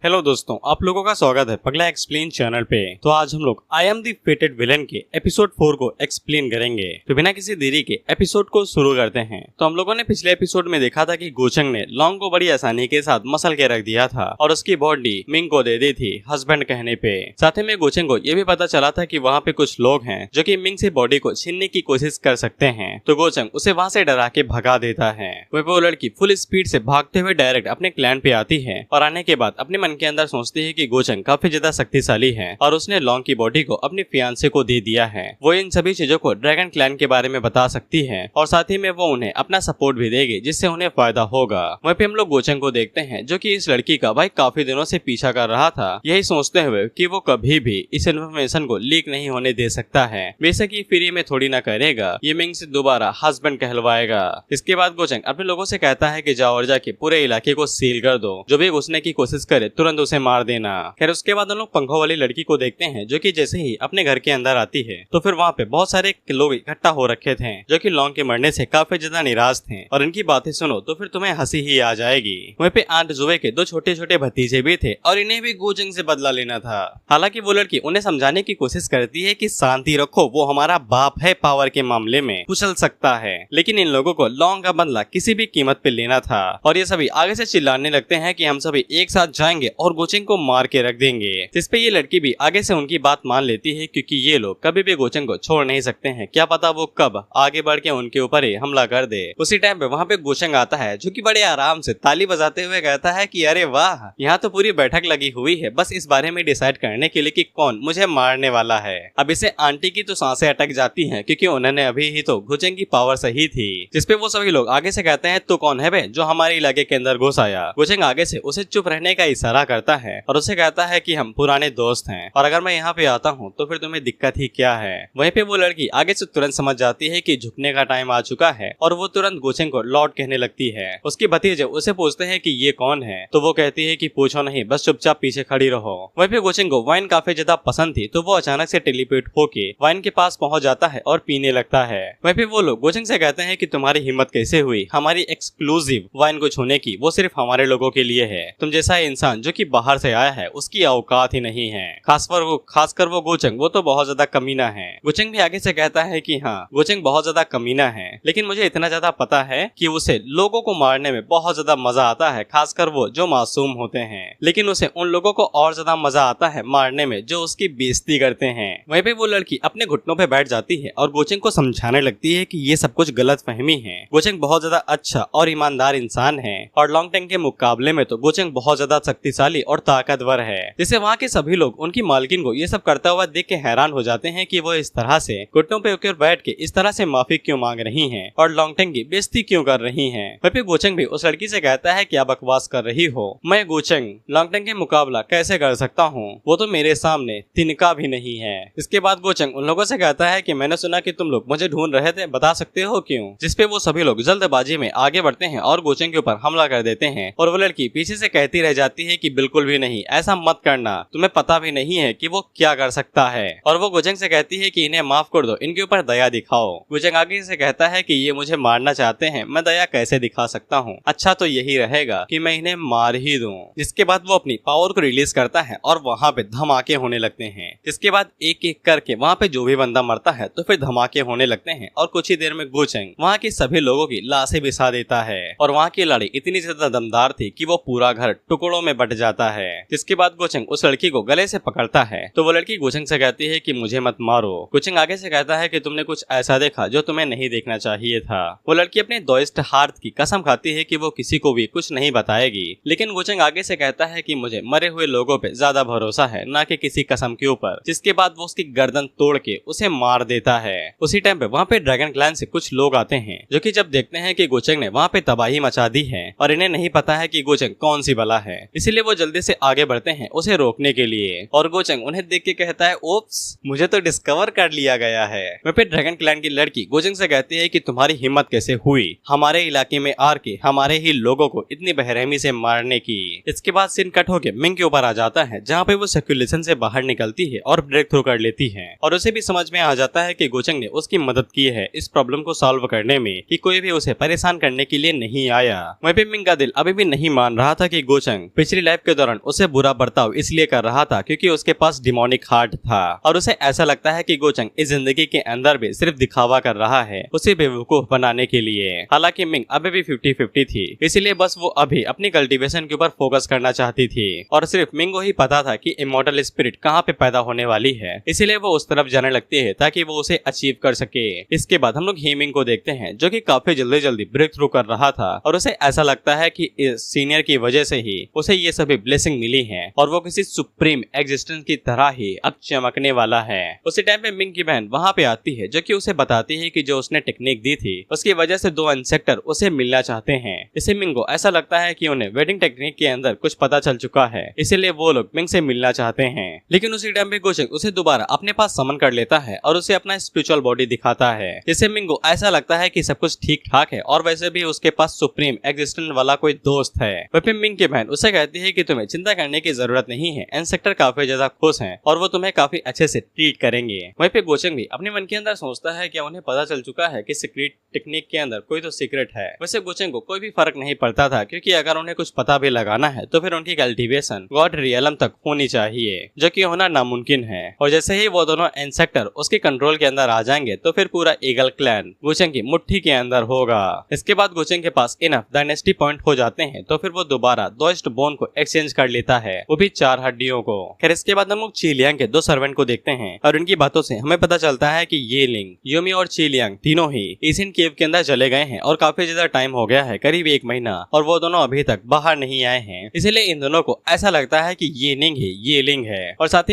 Hello दोस्तों, आप लोगों का स्वागत है पगला एक्सप्लेन चैनल पे। तो आज हम लोग आई एम द फेटेड विलन के एपिसोड 4 को एक्सप्लेन करेंगे। तो बिना किसी देरी के एपिसोड को शुरू करते हैं। तो हम लोगों ने पिछले एपिसोड में देखा था कि गोचंग ने लॉन्ग को बड़ी आसानी के साथ मसल के रख दिया था और उसकी बॉडी मिंग को दे दी थी हस्बैंड कहने पे। साथ ही में गोचंग को यह भी पता चला था कि वहाँ पे कुछ लोग हैं जो कि मिंग से बॉडी को छीनने की कोशिश कर सकते हैं। तो गोचंग उसे वहाँ से डरा के भगा देता है। वहीं पे वो लड़की फुल स्पीड से भागते हुए डायरेक्ट अपने क्लैन पे आती है और आने के बाद अपने मन के अंदर सोचती है कि गोचंग काफी ज्यादा शक्तिशाली है और उसने लॉन्ग की बॉडी को अपने फियांसे को दे दिया है। वो इन सभी चीजों को ड्रैगन क्लैन के बारे में बता सकती है और साथ ही में वो उन्हें अपना सपोर्ट भी देगी जिससे उन्हें फायदा होगा। वहीं पे हम लोग गोचंग को देखते हैं जो कि इस लड़की का भाई काफी दिनों से पीछा कर रहा था, यही सोचते हुए कि वो कभी भी इस इन्फॉर्मेशन को लीक नहीं होने दे सकता है। बेशक ये फ्री में थोड़ी ना करेगा, ये मिंग से दोबारा हस्बैंड कहलवाएगा। इसके बाद गोचंग अपने लोगों से कहता है कि जाओ और जाके पूरे इलाके को सील कर दो, जो भी घुसने की कोशिश करे तुरंत उसे मार देना। खैर उसके बाद हम लोग पंखों वाली लड़की को देखते हैं जो कि जैसे ही अपने घर के अंदर आती है तो फिर वहाँ पे बहुत सारे लोग इकट्ठा हो रखे थे जो कि लॉन्ग के मरने से काफी ज्यादा निराश थे और इनकी बातें सुनो तो फिर तुम्हें हंसी ही आ जाएगी। वहीं पे आंट जुए के दो छोटे छोटे भतीजे भी थे और इन्हें भी गोचंग से बदला लेना था। हालांकि वो लड़की उन्हें समझाने की कोशिश करती है कि शांति रखो, वो हमारा बाप है, पावर के मामले में कुचल सकता है, लेकिन इन लोगों को लॉन्ग का बदला किसी भी कीमत पे लेना था। और ये सभी आगे से चिल्लाने लगते हैं कि हम सभी एक साथ जाएंगे और गोचंग को मार के रख देंगे। जिस पे ये लड़की भी आगे से उनकी बात मान लेती है क्योंकि ये लोग कभी भी गोचंग को छोड़ नहीं सकते हैं, क्या पता वो कब आगे बढ़ के उनके ऊपर ही हमला कर दे। उसी टाइम पे वहाँ पे गोचंग आता है जो कि बड़े आराम से ताली बजाते हुए कहता है कि अरे वाह, यहाँ तो पूरी बैठक लगी हुई है बस इस बारे में डिसाइड करने के लिए कि कौन मुझे मारने वाला है। अब इसे आंटी की तो सांसें अटक जाती हैं क्योंकि उन्होंने अभी ही तो गोचंग की पावर सही थी। जिसपे वो सभी लोग आगे से कहते हैं तो कौन है बे जो हमारे इलाके के अंदर घुस आया। गोचंग आगे से उसे चुप रहने का इशारा करता है और उसे कहता है कि हम पुराने दोस्त हैं और अगर मैं यहाँ पे आता हूँ तो फिर तुम्हें दिक्कत ही क्या है। वहीं पे वो लड़की आगे से तुरंत समझ जाती है कि झुकने का टाइम आ चुका है और वो तुरंत गोचंग को लॉर्ड कहने लगती है। उसके भतीजे उसे पूछते हैं कि ये कौन है, तो वो कहती है कि पूछो नहीं, बस चुपचाप पीछे खड़ी रहो। वहीं पे गोचंग को वाइन काफी ज्यादा पसंद थी तो वो अचानक से टेलीपोर्ट होके वाइन के पास पहुंच जाता है और पीने लगता है। वहीं पे वो लोग गोचंग से कहते हैं कि तुम्हारी हिम्मत कैसे हुई हमारी एक्सक्लूसिव वाइन को छूने की, वो सिर्फ हमारे लोगों के लिए है, तुम जैसा इंसान जो कि बाहर से आया है उसकी औकात ही नहीं है। खासकर वो गोचंग, वो तो बहुत ज्यादा कमीना है। गोचंग भी आगे से कहता है कि हाँ, गोचंग बहुत ज्यादा कमीना है, लेकिन मुझे इतना ज्यादा पता है कि उसे लोगों को मारने में बहुत ज्यादा मजा आता है, खासकर वो जो मासूम होते हैं, लेकिन उसे उन लोगों को और ज्यादा मजा आता है मारने में जो उसकी बेइज्जती करते हैं। वहीं पे वो लड़की अपने घुटनों पे बैठ जाती है और गोचंग को समझाने लगती है कि ये सब कुछ गलत फहमी है। गोचंग बहुत ज्यादा अच्छा और ईमानदार इंसान है और लॉन्ग टैंग के मुकाबले में तो गोचंग बहुत ज्यादा शक्तिशाली और ताकतवर है, जिससे वहाँ के सभी लोग उनकी मालकिन को ये सब करता हुआ देख के हैरान हो जाते हैं कि वो इस तरह से घुटनों पे होकर बैठ के इस तरह से माफी क्यों मांग रही हैं और लॉन्ग टैंग की बेइज्जती क्यों कर रही हैं। वहीं पे गोचंग भी उस लड़की से कहता है क्या बकवास कर रही हो, मैं गोचंग लॉन्ग टैंग के मुकाबला कैसे कर सकता हूँ, वो तो मेरे सामने तिनका भी नहीं है। इसके बाद गोचंग उन लोगों से कहता है कि मैंने सुना कि तुम लोग मुझे ढूंढ रहे थे, बता सकते हो क्यों। जिसपे वो सभी लोग जल्दबाजी में आगे बढ़ते हैं और गोचंग के ऊपर हमला कर देते हैं और वो लड़की पीछे से कहती रह जाती है कि बिल्कुल भी नहीं, ऐसा मत करना, तुम्हें पता भी नहीं है कि वो क्या कर सकता है। और वो गोचंग से कहती है कि इन्हें माफ कर दो, इनके ऊपर दया दिखाओ। गोचंग आगे से कहता है कि ये मुझे मारना चाहते हैं, मैं दया कैसे दिखा सकता हूँ, अच्छा तो यही रहेगा कि मैं इन्हें मार ही दूं। जिसके बाद वो अपनी पावर को रिलीज करता है और वहाँ पे धमाके होने लगते हैं। इसके बाद एक एक करके वहाँ पे जो भी बंदा मरता है तो फिर धमाके होने लगते हैं और कुछ ही देर में गोचंग वहाँ के सभी लोगों की लाशें बिछा देता है और वहाँ की लड़ाई इतनी ज्यादा दमदार थी कि वो पूरा घर टुकड़ों में बट जाता है। जिसके बाद गोचंग उस लड़की को गले से पकड़ता है तो वो लड़की गोचंग से कहती है कि मुझे मत मारो। गोचंग आगे से कहता है कि तुमने कुछ ऐसा देखा जो तुम्हें नहीं देखना चाहिए था। वो लड़की अपने दोस्त हार्ट की कसम खाती है कि वो किसी को भी कुछ नहीं बताएगी, लेकिन गोचंग आगे से कहता है कि मुझे मरे हुए लोगों पे ज्यादा भरोसा है ना कि किसी कसम के ऊपर। जिसके बाद वो उसकी गर्दन तोड़ के उसे मार देता है। उसी टाइम पे वहाँ पे ड्रैगन क्लैन से कुछ लोग आते हैं जो कि जब देखते हैं कि गोचंग ने वहाँ पे तबाही मचा दी है और इन्हें नहीं पता है कि गोचंग कौन सी बला है, इसीलिए वो जल्दी से आगे बढ़ते हैं उसे रोकने के लिए। और गोचंग उन्हें देख के कहता है ओप्स, मुझे तो डिस्कवर कर लिया गया है। वहाँ पे ड्रैगन क्लैन की लड़की गोचंग से कहती है कि तुम्हारी हिम्मत कैसे हुई हमारे इलाके में आके हमारे ही लोगों को इतनी बेरहमी से मारने की। इसके बाद सीन कट होके मिंग के ऊपर आ जाता है जहाँ पे वो सर्कुलेशन से बाहर निकलती है और ब्रेक थ्रू कर लेती है और उसे भी समझ में आ जाता है कि गोचंग ने उसकी मदद की है इस प्रॉब्लम को सॉल्व करने में, कि कोई भी उसे परेशान करने के लिए नहीं आया। वहीं पे मिंग का दिल अभी भी नहीं मान रहा था कि गोचंग पिछली लाइफ के दौरान उसे बुरा बर्ताव इसलिए कर रहा था क्योंकि उसके पास डिमोनिक हार्ट था और उसे ऐसा लगता है कि गोचंग इस जिंदगी के अंदर भी सिर्फ दिखावा कर रहा है उसे बेवकूफ बनाने के लिए। हालांकि मिंग अभी भी 50-50 थी, इसीलिए बस वो अभी अपनी कल्टीवेशन के ऊपर फोकस करना चाहती थी और सिर्फ मिंग को ही पता था कि इमॉर्टल स्पिरिट कहाँ पे पैदा होने वाली है, इसीलिए वो उस तरफ जाने लगती है ताकि वो उसे अचीव कर सके। इसके बाद हम लोग हीमिंग को देखते हैं जो कि काफी जल्दी जल्दी ब्रेक थ्रू कर रहा था और उसे ऐसा लगता है कि इस सीनियर की वजह से ही उसे ये सभी ब्लेसिंग मिली है और वो किसी सुप्रीम एग्जिस्टेंस की तरह ही अब चमकने वाला है। उसी टाइम पे मिंग की बहन वहाँ पे आती है जो कि उसे बताती है कि जो उसने टेक्निक दी थी उसकी वजह से 2 इंसेक्टर उसे मिलना चाहते हैं। इसे मिंग को ऐसा लगता है कि उन्हें वेडिंग टेक्निक के अंदर कुछ पता चल चुका है, इसीलिए वो लोग मिंग से मिलना चाहते हैं। लेकिन उसी टाइम पे गोचंग उसे दोबारा अपने पास समन कर लेता है और उसे अपना स्पिरिचुअल बॉडी दिखाता है। इससे मिंग को ऐसा लगता है कि सब कुछ ठीक ठाक है और वैसे भी उसके पास सुप्रीम एग्जिस्टेंस वाला कोई दोस्त है। वहीं पे मिंग की बहन उसे कहती है कि तुम्हें चिंता करने की जरूरत नहीं है, इंसेक्टर काफी ज्यादा खुश हैं और वो तुम्हें काफी अच्छे से ट्रीट करेंगे। वहीं पे गोचंग भी अपने मन के अंदर सोचता है कि उन्हें पता चल चुका है कि सीक्रेट टेक्निक के अंदर कोई तो सीक्रेट है। वैसे गोचंग को कोई भी फर्क नहीं पड़ता था क्योंकि अगर उन्हें कुछ पता भी लगाना है तो फिर उनकी कल्टीवेशन गॉड रियलम तक होनी चाहिए, जो कि होना नामुमकिन है। और जैसे ही वो दोनों इंसेक्टर उसके कंट्रोल के अंदर आ जाएंगे तो फिर पूरा ईगल क्लैन गोचंग की मुट्ठी के अंदर होगा। इसके बाद गोचंग के पास इनफ डायनेस्टी पॉइंट हो जाते हैं तो फिर वो दोबारा 2 बोन को एक्सचेंज कर लेता है, वो भी 4 हड्डियों को। खैर इसके बाद हम लोग चीलियांग के 2 सर्वेंट को देखते हैं और उनकी बातों से हमें पता चलता है कि ये लिंग, यूमी और चीलियांग तीनों ही एशियन केव के अंदर चले गए हैं और काफी ज्यादा टाइम हो गया है, करीब 1 महीना, और वो दोनों अभी तक बाहर नहीं आए हैं। इसलिए इन दोनों को ऐसा लगता है कि ये लिंग है, ये लिंग है। और साथ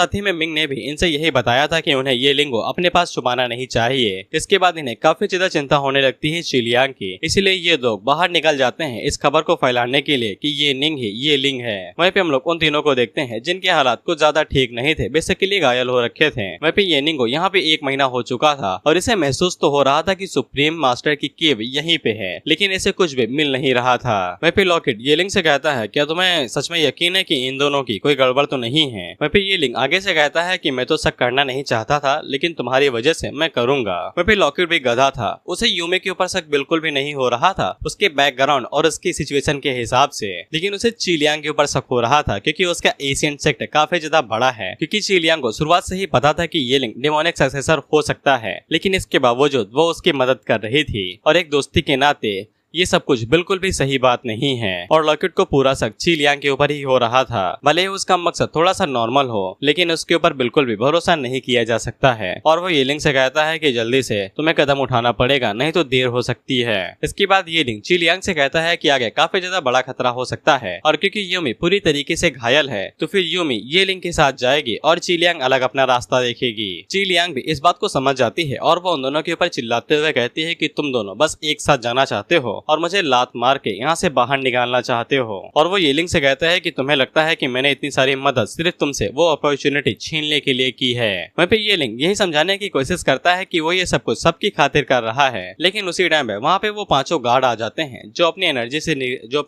ही में मिंग ने भी इनसे यही बताया था कि उन्हें ये लिंग को अपने पास छुपाना नहीं चाहिए। इसके बाद इन्हें काफी ज्यादा चिंता होने लगती है चीलियांग की, इसलिए ये लोग बाहर निकल जाते हैं इस खबर को फैलाने के लिए कि ये लिंग है, ये लिंग है। वहीं पे हम लोग उन तीनों को देखते हैं जिनके हालात कुछ ज्यादा ठीक नहीं थे, बेसिकली घायल हो रखे थे। वहीं पे ये लिंग को यहाँ पे 1 महीना हो चुका था और इसे महसूस तो हो रहा था कि सुप्रीम मास्टर की केव यहीं पे है, लेकिन इसे कुछ भी मिल नहीं रहा था। वहीं पे लॉकेट ये लिंग से कहता है, क्या तुम्हें सच में यकीन है कि इन दोनों की कोई गड़बड़ तो नहीं है? वहीं पे ये लिंग आगे से कहता है कि मैं तो शक करना नहीं चाहता था, लेकिन तुम्हारी वजह से मैं करूंगा। वहीं पे लॉकेट भी गधा था, उसे यूमे के ऊपर शक बिल्कुल भी नहीं हो रहा था उसके बैकग्राउंड और उसकी सिचुएशन के हिसाब से, लेकिन उसे चीलियांग के ऊपर शक हो रहा था क्योंकि उसका एशियन सेक्ट काफी ज्यादा बड़ा है। क्योंकि चीलियांग को शुरुआत से ही पता था कि ये लिंग डेमोनिक सक्सेसर हो सकता है, लेकिन इसके बावजूद वो उसकी मदद कर रही थी और एक दोस्ती के नाते ये सब कुछ बिल्कुल भी सही बात नहीं है। और लॉकेट को पूरा शक चीलियांग के ऊपर ही हो रहा था, भले ही उसका मकसद थोड़ा सा नॉर्मल हो, लेकिन उसके ऊपर बिल्कुल भी भरोसा नहीं किया जा सकता है। और वो ये लिंग से कहता है कि जल्दी से तुम्हें कदम उठाना पड़ेगा, नहीं तो देर हो सकती है। इसके बाद ये लिंग चीलियांग से कहता है कि आगे काफी ज्यादा बड़ा खतरा हो सकता है और क्योंकि यूमी पूरी तरीके से घायल है तो फिर यूमी ये लिंग के साथ जाएगी और चीलियांग अलग अपना रास्ता देखेगी। चीलियांग भी इस बात को समझ जाती है और वो उन दोनों के ऊपर चिल्लाते हुए कहती है कि तुम दोनों बस एक साथ जाना चाहते हो और मुझे लात मार के यहाँ से बाहर निकालना चाहते हो। और वो येलिंग से कहता है कि तुम्हें लगता है कि मैंने इतनी सारी मदद सिर्फ तुमसे वो अपॉर्चुनिटी छीनने के लिए की है। वहीं पे येलिंग यही समझाने की कोशिश करता है कि वो ये सब कुछ सबकी खातिर कर रहा है, लेकिन उसी टाइम पे वहाँ पे वो 5 गार्ड आ जाते हैं जो अपनी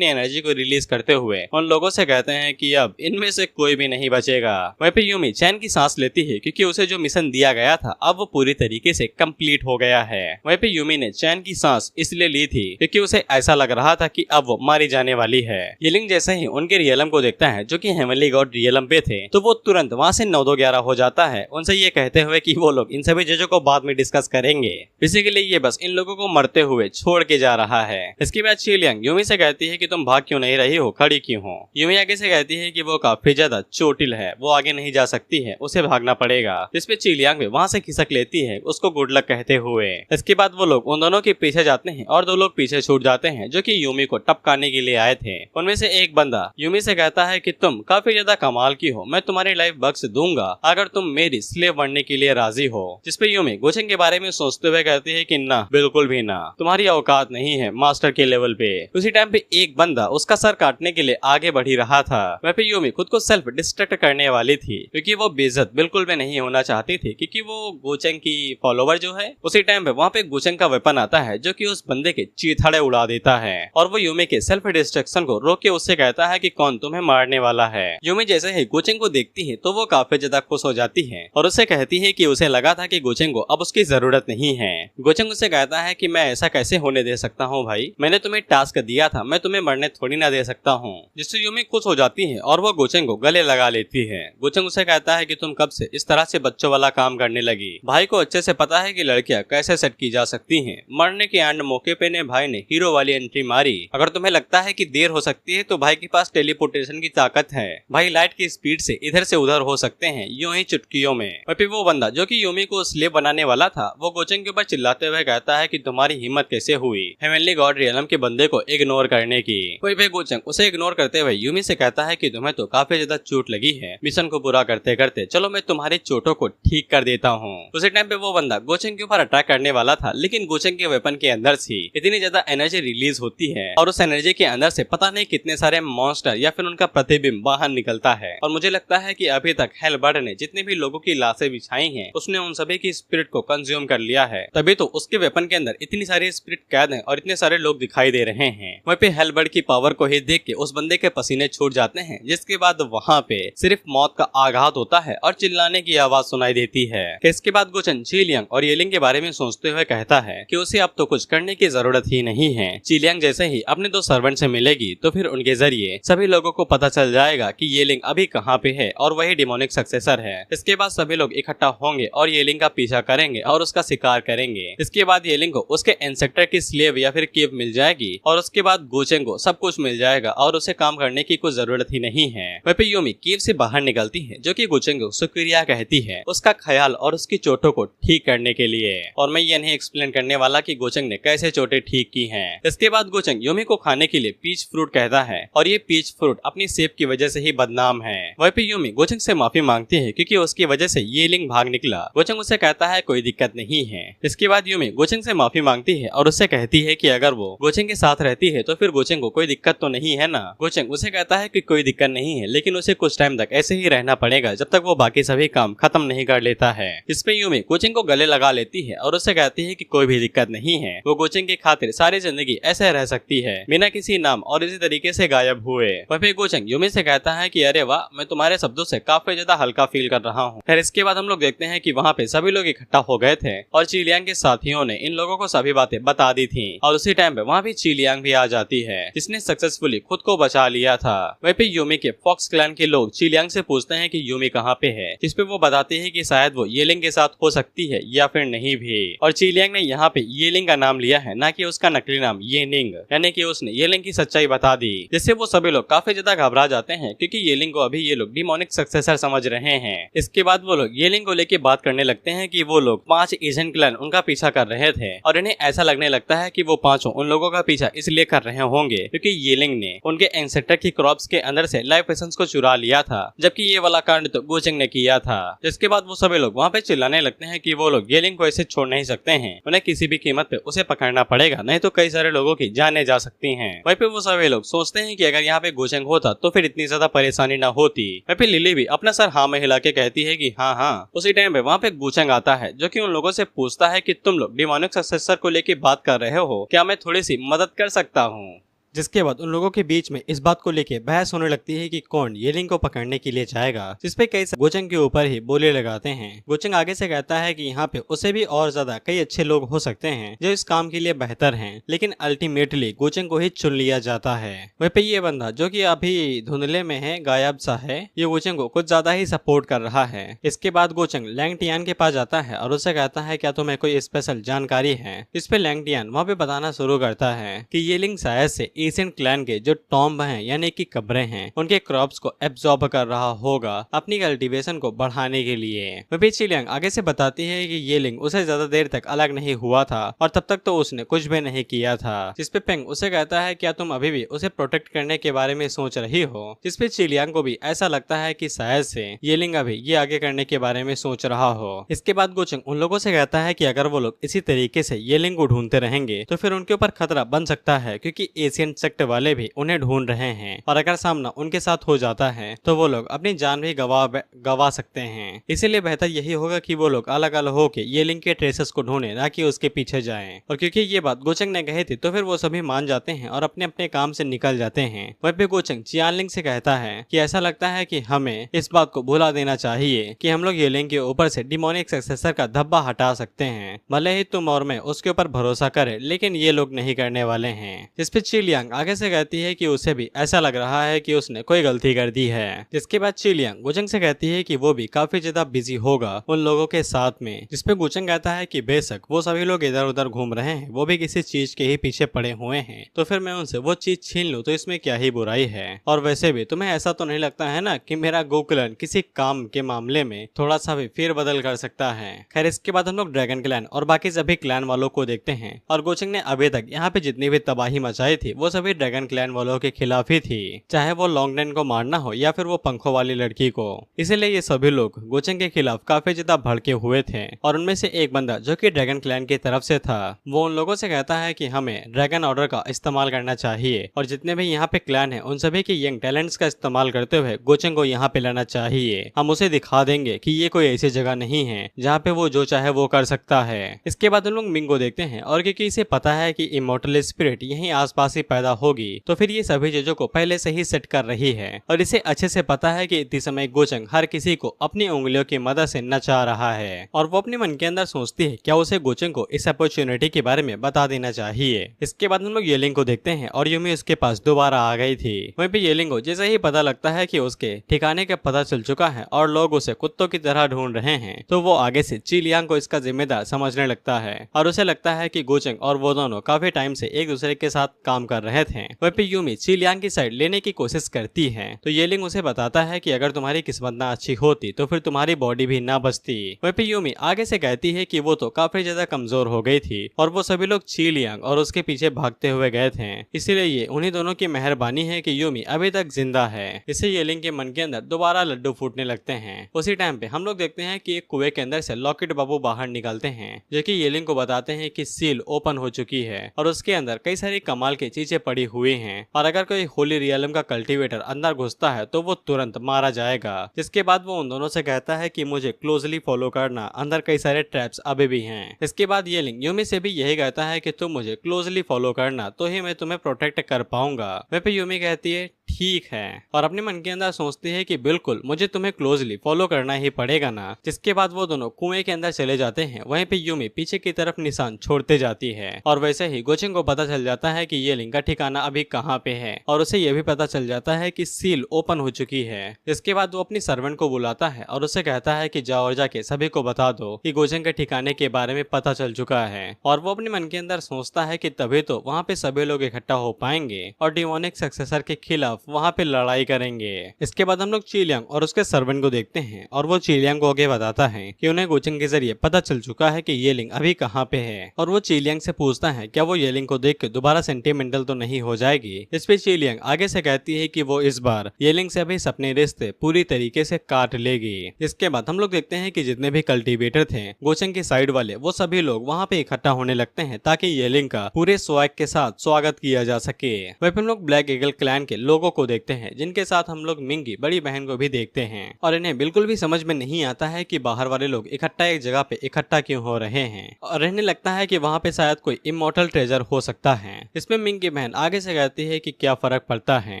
एनर्जी को रिलीज करते हुए उन लोगों से कहते हैं कि अब इनमें से कोई भी नहीं बचेगा। वहीं पे यूमी चैन की सांस लेती है क्योंकि उसे जो मिशन दिया गया था अब वो पूरी तरीके से कंप्लीट हो गया है। वहीं पे यूमी ने चैन की सांस इसलिए ली थी क्योंकि उसे ऐसा लग रहा था कि अब वो मारी जाने वाली है। येलिंग जैसे ही उनके रियलम को देखता है जो कि हेवनली गॉड रियलम पे थे तो वो तुरंत वहाँ से 9-2-11 हो जाता है, उनसे ये कहते हुए कि वो लोग इन सभी चीजों को बाद में डिस्कस करेंगे। बेसिकली ये बस इन लोगों को मरते हुए छोड़ के जा रहा है। इसके बाद चीलियांग यूमी से कहती है कि तुम भाग क्यों नहीं रही हो, खड़ी क्यों हो? यूमी आगे से कहती है कि वो काफी ज्यादा चोटिल है, वो आगे नहीं जा सकती है, उसे भागना पड़ेगा। इस पे चीलियांग भी वहाँ से खिसक लेती है उसको गुड लक कहते हुए। इसके बाद वो लोग उन दोनों के पीछे जाते हैं और 2 लोग पीछे छूट जाते हैं जो कि यूमी को टपकाने के लिए आए थे। उनमें से एक बंदा यूमी से कहता है कि तुम काफी ज्यादा कमाल की हो, मैं तुम्हारी लाइफ बख्श दूंगा अगर तुम मेरी स्लेव बनने के लिए राजी हो। जिसपे यूमी गोचंग के बारे में सोचते हुए कहती है कि ना, बिल्कुल भी ना, तुम्हारी औकात नहीं है मास्टर के लेवल पे। उसी टाइम पे एक बंदा उसका सर काटने के लिए आगे बढ़ ही रहा था। वह पे यूमी खुद को सेल्फ डिस्ट्रैक्ट करने वाली थी क्योंकि वो बेइज्जत बिल्कुल भी नहीं होना चाहती थी क्योंकि वो गोचंग की फॉलोवर जो है। उसी टाइम पे वहाँ पे गोचंग का वेपन आता है जो कि उस बंदे के चीथड़ धुआड़े उड़ा देता है और वो यूमी के सेल्फ डिस्ट्रक्शन को रोक के उससे कहता है कि कौन तुम्हें मारने वाला है। यूमी जैसे ही गोचेंग को देखती है तो वो काफी ज्यादा खुश हो जाती है और उससे कहती है कि उसे लगा था कि गोचेंग को अब उसकी जरूरत नहीं है। गोचेंग उससे कहता है कि मैं ऐसा कैसे होने दे सकता हूँ भाई, मैंने तुम्हें टास्क दिया था, मैं तुम्हें मरने थोड़ी ना दे सकता हूँ। जिससे यूमी खुश हो जाती है और वो गोचेंग को गले लगा लेती है। गोचेंग उसे कहता है कि तुम कब से इस तरह से बच्चों वाला काम करने लगी, भाई को अच्छे से पता है कि लड़कियां कैसे सेट की जा सकती हैं। मरने के एंड मौके पे ने भाई ने हीरो वाली एंट्री मारी। अगर तुम्हें लगता है कि देर हो सकती है तो भाई के पास टेलीपोर्टेशन की ताकत है, भाई लाइट की स्पीड से इधर से उधर हो सकते हैं यूं ही चुटकियों में। और फिर वो बंदा जो कि यूमी को स्लेव बनाने वाला था वो गोचेंग के ऊपर चिल्लाते हुए कहता है कि तुम्हारी हिम्मत कैसे हुई हेवनली गॉड रियलम के बंदे को इग्नोर करने की। फिर गोचेंग उसे इग्नोर करते हुए यूमी से कहता है कि तुम्हें तो काफी ज्यादा चोट लगी है, मिशन को पूरा करते करते चलो मैं तुम्हारी चोटों को ठीक कर देता हूँ। उसी टाइम पे वो बंदा गोचेंग के ऊपर अटैक करने वाला था, लेकिन गोचेंग के वेपन के अंदर से इतनी ज्यादा एनर्जी रिलीज होती है और उस एनर्जी के अंदर से पता नहीं कितने सारे मॉन्स्टर या फिर उनका प्रतिबिंब बाहर निकलता है। और मुझे लगता है कि अभी तक हेलबर्ड ने जितने भी लोगों की लाशें बिछाई हैं उसने उन सभी की स्पिरिट को कंज्यूम कर लिया है, तभी तो उसके वेपन के अंदर इतनी सारी स्पिरिट कैद है और इतने सारे लोग दिखाई दे रहे हैं। वहीं पे हेलबर्ड की पावर को ही देख के उस बंदे के पसीने छूट जाते हैं, जिसके बाद वहाँ पे सिर्फ मौत का आघात होता है और चिल्लाने की आवाज सुनाई देती है। इसके बाद गोचेंग चीलियांग और येलिंग के बारे में सोचते हुए कहता है कि उसे अब तो कुछ करने की जरूरत ही नहीं है। चीलियांग जैसे ही अपने दो सर्वेंट से मिलेगी तो फिर उनके जरिए सभी लोगों को पता चल जाएगा कि येलिंग अभी कहाँ पे है और वही डिमोनिक सक्सेसर है। इसके बाद सभी लोग इकट्ठा होंगे और येलिंग का पीछा करेंगे और उसका शिकार करेंगे। इसके बाद येलिंग को उसके इंसेक्टर की स्लेव या फिर केव मिल जाएगी और उसके बाद गोचेंग को सब कुछ मिल जाएगा और उसे काम करने की कोई जरूरत ही नहीं है। वहीं पे यूमी केव से बाहर निकलती है जो कि गोचेंग को शुक्रिया कहती है उसका ख्याल और उसकी चोटों को ठीक करने के लिए। और मैं ये नहीं एक्सप्लेन करने वाला कि गोचेंग ने कैसे चोटें ठीक की हैं। इसके बाद गोचेंग यूमी को खाने के लिए पीच फ्रूट कहता है और ये पीच फ्रूट अपनी सेब की वजह से ही बदनाम है। वहीं पे यूमी गोचेंग से माफी मांगती है क्योंकि उसकी वजह से येलिंग भाग निकला। गोचेंग उसे कहता है कोई दिक्कत नहीं है। इसके बाद यूमी गोचेंग से माफी मांगती है और उससे कहती है कि अगर वो गोचेंग के साथ रहती है तो फिर गोचेंग को कोई दिक्कत तो नहीं है ना। गोचेंग उसे कहता है कि कोई दिक्कत नहीं है, लेकिन उसे कुछ टाइम तक ऐसे ही रहना पड़ेगा जब तक वो बाकी सभी काम खत्म नहीं कर लेता है। इस पे यूमी गोचेंग को गले लगा लेती है और उससे कहती है कि कोई भी दिक्कत नहीं है, वो गोचेंग की खातिर सारी जिंदगी ऐसे रह सकती है बिना किसी नाम और इसी तरीके से गायब हुए। वह फिर गोचेंग यूमी से कहता है कि अरे वाह, मैं तुम्हारे शब्दों से काफी ज्यादा हल्का फील कर रहा हूँ। फिर इसके बाद हम लोग देखते हैं कि वहाँ पे सभी लोग इकट्ठा हो गए थे और चीलियांग के साथियों ने इन लोगों को सभी बातें बता दी थी और उसी टाइम पे वहाँ भी चीलियांग भी आ जाती है जिसने सक्सेसफुली खुद को बचा लिया था। वहीं पे यूमी के फॉक्स क्लैन के लोग चीलियांग से पूछते हैं कि यूमी कहाँ पे है, जिसपे वो बताती है कि शायद वो येलिंग के साथ हो सकती है या फिर नहीं भी। और चीलियांग ने यहाँ पे येलिंग का नाम लिया है, ना कि उसका नकली नाम येनिंग, यानी कि उसने येलिंग की सच्चाई बता दी, जिससे वो सभी लोग काफी ज्यादा घबरा जाते हैं क्योंकि येलिंग को अभी ये लोग डिमोनिक सक्सेसर समझ रहे हैं। इसके बाद वो लोग येलिंग को लेके बात करने लगते हैं कि वो लोग 5 एजेंट क्लैन उनका पीछा कर रहे थे और इन्हें ऐसा लगने लगता है कि वो पांचों उन लोगों का पीछा इसलिए कर रहे होंगे क्योंकि येलिंग ने उनके एंसेस्टर की क्रॉप्स के अंदर से लाइफ एसेंस को चुरा लिया था, जबकि ये वाला कांड तो गोचेंग ने किया था। जिसके बाद वो सभी लोग वहाँ पे चिल्लाने लगते हैं कि वो लोग येलिंग को ऐसे छोड़ नहीं सकते हैं, उन्हें किसी भी कीमत पे उसे पकड़ना पड़ेगा, नहीं तो कई सारे लोगों की जाने जा सकती हैं। वहीं पे वो सभी लोग सोचते हैं कि अगर यहाँ पे गोचेंग होता तो फिर इतनी ज्यादा परेशानी न होती। वहीं पे लिली भी अपना सर हाँ में हिला के कहती है कि हाँ हाँ। उसी टाइम पे वहाँ पे गोचेंग आता है जो कि उन लोगों से पूछता है कि तुम लोग डिमोनिक सक्सेसर को लेके बात कर रहे हो, क्या मैं थोड़ी सी मदद कर सकता हूँ। जिसके बाद उन लोगों के बीच में इस बात को लेके बहस होने लगती है कि कौन येलिंग को पकड़ने के लिए जाएगा, जिसपे कई गोचेंग के ऊपर ही बोले लगाते हैं। गोचेंग आगे से कहता है कि यहाँ पे उसे भी और ज्यादा कई अच्छे लोग हो सकते हैं जो इस काम के लिए बेहतर हैं, लेकिन अल्टीमेटली गोचेंग को ही चुन लिया जाता है। वहीं पे ये बंदा जो कि अभी धुंधले में है, गायब सा है, ये गोचेंग को कुछ ज्यादा ही सपोर्ट कर रहा है। इसके बाद गोचेंग लैंग टियान के पास जाता है और उससे कहता है क्या तुम्हें कोई स्पेशल जानकारी है। इस पे लैंग टियान वहाँ पे बताना शुरू करता है कि येलिंग शायद से एशियन क्लैन के जो टॉम्ब हैं यानी कि कब्रें हैं उनके क्रॉप्स को एब्जॉर्ब कर रहा होगा अपनी कल्टीवेशन को बढ़ाने के लिए। चीलियांग आगे से बताती है कि येलिंग उसे ज्यादा देर तक अलग नहीं हुआ था और तब तक तो उसने कुछ भी नहीं किया था। जिसपे पेंग उसे कहता है क्या तुम अभी भी उसे प्रोटेक्ट करने के बारे में सोच रही हो। जिसपे चीलियांग को भी ऐसा लगता है कि शायद से येलिंग अभी ये आगे करने के बारे में सोच रहा हो। इसके बाद गोचेंग उन लोगों से कहता है कि अगर वो लोग इसी तरीके से येलिंग को ढूंढते रहेंगे तो फिर उनके ऊपर खतरा बन सकता है, क्योंकि एशियन इंसेक्ट वाले भी उन्हें ढूंढ रहे हैं और अगर सामना उनके साथ हो जाता है तो वो लोग अपनी जान भी गवा सकते हैं। इसीलिए बेहतर यही होगा कि वो लोग अलग अलग होकर ये लिंक के ट्रेसेस को ढूंढे, ना कि उसके पीछे जाएं। और क्योंकि ये बात गोचंग ने कही थी तो फिर वो सभी मान जाते हैं और अपने अपने काम से निकल जाते हैं। वहीं पे गोचंग चियानलिंग से कहता है कि ऐसा लगता है कि हमें इस बात को भुला देना चाहिए कि हम लोग ये लिंक के ऊपर से डिमोनिक सक्सेसर का धब्बा हटा सकते हैं। भले ही तुम और मैं उसके ऊपर भरोसा करें, लेकिन ये लोग नहीं करने वाले हैं। जिस पे चिलियांग आगे से कहती है कि उसे भी ऐसा लग रहा है कि उसने कोई गलती कर दी है। जिसके बाद चिलियांग गोचंग से कहती है कि वो भी काफी ज्यादा बिजी होगा उन लोगों के साथ में। जिसपे गोचंग कहता है कि बेशक वो सभी लोग इधर उधर घूम रहे हैं, वो भी किसी चीज के ही पीछे पड़े हुए हैं, तो फिर मैं उनसे वो चीज छीन लूं तो इसमें क्या ही बुराई है। और वैसे भी तुम्हें ऐसा तो नहीं लगता है ना कि मेरा गोकुलन किसी काम के मामले में थोड़ा सा भी फेर बदल कर सकता है। खैर इसके बाद हम लोग ड्रैगन क्लैन और बाकी सभी क्लैन वालों को देखते हैं और गोचंग ने अभी तक यहाँ पे जितनी भी तबाही मचाई थी वो सभी ड्रैगन क्लैन वालों के खिलाफ ही थी, चाहे वो लॉन्गडेन को मारना हो या फिर वो पंखों वाली लड़की को। इसीलिए ये सभी लोग गोचंग के खिलाफ काफी ज्यादा भड़के हुए थे और उनमें से एक बंदा जो कि ड्रैगन क्लैन की तरफ से था वो उन लोगों से कहता है कि हमें ड्रैगन ऑर्डर का इस्तेमाल करना चाहिए और जितने भी यहाँ पे क्लैन है उन सभी के यंग टैलेंट्स का इस्तेमाल करते हुए गोचंग को यहाँ पे लाना चाहिए। हम उसे दिखा देंगे कि ये कोई ऐसी जगह नहीं है जहाँ पे वो जो चाहे वो कर सकता है। इसके बाद हम लोग मिंग को देखते हैं और क्योंकि इसे पता है कि इमोर्टल स्पिरिट यहीं आसपास ही पैदा होगी तो फिर ये सभी चीजों को पहले से ही सेट कर रही है और इसे अच्छे से पता है कि इतनी समय गोचंग हर किसी को अपनी उंगलियों की मदद से नचा रहा है और वो अपने मन के अंदर सोचती है क्या उसे गोचंग को इस अपॉर्चुनिटी के बारे में बता देना चाहिए। इसके बाद हम लोग येलिंग को देखते हैं और यूमी उसके पास दोबारा आ गई थी। वहीं पे येलिंग को जैसे ही पता लगता है कि उसके ठिकाने का पता चल चुका है और लोग उसे कुत्तों की तरह ढूंढ रहे हैं तो वो आगे से चिलियांग को इसका जिम्मेदार समझने लगता है और उसे लगता है कि गोचंग और वो दोनों काफी टाइम से एक दूसरे के साथ काम कर रहे थे। वहीं पे यूमी चिलियांग की साइड लेने की कोशिश करती है तो येलिंग उसे बताता है कि अगर तुम्हारी किस्मत ना अच्छी होती तो फिर तुम्हारी बॉडी भी ना बचती। वहीं पे यूमी आगे से कहती है कि वो तो काफी ज्यादा कमजोर हो गई थी और वो सभी लोग चिलियांग और उसके पीछे भागते हुए गए थे, इसलिए ये उन्हीं दोनों की मेहरबानी है कि यूमी अभी तक जिंदा है। इससे येलिंग के मन के अंदर दोबारा लड्डू फूटने लगते हैं। उसी टाइम पे हम लोग देखते हैं कि एक कुएं के अंदर से लॉकेट बाबू बाहर निकलते हैं जो कि येलिंग को बताते हैं कि सील ओपन हो चुकी है और उसके अंदर कई सारी कमाल की चीजें पड़ी हुई हैं और अगर कोई होली रियलम का कल्टीवेटर अंदर घुसता है तो वो तुरंत मारा जाएगा। जिसके बाद वो उन दोनों से कहता है कि मुझे क्लोजली फॉलो करना, अंदर कई सारे ट्रैप्स अभी भी हैं। इसके बाद येलिंग यूमी से भी यही कहता है कि तुम मुझे क्लोजली फॉलो करना तो ही मैं तुम्हें प्रोटेक्ट कर पाऊंगा। वह पे यूमी कहती है ठीक है और अपने मन के अंदर सोचती है कि बिल्कुल मुझे तुम्हें क्लोजली फॉलो करना ही पड़ेगा ना। जिसके बाद वो दोनों कुएं के अंदर चले जाते हैं। वहीं पे यूमी पीछे की तरफ निशान छोड़ते जाती है और वैसे ही गोचंग को पता चल जाता है कि येलिंग का ठिकाना अभी कहाँ पे है और उसे यह भी पता चल जाता है कि सील ओपन हो चुकी है। इसके बाद वो अपनी सर्वेंट को बुलाता है और उसे कहता है कि जाओ और जाके सभी को बता दो कि गोचंग के ठिकाने के बारे में पता चल चुका है और वो अपने मन के अंदर सोचता है कि तभी तो वहाँ पे सभी लोग इकट्ठा हो पाएंगे और डिमोनिक सक्सेसर के खिलाफ वहाँ पे लड़ाई करेंगे। इसके बाद हम लोग चिलियांग और उसके सर्वेंट को देखते हैं और वो चिलियांग को आगे बताता है कि उन्हें गोचंग के जरिए पता चल चुका है कि येलिंग अभी कहाँ पे है और वो चिलियांग से पूछता है क्या वो येलिंग को देख के दोबारा सेंटिमेंटल तो नहीं हो जाएगी। इस पे चिलियांग आगे से कहती है कि वो इस बार येलिंग से भी अपने रिश्ते पूरी तरीके से काट लेगी। इसके बाद हम लोग देखते हैं कि जितने भी कल्टीवेटर थे गोचंग की साइड वाले वो सभी लोग वहाँ पे इकट्ठा होने लगते हैं ताकि येलिंग का पूरे स्वैग के साथ स्वागत किया जा सके। वहीं पे हम लोग ब्लैक ईगल क्लैन के लोगों को देखते हैं जिनके साथ हम लोग मिंगी बड़ी बहन को भी देखते हैं और इन्हें बिल्कुल भी समझ में नहीं आता है कि बाहर वाले लोग इकट्ठा एक जगह पे इकट्ठा क्यों हो रहे हैं और इन्हें लगता है कि वहाँ पे शायद कोई इमोर्टल ट्रेजर हो सकता है। इसमें मिंग की बहन आगे से कहती है कि क्या फर्क पड़ता है,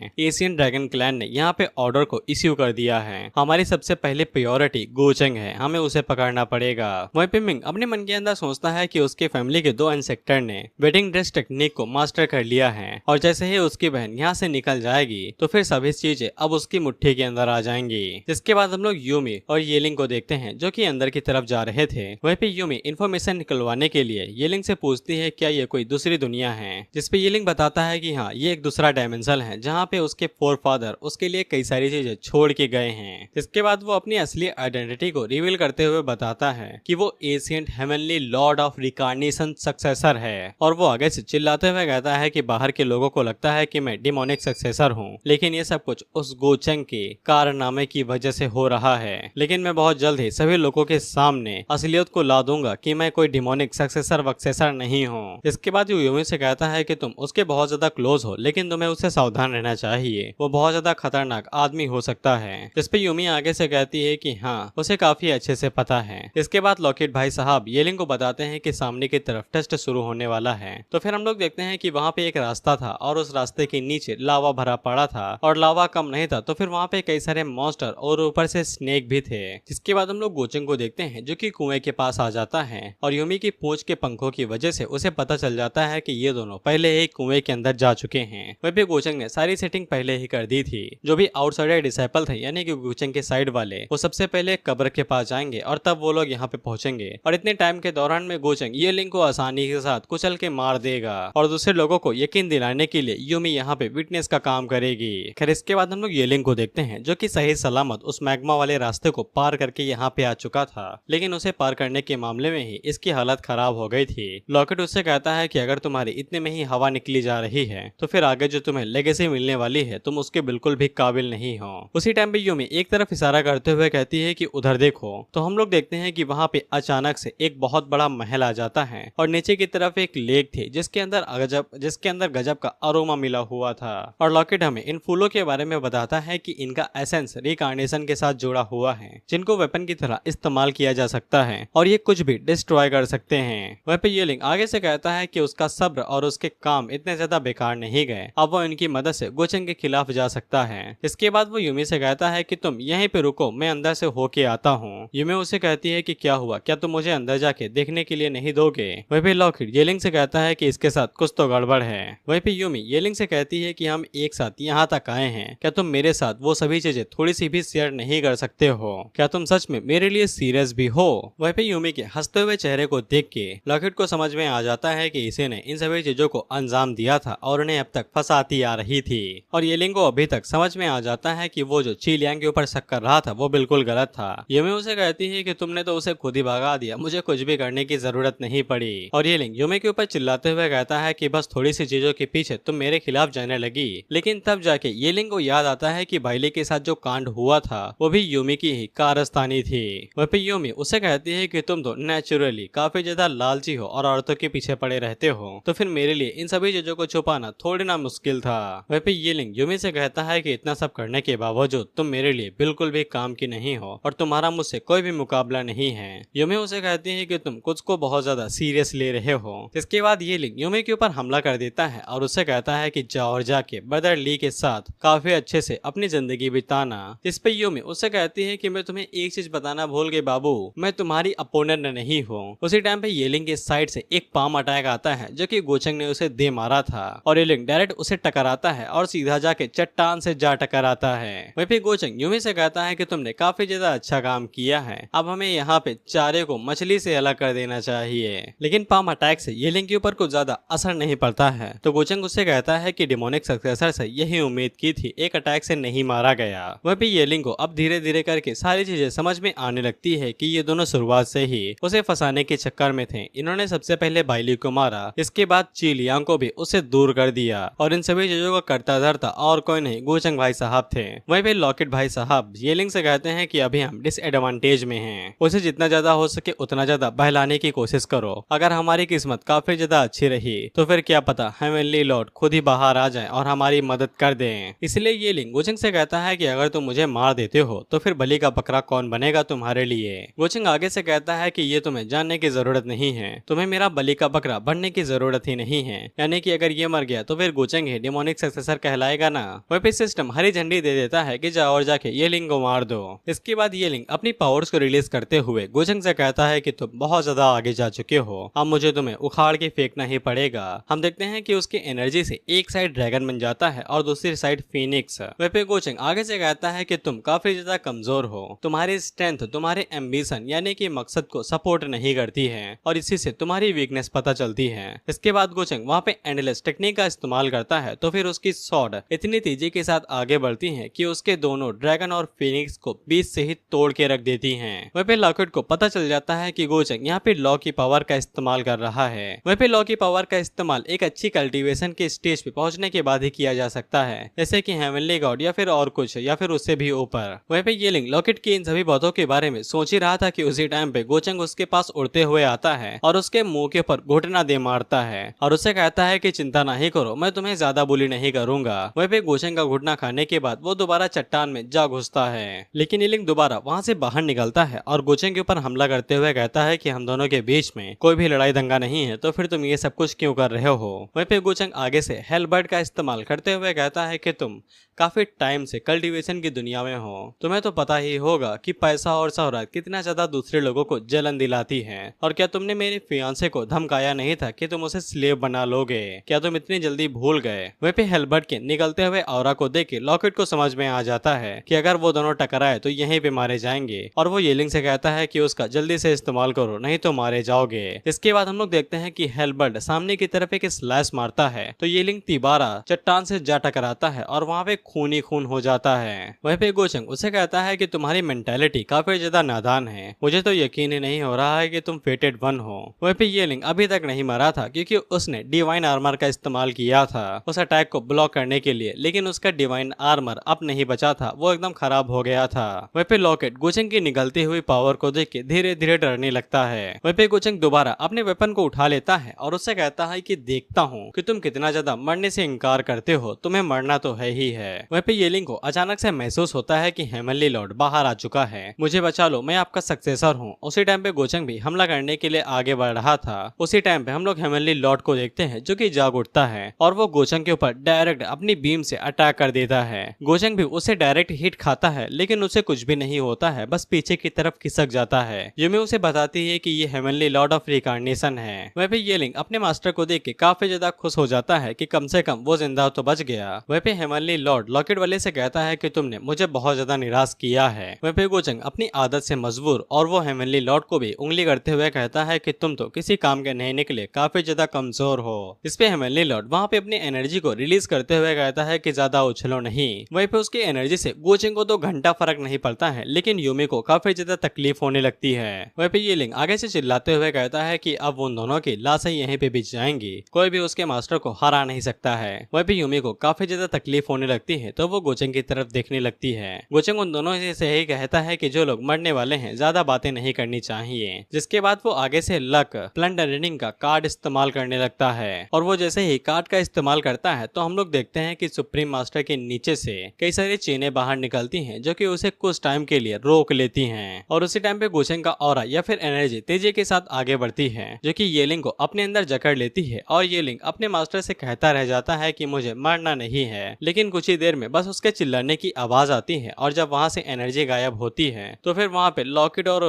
एशियन ड्रैगन क्लैन ने यहाँ पे ऑर्डर को इश्यू कर दिया है, हमारी सबसे पहले प्रायोरिटी गोचंग है, हमें उसे पकड़ना पड़ेगा। वहीं पे मिंग अपने मन के अंदर सोचता है कि उसके फैमिली के 2 इंसेक्टर ने वेडिंग ड्रेस टेक्निक को मास्टर कर लिया है और जैसे ही उसकी बहन यहाँ से निकल जाएगी तो फिर सभी चीजें अब उसकी मुट्ठी के अंदर आ जाएंगी। जिसके बाद हम लोग यूमी और येलिंग को देखते हैं जो कि अंदर की तरफ जा रहे थे। वहीं पे यूमी इंफॉर्मेशन निकलवाने के लिए येलिंग से पूछती है क्या ये कोई दूसरी दुनिया है, जिसपे येलिंग बताता है कि हाँ ये एक दूसरा डायमेंशन है जहाँ पे उसके फोर फादर उसके लिए कई सारी चीजें छोड़ के गए हैं। इसके बाद वो अपनी असली आइडेंटिटी को रिवील करते हुए बताता है कि वो एशिएंट heavenly Lord of reincarnation successor है और वो आगे से चिल्लाते हुए कहता है कि बाहर के लोगों को लगता है कि मैं डिमोनिक सक्सेसर हूँ हूँ, लेकिन ये सब कुछ उस गोचंग के कारनामे की वजह से हो रहा है। लेकिन मैं बहुत जल्द ही सभी लोगों के सामने असलियत को ला दूंगा कि मैं कोई डिमोनिक सक्सेसर नहीं हूँ। इसके बाद यूमी से कहता है कि तुम उसके बहुत ज्यादा क्लोज हो, लेकिन तुम्हें उससे सावधान रहना चाहिए, वो बहुत ज्यादा खतरनाक आदमी हो सकता है। जिस पे यूमी आगे से कहती है कि हाँ, उसे काफी अच्छे से पता है। इसके बाद लॉकेट भाई साहब येलिंग को बताते हैं कि सामने की तरफ टेस्ट शुरू होने वाला है। तो फिर हम लोग देखते हैं कि वहाँ पे एक रास्ता था और उस रास्ते के नीचे लावा भरा पड़ा था और लावा कम नहीं था, तो फिर वहाँ पे कई सारे मॉन्स्टर और ऊपर से स्नेक भी थे। जिसके बाद हम लोग गोचंग को देखते हैं जो कि कुएं के पास आ जाता है और यूमी की पूंछ के पंखों की वजह से उसे पता चल जाता है कि ये दोनों पहले ही कुएं के अंदर जा चुके हैं। वहीं पे गोचंग ने सारी सेटिंग पहले ही कर दी थी। जो भी आउटसाइडर डिसाइपल थे यानी कि गोचंग के साइड वाले, वो सबसे पहले कब्र के पास जाएंगे और तब वो लोग यहाँ पे पहुंचेंगे और इतने टाइम के दौरान में गोचंग येलिंग को आसानी के साथ कुचल के मार देगा और दूसरे लोगों को यकीन दिलाने के लिए यूमी यहाँ पे विटनेस का काम करेगी। खैर इसके बाद हम लोग येलिंग को देखते हैं जो कि सही सलामत उस मैग्मा वाले रास्ते को पार करके यहाँ पे आ चुका था, लेकिन उसे पार करने के मामले में ही इसकी हालत खराब हो गई थी। लॉकेट उससे कहता है कि अगर तुम्हारी इतने में ही हवा निकली जा रही है तो फिर आगे जो तुम्हें लेगेसी मिलने वाली है तुम उसके बिल्कुल भी काबिल नहीं हो। उसी टाइम पे यूमी एक तरफ इशारा करते हुए कहती है कि उधर देखो। तो हम लोग देखते हैं कि वहाँ पे अचानक से एक बहुत बड़ा महल आ जाता है और नीचे की तरफ एक लेक थी जिसके अंदर गजब का अरोमा मिला हुआ था। और लॉकेट हमें इन फूलों के बारे में बताता है कि इनका एसेंस रिकार्नेशन के साथ जुड़ा हुआ है, जिनको वेपन की तरह इस्तेमाल किया जा सकता है और ये कुछ भी डिस्ट्रॉय कर सकते हैं। वहीं पे येलिंग आगे से कहता है कि उसका सब्र और उसके काम इतने ज्यादा बेकार नहीं गए, अब वो इनकी मदद से गोचंग के खिलाफ जा सकता है। इसके बाद वो यूमी से कहता है कि तुम यहीं पे रुको, मैं अंदर से होके आता हूँ। यूमी उसे कहती है कि क्या हुआ, क्या तुम मुझे अंदर जाके देखने के लिए नहीं दोगे। वहीं पे लॉकेट येलिंग से कहता है कि इसके साथ कुछ तो गड़बड़ है। वहीं पे यूमी येलिंग से कहती है कि हम एक साथ यहाँ तक आए हैं, क्या तुम मेरे साथ वो सभी चीजें थोड़ी सी भी शेयर नहीं कर सकते हो, क्या तुम सच में मेरे लिए सीरियस भी हो। वहीं पे यूमी के हंसते हुए चेहरे को देख के लॉकेट को समझ में आ जाता है कि इसी ने इन सभी चीजों को अंजाम दिया था और उन्हें अब तक फंसाती आ रही थी। और येलिंग को अभी तक समझ में आ जाता है कि वो जो चीलियांग के ऊपर शक कर रहा था वो बिल्कुल गलत था। यूमी उसे कहती है कि तुमने तो उसे खुद ही भगा दिया, मुझे कुछ भी करने की जरूरत नहीं पड़ी। और येलिंग यूमी के ऊपर चिल्लाते हुए कहता है कि बस थोड़ी सी चीजों के पीछे तुम मेरे खिलाफ जाने लगी। लेकिन तब जाके येलिंग को याद आता है कि बाइले के साथ जो कांड हुआ था वो भी यूमी की ही कारस्तानी थी। वहीं पे यूमी उसे कहती है कि तुम तो नेचुरली काफी ज्यादा लालची हो और औरतों के पीछे पड़े रहते हो, तो फिर मेरे लिए इन सभी चीजों को छुपाना थोड़ी ना मुश्किल था। वहीं पे येलिंग यूमी से कहता है कि इतना सब करने के बावजूद तुम मेरे लिए बिल्कुल भी काम की नहीं हो और तुम्हारा मुझसे कोई भी मुकाबला नहीं है। यूमी उसे कहती है कि तुम कुछ को बहुत ज्यादा सीरियस ले रहे हो। इसके बाद येलिंग यूमी के ऊपर हमला कर देता है और उससे कहता है कि जाओ और जाके ब्रदर ली के साथ काफी अच्छे से अपनी जिंदगी बिताना। इस पे यूमी उससे कहती है कि मैं तुम्हें एक चीज बताना भूल गई बाबू, मैं तुम्हारी अपोनेंट नहीं हूँ। उसी टाइम पे येलिंग के साइड से एक पाम अटैक आता है जो कि गोचंग ने उसे दे मारा था और येलिंग डायरेक्ट उसे टकराता है और सीधा जाके चट्टान से जा टकराता है। वहीं पे गोचंग यूमी से कहता है कि तुमने काफी ज्यादा अच्छा काम किया है, अब हमें यहाँ पे चारे को मछली से अलग कर देना चाहिए। लेकिन पाम अटैक से येलिंग के ऊपर कुछ ज्यादा असर नहीं पड़ता है, तो गोचंग उससे कहता है कि डिमोनिक सक्सेसर से यही उम्मीद की थी, एक अटैक से नहीं मारा गया। वह भी येलिंग को अब धीरे धीरे करके सारी चीजें समझ में आने लगती है कि ये दोनों शुरुआत से ही उसे फंसाने के चक्कर में थे। इन्होंने सबसे पहले बाइली को मारा, इसके बाद चीलियांग को भी उससे दूर कर दिया और इन सभी चीजों को करता धरता और कोई नहीं गोचंग भाई साहब थे। वहीं पे लॉकेट भाई साहब येलिंग से कहते हैं कि अभी हम डिसएडवांटेज में हैं, उसे जितना ज्यादा हो सके उतना ज्यादा बहलाने की कोशिश करो। अगर हमारी किस्मत काफी ज्यादा अच्छी रही तो फिर क्या पता हेवनली लॉर्ड खुद ही बाहर आ जाए और हमारी मदद कर दें। इसलिए येलिंग गोचंग से कहता है कि अगर तुम मुझे मार देते हो तो फिर बलि का बकरा कौन बनेगा तुम्हारे लिए। गोचंग आगे से कहता है कि ये तुम्हें जानने की जरूरत नहीं है, तुम्हें मेरा बलि का बकरा बनने की जरूरत ही नहीं है, यानी कि अगर ये मर गया तो फिर गोचंग ही डिमोनिक सक्सेसर कहलाएगा ना। वहीं पे सिस्टम हरी झंडी दे देता है कि जाओ और जाके येलिंग को मार दो। इसके बाद येलिंग अपनी पावर्स को रिलीज करते हुए गोचंग से कहता है कि तुम बहुत ज्यादा आगे जा चुके हो, अब मुझे तुम्हें उखाड़ के फेंकना ही पड़ेगा। हम देखते हैं कि उसकी एनर्जी से एक साइड ड्रैगन बन जाता है और दूसरी साइड फीनिक्स। वहीं पे गोचंग आगे से कहता है कि तुम काफी ज्यादा कमजोर हो, तुम्हारी स्ट्रेंथ तुम्हारे एम्बिशन यानी कि मकसद को सपोर्ट नहीं करती है और इसी से तुम्हारी वीकनेस पता चलती है। इसके बाद गोचंग वहाँ पे एंडलेस टेक्निक का इस्तेमाल करता है, तो फिर उसकी सॉर्ड इतनी तेजी के साथ आगे बढ़ती है कि उसके दोनों ड्रैगन और फीनिक्स को बीच से ही तोड़ के रख देती हैं। वहीं पे लॉकेट को पता चल जाता है कि गोचंग यहाँ पे लॉ की पावर का इस्तेमाल कर रहा है। वहीं पे लॉ की पावर का इस्तेमाल एक अच्छी कल्टीवेशन के स्टेज पे पहुंचने के बाद ही किया जा सकता सकता है, जैसे कि हेवनली गॉड या फिर और कुछ, या फिर उससे भी ऊपर। वहीं पे ये लिंक लॉकेट की इन सभी बातों के बारे में सोच ही रहा था कि उसी टाइम पे गोचंग उसके पास उड़ते हुए आता है और उसके मुंह के ऊपर घुटना दे मारता है और उसे कहता है कि चिंता नहीं करो, मैं तुम्हें ज्यादा बुली नहीं करूंगा। वहीं पे गोचंग का घुटना खाने के बाद वो दोबारा चट्टान में जा घुसता है, लेकिन ये लिंक दोबारा वहां से बाहर निकलता है और गोचंग के ऊपर हमला करते हुए कहता है कि हम दोनों के बीच में कोई भी लड़ाई दंगा नहीं है, तो फिर तुम ये सब कुछ क्यों कर रहे हो। वहीं पे गोचंग आगे से हेलबर्ट का इस्तेमाल करते हुए कहता है कि तुम काफी टाइम से कल्टीवेशन की दुनिया में हो, तुम्हें तो पता ही होगा कि पैसा और शोहरत कितना ज्यादा दूसरे लोगों को जलन दिलाती है। और क्या तुमने मेरे फियांसे को धमकाया नहीं था कि तुम उसे स्लेव बना लोगे? क्या तुम इतनी जल्दी भूल गए? वहीं पे हेलबर्ट के निकलते हुए ऑरा को देख के लॉकेट को समझ में आ जाता है कि अगर वो दोनों टकराए तो यहीं पे मारे जाएंगे, और वो येलिंग से कहता है कि उसका जल्दी से इस्तेमाल करो नहीं तो मारे जाओगे। इसके बाद हम लोग देखते हैं कि हेलबर्ट सामने की तरफ एक स्लैश मारता है तो येलिंग तिबारा चट्टान से जा टकराता है और वहाँ पे खून ही खून हो जाता है। वहीं पे गोचंग उसे कहता है कि तुम्हारी मेंटालिटी काफी ज्यादा नादान है, मुझे तो यकीन ही नहीं हो रहा है कि तुम फेटेड वन हो। वहीं पे येलिंग अभी तक नहीं मरा था क्योंकि उसने डिवाइन आर्मर का इस्तेमाल किया था उस अटैक को ब्लॉक करने के लिए, लेकिन उसका डिवाइन आर्मर अब नहीं बचा था, वो एकदम खराब हो गया था। वहीं पे लॉकेट गोचंग की निकलती हुई पावर को देख के धीरे धीरे डरने लगता है। वहीं पे गोचंग दोबारा अपने वेपन को उठा लेता है और उससे कहता है कि देखता हूँ कि तुम कितना ज्यादा मरने से इनकार करते हो, तुम्हें मरना तो है ही है। वहीं पे येलिंग को अचानक से महसूस होता है कि हेवनली लॉर्ड बाहर आ चुका है, मुझे बचा लो, मैं आपका सक्सेसर हूँ। उसी टाइम पे गोचंग भी हमला करने के लिए आगे बढ़ रहा था। उसी टाइम पे हम लोग हेवनली लॉर्ड को देखते हैं जो कि जाग उठता है और वो गोचंग के ऊपर डायरेक्ट अपनी बीम से अटैक कर देता है। गोचंग भी उसे डायरेक्ट हिट खाता है लेकिन उसे कुछ भी नहीं होता है, बस पीछे की तरफ खिसक जाता है। यूमी उसे बताती है कि ये हेवनली लॉर्ड ऑफ रिकार्नेशन है। वह भी येलिंग अपने मास्टर को देख के काफी ज्यादा खुश हो जाता है कि कम से कम वो जिंदा तो बच गया। वह पे हेवनली लॉर्ड लॉकेट वाले से कहता है कि तुमने मुझे बहुत ज्यादा निराश किया है। वह पे गोचंग अपनी आदत से मजबूर और वो हेवनली लॉर्ड को भी उंगली करते हुए कहता है कि तुम तो किसी काम के नहीं निकले, काफी ज्यादा कमजोर हो। इस पे हेवनली लॉर्ड वहाँ पे अपनी एनर्जी को रिलीज करते हुए कहता है कि ज्यादा उछलो नहीं। वहीं पे उसकी एनर्जी से गोचंग को तो घंटा फर्क नहीं पड़ता है, लेकिन यूमी को काफी ज्यादा तकलीफ होने लगती है। वहीं पे येलिंग आगे से चिल्लाते हुए कहता है कि अब उन दोनों की लाशें यहीं पे बिछ जाएंगी, कोई भी उसके मास्टर को हरा नहीं सकता है। वहीं पे यूमी को काफी ज्यादा तकलीफ होने लगती है तो वो गोचंग की तरफ देखने लगती है। गोचंग उन दोनों से यही कहता है कि जो लोग मरने वाले हैं ज्यादा बातें नहीं करनी चाहिए। जिसके बाद वो आगे से लक प्लंडरिंग का कार्ड इस्तेमाल करने लगता है और वो जैसे ही कार्ड का इस्तेमाल करता है तो हम लोग देखते हैं कि सुप्रीम मास्टर के नीचे से कई सारी चेनें बाहर निकलती हैं जो कि उसे कुछ टाइम के लिए रोक लेती हैं। और उसी टाइम पे गोचंग का ऑरा या फिर एनर्जी तेजी के साथ आगे बढ़ती है जो कि येलिंग को अपने अंदर जकड़ लेती है और येलिंग अपने मास्टर से कहता रह जाता है कि मुझे मरना नहीं है। लेकिन कुछ ही देर में बस उसके चिल्लाने की आवाज आती है और जब वहाँ से एनर्जी गायब होती है तो फिर वहाँ पे लॉकेट और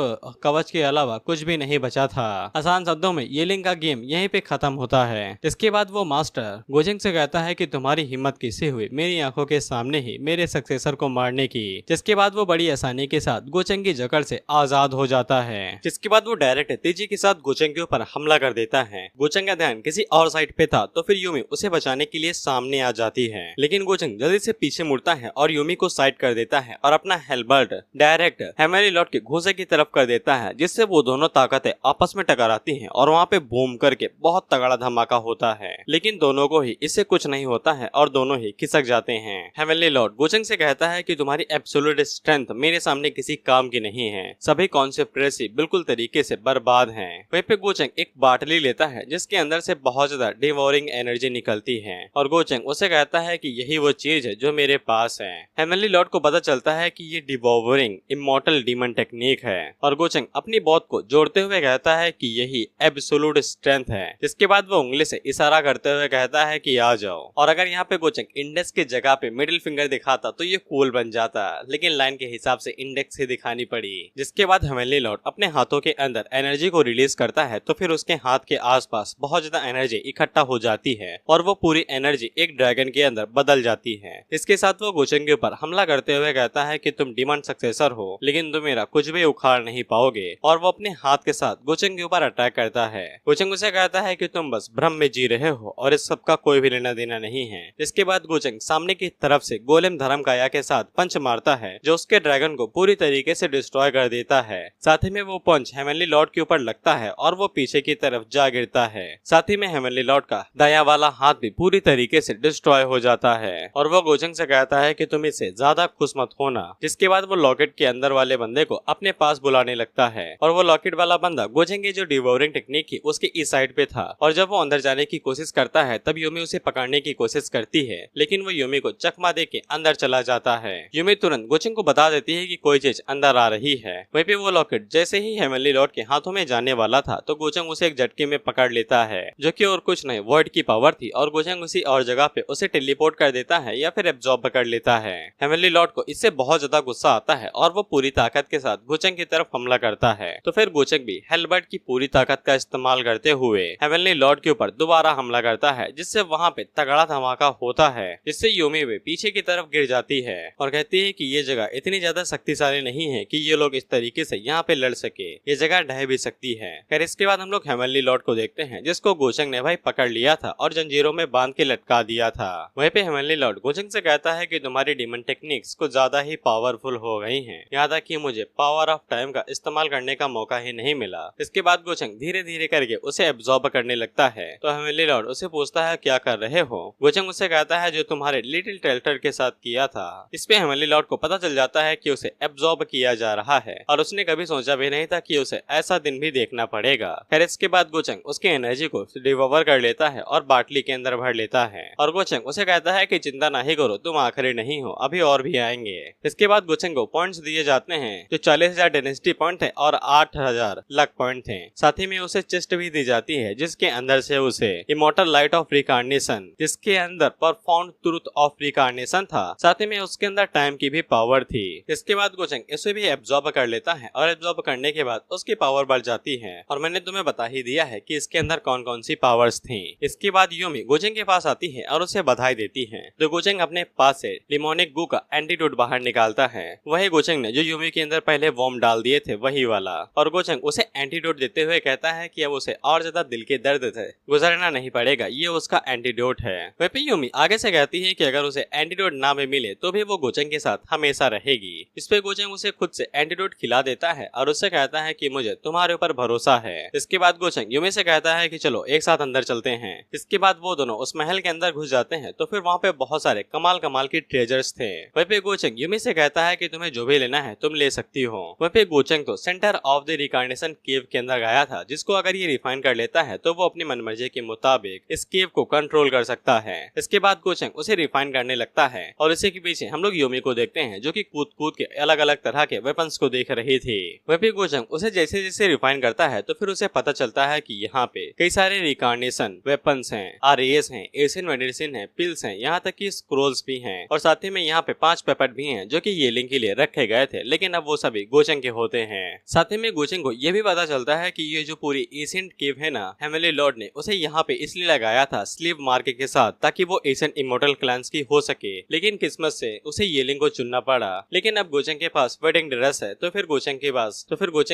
कवच के अलावा कुछ भी नहीं बचा था। आसान शब्दों में येलिंग का गेम यहीं पे खत्म होता है। इसके बाद वो मास्टर गोचंग से कहता है कि तुम्हारी हिम्मत किसी हुई मेरी आंखों के सामने ही मेरे सक्सेसर को मारने की। जिसके बाद वो बड़ी आसानी के साथ गोचंग की जकड़ से आजाद हो जाता है। जिसके बाद वो डायरेक्ट तेजी के साथ गोचंग के ऊपर हमला कर देता है। गोचंग का ध्यान किसी और साइड पे था तो फिर यूमी उसे बचाने के लिए सामने आ जाती है, लेकिन गोचंग जल्दी से पीछे मुड़ता है और यूमी को साइड कर देता है और अपना हेलबर्ट डायरेक्ट हेवनली लॉर्ड के घोंसे की तरफ कर देता है, जिससे वो दोनों ताकतें आपस में टकराती हैं और वहाँ पे बूम करके बहुत तगड़ा धमाका होता है। लेकिन दोनों को ही इससे कुछ नहीं होता है और दोनों ही खिसक जाते हैं। हेवनली लॉर्ड गोचंग से कहता है कि तुम्हारी एब्सोल्यूट स्ट्रेंथ मेरे सामने किसी काम की नहीं है, सभी कॉन्सेप्ट्रेसी बिल्कुल तरीके से बर्बाद हैं। वहीं पे गोचंग एक बाटली लेता है जिसके अंदर से बहुत ज्यादा डिवोरिंग एनर्जी निकलती है और गोचंग उसे कहता है कि यही वो चीज है जो मेरे पास है। हेवनली लॉर्ड को पता चलता है कि ये डिवोरिंग इमॉर्टल डीमन टेक्निक है और गोचंग अपनी बात को जोड़ते हुए कहता है कि यही एब्सोल्यूट स्ट्रेंथ है। जिसके बाद वो उंगली से इशारा करते हुए कहता है कि आ जाओ, और अगर यहाँ पे गोचंग इंडेक्स की जगह पे मिडिल फिंगर दिखाता तो ये कूल बन जाता, लेकिन लाइन के हिसाब से इंडेक्स ही दिखानी पड़ी। जिसके बाद हेवनली लॉर्ड अपने हाथों के अंदर एनर्जी को रिलीज करता है तो फिर उसके हाथ के आसपास बहुत ज्यादा एनर्जी इकट्ठा हो जाती है और वो पूरी एनर्जी एक ड्रैगन के अंदर बदल जाती है। इसके साथ वो गोचेंग के ऊपर हमला करते हुए कहता है कि तुम डिमन सक्सेसर हो, लेकिन तुम मेरा कुछ भी उखाड़ नहीं पाओगे, और वो अपने हाथ के साथ गोचेंग के ऊपर अटैक करता है। गोचेंग उसे कहता है कि तुम बस भ्रम में जी रहे हो और इस सब का कोई भी लेना देना नहीं है। इसके बाद गोचेंग सामने की तरफ से गोलेम धर्मकाया के साथ पंच मारता है, जो उसके ड्रैगन को पूरी तरीके से डिस्ट्रॉय कर देता है। साथ ही में वो पंच हेवनली लॉर्ड के ऊपर लगता है और वो पीछे की तरफ जा गिरता है। साथ ही में हेवनली लॉर्ड का दाया वाला हाथ भी पूरी तरीके से डिस्ट्रॉय हो जाता है, और वो गोचेंग से कहता है कि तुम इससे ज्यादा खुश मत होना। जिसके बाद वो लॉकेट के अंदर वाले बंदे को अपने पास बुलाने लगता है, और वो लॉकेट वाला बंदा गोचेंग की जो डिवोरिंग टेक्निक थी उसके इस साइड पे था, और जब वो अंदर जाने की कोशिश करता है तब यूमी उसे पकड़ने की कोशिश करती है, लेकिन वो यूमी को चकमा दे के अंदर चला जाता है। यूमी तुरंत गोचेंग को बता देती है कि कोई चीज अंदर आ रही है। वहीं पे वो लॉकेट जैसे ही हेवनली लॉर्ड के हाथों में जाने वाला था तो गोचेंग उसे एक झटके में पकड़ लेता है, जो कि और कुछ नहीं वॉइड की पावर थी, और गोचेंग उसी और जगह पे उसे टेलीपोर्ट कर देता है या फिर एब्जॉर्ब कर लेता है। हेवनली लॉर्ड को इससे बहुत ज्यादा गुस्सा आता है और वो पूरी ताकत के साथ गोचेंग की तरफ हमला करता है। तो फिर गोचेंग भी हेलबर्ट की पूरी ताकत का इस्तेमाल करते हुए हेवनली लॉर्ड के ऊपर दोबारा हमला करता है, जिससे वहाँ पे तगड़ा धमाका होता है, जिससे यूमी भी पीछे की तरफ गिर जाती है और कहती है कि ये जगह इतनी ज्यादा शक्तिशाली नहीं है कि ये लोग इस तरीके से यहाँ पे लड़ सके, ये जगह ढह भी सकती है। फिर इसके बाद हम लोग हेवनली लॉर्ड को देखते हैं, जिसको गोचेंग ने भाई पकड़ लिया था और जंजीरों में बांध के लटका दिया था। वहीं पे हेवनली लॉर्ड गोचेंग से कहता है कि तुम्हारी डिमन टेक्निक्स कुछ ज्यादा ही पावरफुल हो गई हैं, यहाँ तक कि मुझे पावर ऑफ टाइम का इस्तेमाल करने का मौका ही नहीं मिला। इसके बाद गोचेंग धीरे धीरे करके उसे एब्जॉर्ब करने लगता है। तो हेवनली लॉर्ड उसे पूछता है क्या कर रहे हो। गोचेंग उसे कहता है जो तुम्हारे लिटिल टेल्टर के साथ किया था। इस पे हेवनली लॉर्ड को पता चल जाता है कि उसे एब्जॉर्ब किया जा रहा है, और उसने कभी सोचा भी नहीं था कि उसे ऐसा दिन भी देखना पड़ेगा। फिर इसके बाद गोचेंग उसकी एनर्जी को डिवोर कर लेता है और बाटली के अंदर भर लेता है, और गोचेंग उसे कहता है कि चिंता नहीं करो, तुम आखिरी नहीं हो, अभी और भी आएंगे। इसके बाद गोचेंग को पॉइंट्स दिए जाते हैं, जो 40,000 डेनेसिटी पॉइंट थे और 8,000 लक पॉइंट थे। साथ ही में उसे चेस्ट भी दी जाती है, जिसके अंदर से उसे इमॉर्टल लाइट ऑफ रिकार्नेशन, जिसके अंदर परफॉर्म ट्रूथ ऑफ रिकार्नेशन था। साथ ही में उसके अंदर टाइम की भी पावर थी। इसके बाद गोचेंग इसे भी एब्जॉर्ब कर लेता है, और एब्जॉर्ब करने के बाद उसकी पावर बढ़ जाती है, और मैंने तुम्हें बता ही दिया है कि इसके अंदर कौन कौन सी पावर्स थी। इसके बाद यूमी गोचेंग के पास आती है और उसे बधाई देती है। तो गोचेंग अपने पास से लिमोनिक गू का एंटीडोट बाहर निकालता है, वही गोचेंग ने जो यूमी के अंदर पहले वॉर्म डाल दिए थे वही वाला, और गोचेंग उसे एंटीडोट देते हुए कहता है कि अब उसे और ज्यादा दिल के दर्द से गुजरना नहीं पड़ेगा, ये उसका एंटीडोट है। वहीं पे यूमी आगे से कहती है कि अगर उसे एंटीडोट ना भी मिले तो भी वो गोचेंग के साथ हमेशा रहेगी। इस पे गोचेंग उसे खुद से एंटीडोट खिला देता है और उससे कहता है कि मुझे तुम्हारे ऊपर भरोसा है। इसके बाद गोचेंग यूमी से कहता है कि चलो एक साथ अंदर चलते हैं। इसके बाद वो दोनों उस महल के अंदर घुस जाते हैं, तो फिर वहाँ पे बहुत सारे कमाल कमाल की ट्रेजर्स थे। वहीं पे गोचेंग यूमी से कहता है कि तुम्हें जो भी लेना है तुम ले सकती हो। वहीं पे गोचेंग तो सेंटर ऑफ द रिकार्नेशन केव के अंदर गया था, जिसको अगर ये रिफाइन कर लेता है तो वो अपनी मनमर्जी के मुताबिक इस केव को कंट्रोल कर सकता है। इसके बाद गोचेंग उसे रिफाइन करने लगता है, और इसी के पीछे हम लोग यूमी को देखते हैं, जो कि कूद कूद के अलग अलग तरह के वेपन्स को देख रही थी। वहीं पे गोचेंग उसे जैसे जैसे रिफाइन करता है तो फिर उसे पता चलता है कि यहाँ पे कई सारे रिकार्नेशन वेपन्स हैं, आरएस हैं, एशियन मेडिसिन है, पिल्स हैं, यहाँ तक कि स्क्रोल्स भी हैं, और साथ ही में यहाँ पे 5 पेपर भी हैं, जो कि येलिंग के लिए रखे गए थे, लेकिन अब वो सभी गोचेंग के होते हैं। साथ ही में गोचेंग को ये भी पता चलता है कि ये जो पूरी एशियंट केव है ना, हेवनली लॉर्ड ने उसे यहाँ पे इसलिए लगाया था स्लीव मार्क के साथ, ताकि वो एशियंट इमोर्टल क्लैंस की हो सके, लेकिन किस्मत से उसे येलिंग को चुनना पड़ा। लेकिन अब गोचेंग के पास वेडिंग ड्रेस है, तो फिर गोचेंग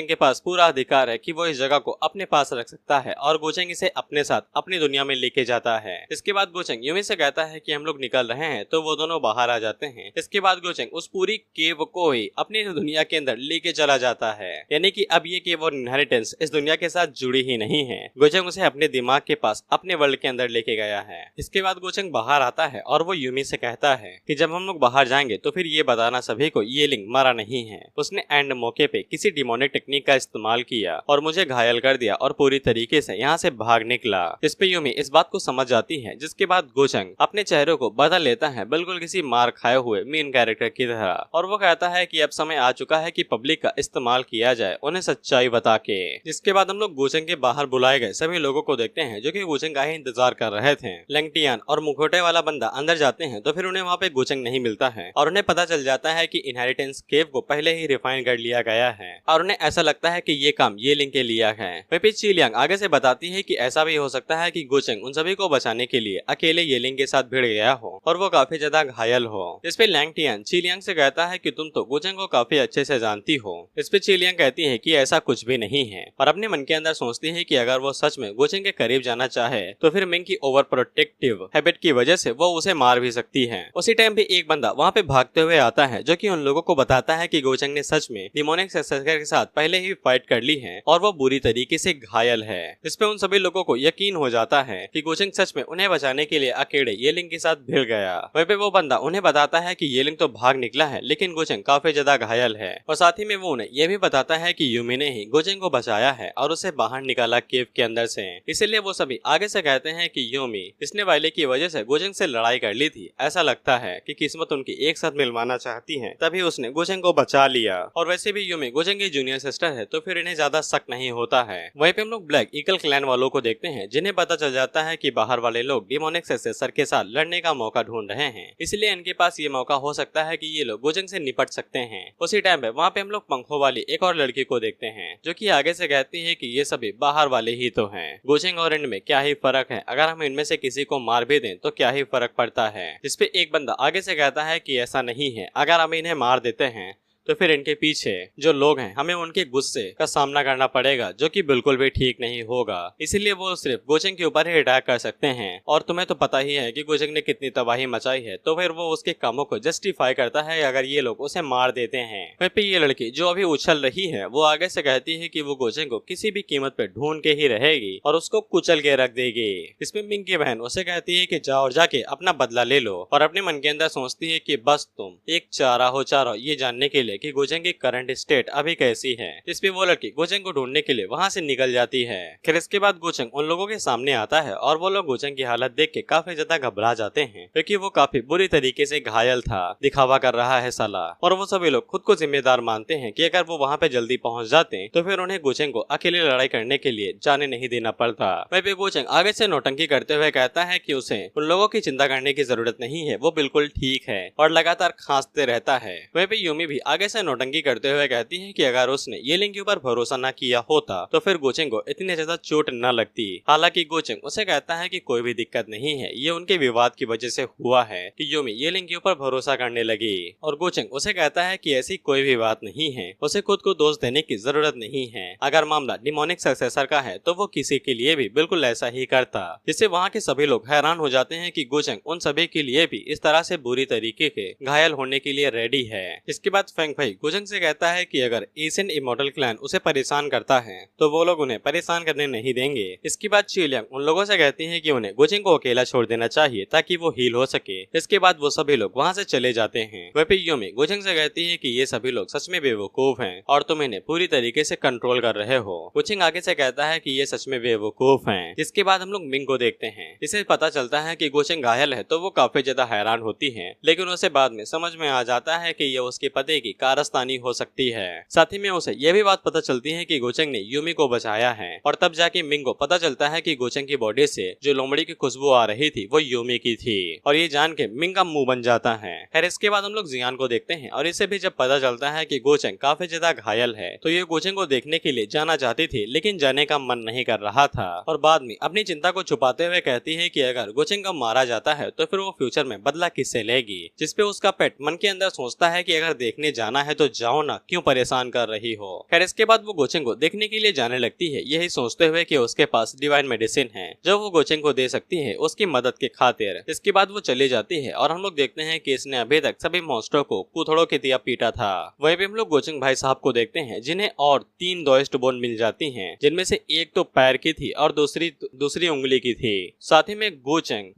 के पास पूरा अधिकार है कि वो इस जगह को अपने पास रख सकता है, और गोचेंग इसे अपने साथ अपनी दुनिया में लेके जाता है। इसके बाद गोचेंग यूमी से कहता है कि हम लोग निकल रहे हैं, तो वो दोनों बाहर आ जाते हैं। इसके बाद गोचेंग उस पूरी केव को ही अपनी दुनिया के अंदर लेके चला जाता है, यानी कि अब ये केव और इनहेरिटेंस इस दुनिया के साथ जुड़ी ही नहीं है। गोचेंग उसे अपने दिमाग के पास अपने वर्ल्ड के अंदर लेके गया है। इसके बाद गोचेंग बाहर आता है और वो यूमी से कहता है कि जब हम लोग बाहर जाएंगे तो फिर ये बताना सभी को येलिंग मरा नहीं है, उसने एंड मौके पे किसी डिमोनिक टेक्निक का इस्तेमाल किया और मुझे घायल कर दिया और पूरी तरीके से यहाँ से भाग निकला। इस पे यूमी इस बात को समझ जाती है, जिसके बाद गोचेंग अपने चेहरे को बदल लेता है, बिल्कुल किसी मार खाए हुए मेन कैरेक्टर की तरह, और वो कहता है कि अब समय आ चुका है कि पब्लिक का इस्तेमाल किया जाए उन्हें सच्चाई बता के। जिसके बाद हम लोग गोचेंग के बाहर बुलाए गए सभी लोगों को देखते हैं, जो कि गोचेंग का ही इंतजार कर रहे थे। लैंगटियान और मुखोटे वाला बंदा अंदर जाते हैं, तो फिर उन्हें वहाँ पे गोचेंग नहीं मिलता है, और उन्हें पता चल जाता है कि इनहेरिटेंस केव को पहले ही रिफाइन कर लिया गया है, और उन्हें ऐसा लगता है कि ये काम येलिंग के लिया है। वहीं चिलियांग आगे से बताती है कि ऐसा भी हो सकता है कि गोचेंग उन सभी को बचाने के लिए अकेले येलिंग के साथ भिड़ गया हो, और वो काफी ज्यादा घायल हो। इस पे लैंग टियान चिलियांग से कहता है कि तुम तो गोचेंग को काफी अच्छे से जानती हो। इस पे चिलियांग कहती है कि ऐसा कुछ भी नहीं है और अपने मन के अंदर सोचती है कि अगर वो सच में गोचेंग के करीब जाना चाहे तो फिर मिंग की ओवर प्रोटेक्टिव हैबिट की वजह से वो उसे मार भी सकती है। उसी टाइम पे एक बंदा वहाँ पे भागते हुए आता है जो कि उन लोगों को बताता है कि गोचेंग ने सच में डिमोनिक सक्सेसर के साथ पहले ही फाइट कर ली है और वो बुरी तरीके से घायल है। इस पे उन सभी लोगों को यकीन हो जाता है कि गोचेंग सच में उन्हें बचाने के लिए अकेले येलिंग के साथ भिड़ गया। वहीं पे वो बंदा उन्हें बताता है कि येलिंग तो भाग निकला है लेकिन गोचेंग काफी ज्यादा घायल है और साथ ही में वो उन्हें यह भी बताता है कि यूमी ने ही गोचेंग को बचाया है और उसे बाहर निकाला केव के अंदर से। इसीलिए वो सभी आगे से कहते हैं कि यूमी इसने वायले की वजह से गोचेंग से लड़ाई कर ली थी। ऐसा लगता है कि किस्मत उनकी एक साथ मिलवाना चाहती है, तभी उसने गोचेंग को बचा लिया। और वैसे भी यूमी गोचेंग की जूनियर सिस्टर है तो फिर इन्हें ज्यादा शक नहीं होता है। वहीं पे हम लोग ब्लैक ईगल क्लैन वालों को देखते हैं जिन्हें पता चल जाता है कि बाहर वाले लोग डिमोनिक सक्सेसर के साथ लड़ने का मौका ढूंढ रहे हैं, इसलिए इनके पास ये मौका हो सकता है कि ये लोग गोचेंग से निपट सकते हैं। उसी टाइम पे वहाँ पे हम लोग पंखों वाली एक और लड़की को देखते हैं जो कि आगे से कहती है कि ये सभी बाहर वाले ही तो हैं। गोचेंग और इनमें क्या ही फर्क है, अगर हम इनमें से किसी को मार भी दें तो क्या ही फर्क पड़ता है। इस पे एक बंदा आगे से कहता है कि ऐसा नहीं है, अगर हम इन्हें मार देते हैं तो फिर इनके पीछे जो लोग हैं हमें उनके गुस्से का सामना करना पड़ेगा जो कि बिल्कुल भी ठीक नहीं होगा, इसीलिए वो सिर्फ गोचेंग के ऊपर ही अटैक कर सकते हैं। और तुम्हें तो पता ही है कि गोचेंग ने कितनी तबाही मचाई है, तो फिर वो उसके कामों को जस्टिफाई करता है अगर ये लोग उसे मार देते हैं। वहीं पे ये लड़की जो अभी उछल रही है वो आगे से कहती है कि वो गोचेंग को किसी भी कीमत पे ढूंढ के ही रहेगी और उसको कुचल के रख देगी। इसमें मिंग की बहन उसे कहती है कि जाओ और जाके अपना बदला ले लो और अपने मन के अंदर सोचती है कि बस तुम एक चारा हो चारा ये जानने के लिए कि गोचेंग की करंट स्टेट अभी कैसी है। इस पे वो लड़की गोचेंग को ढूंढने के लिए वहाँ से निकल जाती है। फिर इसके बाद गोचेंग उन लोगों के सामने आता है और वो लोग गोचेंग की हालत देख के काफी ज्यादा घबरा जाते हैं क्योंकि वो काफी बुरी तरीके से घायल था, दिखावा कर रहा है साला। और वो सभी लोग खुद को जिम्मेदार मानते हैं कि अगर वो वहाँ पे जल्दी पहुँच जाते तो फिर उन्हें गोचेंग को अकेले लड़ाई करने के लिए जाने नहीं देना पड़ता। वहीं पे गोचेंग आगे से नौटंकी करते हुए कहता है कि उसे उन लोगों की चिंता करने की जरूरत नहीं है, वो बिल्कुल ठीक है और लगातार खांसते रहता है। वहीं पे यूमी भी आगे से नौटंकी करते हुए कहती है कि अगर उसने येलिंग के ऊपर भरोसा न किया होता तो फिर गोचेंग को इतनी ज्यादा चोट न लगती। हालांकि गोचेंग उसे कहता है कि कोई भी दिक्कत नहीं है, ये उनके विवाद की वजह से हुआ है कि यूमी येलिंग के ऊपर भरोसा करने लगी। और गोचेंग उसे कहता है कि ऐसी कोई भी बात नहीं है, उसे खुद को दोष देने की जरूरत नहीं है। अगर मामला डिमोनिक सक्सेसर का है तो वो किसी के लिए भी बिल्कुल ऐसा ही करता। जिससे वहाँ के सभी लोग हैरान हो जाते हैं कि गोचेंग उन सभी के लिए भी इस तरह से बुरी तरीके के घायल होने के लिए रेडी है। इसके बाद फेंग फई गोचेंग से कहता है कि अगर एशियन इमॉर्टल क्लैन उसे परेशान करता है तो वो लोग उन्हें परेशान करने नहीं देंगे। इसके बाद चिलियांग उन लोगों से कहती है कि उन्हें गोचेंग को अकेला छोड़ देना चाहिए ताकि वो हील हो सके। इसके बाद वो सभी लोग वहाँ से चले जाते हैं। वहीं पे यूमी गोचेंग से कहती है कि ये सभी लोग सच में बेवकूफ हैं और तुम इन्हें पूरी तरीके से कंट्रोल कर रहे हो। गोचेंग आगे से कहता है कि ये सच में बेवकूफ हैं। इसके बाद हम लोग मिंग को देखते हैं। इसे पता चलता है कि गोचेंग घायल है तो वो काफी ज्यादा हैरान होती है, लेकिन उसे बाद में समझ में आ जाता है कि ये उसके पति की कारस्तानी हो सकती है। साथ ही में उसे यह भी बात पता चलती है कि गोचेंग ने यूमी को बचाया है और तब जाके मिंग को पता चलता है कि गोचेंग की बॉडी से जो लोमड़ी की खुशबू आ रही थी वो यूमी की थी और ये जान के मिंग का मुंह बन जाता है। खैर इसके बाद हम लोग जियान को देखते हैं और इसे भी जब पता चलता है कि गोचेंग काफी ज्यादा घायल है तो ये गोचेंग को देखने के लिए जाना चाहती थी लेकिन जाने का मन नहीं कर रहा था और बाद में अपनी चिंता को छुपाते हुए कहती है कि अगर गोचेंग का मारा जाता है तो फिर वो फ्यूचर में बदला किससे लेगी। जिसपे उसका पेट मन के अंदर सोचता है कि अगर देखने जाना है तो जाओ ना, क्यों परेशान कर रही हो। खैर इसके बाद वो गोचेंग को देखने के लिए जाने लगती है, यही सोचते हुए कि उसके पास डिवाइन मेडिसिन है जो वो गोचेंग को दे सकती है उसकी मदद के खातिर। इसके बाद वो चली जाती है और हम लोग देखते हैं कि इसने अभी तक सभी मॉन्स्टर को कुथड़ों की दिया पीटा था। वहीं पे हम लोग गोचेंग भाई साहब को देखते हैं जिन्हें और 3 दोइस्ट बोन मिल जाती हैं, जिनमें से एक तो पैर की थी और दूसरी उंगली की थी। साथ ही में गोचेंग